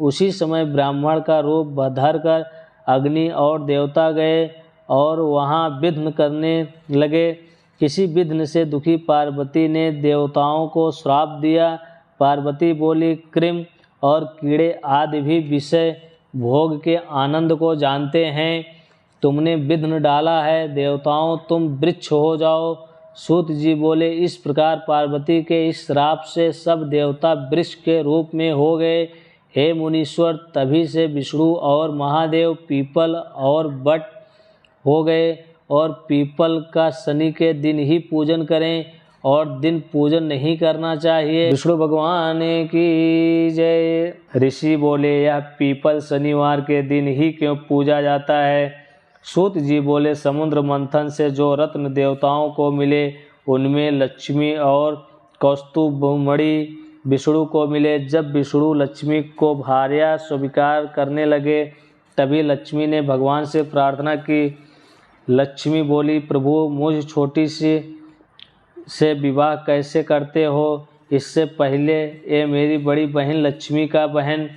उसी समय ब्राह्मण का रूप धर कर अग्नि और देवता गए और वहाँ विघ्न करने लगे। किसी विघ्न से दुखी पार्वती ने देवताओं को श्राप दिया। पार्वती बोली, कृमि और कीड़े आदि भी विषय भोग के आनंद को जानते हैं। तुमने विघ्न डाला है, देवताओं तुम वृक्ष हो जाओ। सूत जी बोले, इस प्रकार पार्वती के इस श्राप से सब देवता वृक्ष के रूप में हो गए। हे मुनीश्वर, तभी से विष्णु और महादेव पीपल और बट हो गए। और पीपल का शनि के दिन ही पूजन करें और दिन पूजन नहीं करना चाहिए। विष्णु भगवान की जय। ऋषि बोले, यह पीपल शनिवार के दिन ही क्यों पूजा जाता है। सूत जी बोले, समुद्र मंथन से जो रत्न देवताओं को मिले उनमें लक्ष्मी और कौस्तुभमणि विष्णु को मिले। जब विष्णु लक्ष्मी को भार्या स्वीकार करने लगे तभी लक्ष्मी ने भगवान से प्रार्थना की। लक्ष्मी बोली, प्रभु मुझ छोटी सी से विवाह कैसे करते हो। इससे पहले ये मेरी बड़ी बहन लक्ष्मी का बहन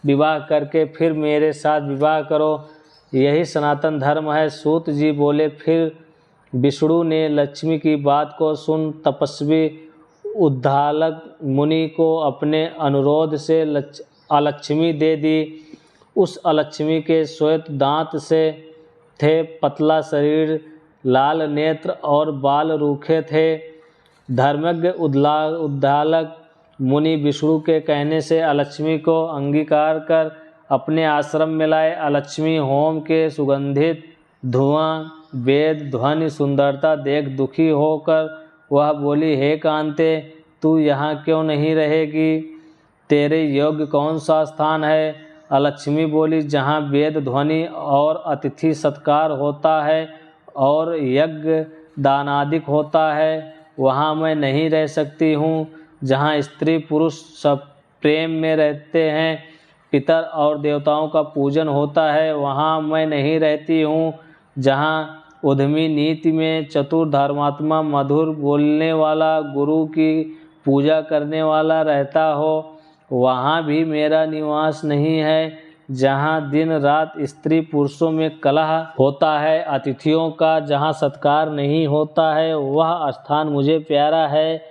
विवाह करके फिर मेरे साथ विवाह करो, यही सनातन धर्म है। सूत जी बोले, फिर विष्णु ने लक्ष्मी की बात को सुन तपस्वी उद्दालक मुनि को अपने अनुरोध से अलक्ष्मी दे दी। उस अलक्ष्मी के श्वेत दांत से थे, पतला शरीर, लाल नेत्र और बाल रूखे थे। धर्मज्ञ उद्दालक मुनि विष्णु के कहने से अलक्ष्मी को अंगीकार कर अपने आश्रम में लाए। अलक्ष्मी होम के सुगंधित धुआं, वेद, ध्वनि, सुंदरता देख दुखी होकर वह बोली, हे कांते, तू यहाँ क्यों नहीं रहेगी। तेरे योग्य कौन सा स्थान है। अलक्ष्मी बोली, जहाँ वेद ध्वनि और अतिथि सत्कार होता है और यज्ञ दानादिक होता है वहाँ मैं नहीं रह सकती हूँ। जहाँ स्त्री पुरुष सब प्रेम में रहते हैं, पितर और देवताओं का पूजन होता है वहाँ मैं नहीं रहती हूँ। जहाँ उद्यमी नीति में चतुर धर्मात्मा मधुर बोलने वाला गुरु की पूजा करने वाला रहता हो वहाँ भी मेरा निवास नहीं है। जहाँ दिन रात स्त्री पुरुषों में कलह होता है, अतिथियों का जहाँ सत्कार नहीं होता है, वह स्थान मुझे प्यारा है।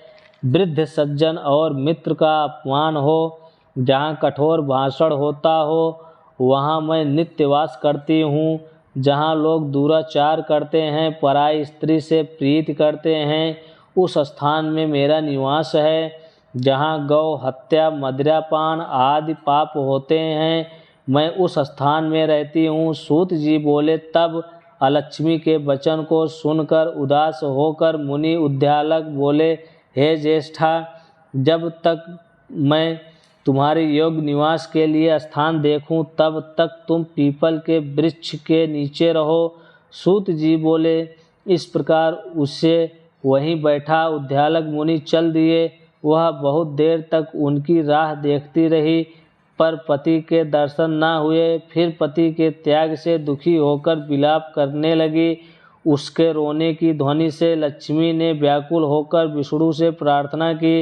वृद्ध सज्जन और मित्र का अपमान हो, जहाँ कठोर भाषण होता हो, वहाँ मैं नित्य वास करती हूँ। जहाँ लोग दुराचार करते हैं, पराई स्त्री से प्रीति करते हैं, उस स्थान में मेरा निवास है। जहाँ गौ हत्या, मदिरापान आदि पाप होते हैं, मैं उस स्थान में रहती हूँ। सूत जी बोले, तब अलक्ष्मी के वचन को सुनकर उदास होकर मुनि उद्यालक बोले, हे ज्येष्ठा, जब तक मैं तुम्हारे योग निवास के लिए स्थान देखूं, तब तक तुम पीपल के वृक्ष के नीचे रहो। सूत जी बोले, इस प्रकार उससे वहीं बैठा उद्यालक मुनि चल दिए। वह बहुत देर तक उनकी राह देखती रही, पर पति के दर्शन न हुए। फिर पति के त्याग से दुखी होकर विलाप करने लगी। उसके रोने की ध्वनि से लक्ष्मी ने व्याकुल होकर विष्णु से प्रार्थना की,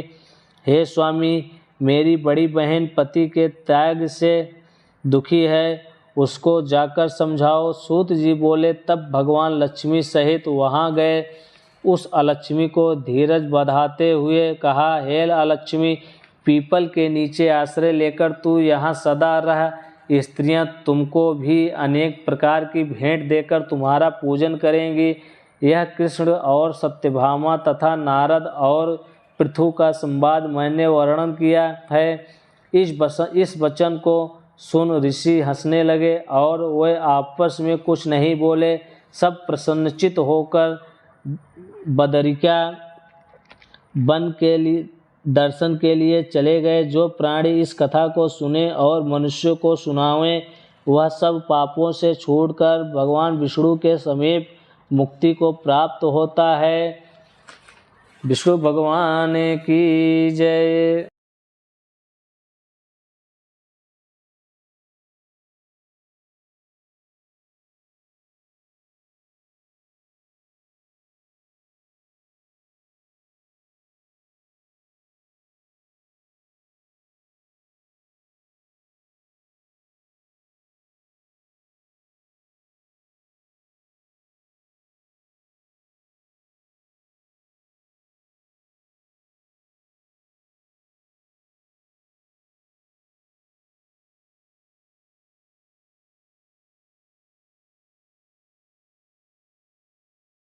हे स्वामी, मेरी बड़ी बहन पति के त्याग से दुखी है, उसको जाकर समझाओ। सूत जी बोले, तब भगवान लक्ष्मी सहित वहाँ गए। उस अलक्ष्मी को धीरज बधाते हुए कहा, हे अलक्ष्मी, पीपल के नीचे आश्रय लेकर तू यहाँ सदा रह। स्त्रियाँ तुमको भी अनेक प्रकार की भेंट देकर तुम्हारा पूजन करेंगी। यह कृष्ण और सत्यभामा तथा नारद और पृथु का संवाद मैंने वर्णन किया है। इस वचन को सुन ऋषि हंसने लगे और वे आपस में कुछ नहीं बोले। सब प्रसन्नचित होकर बदरिका वन के लिए दर्शन के लिए चले गए। जो प्राणी इस कथा को सुने और मनुष्य को सुनावें, वह सब पापों से छूटकर भगवान विष्णु के समीप मुक्ति को प्राप्त होता है। विष्णु भगवान की जय।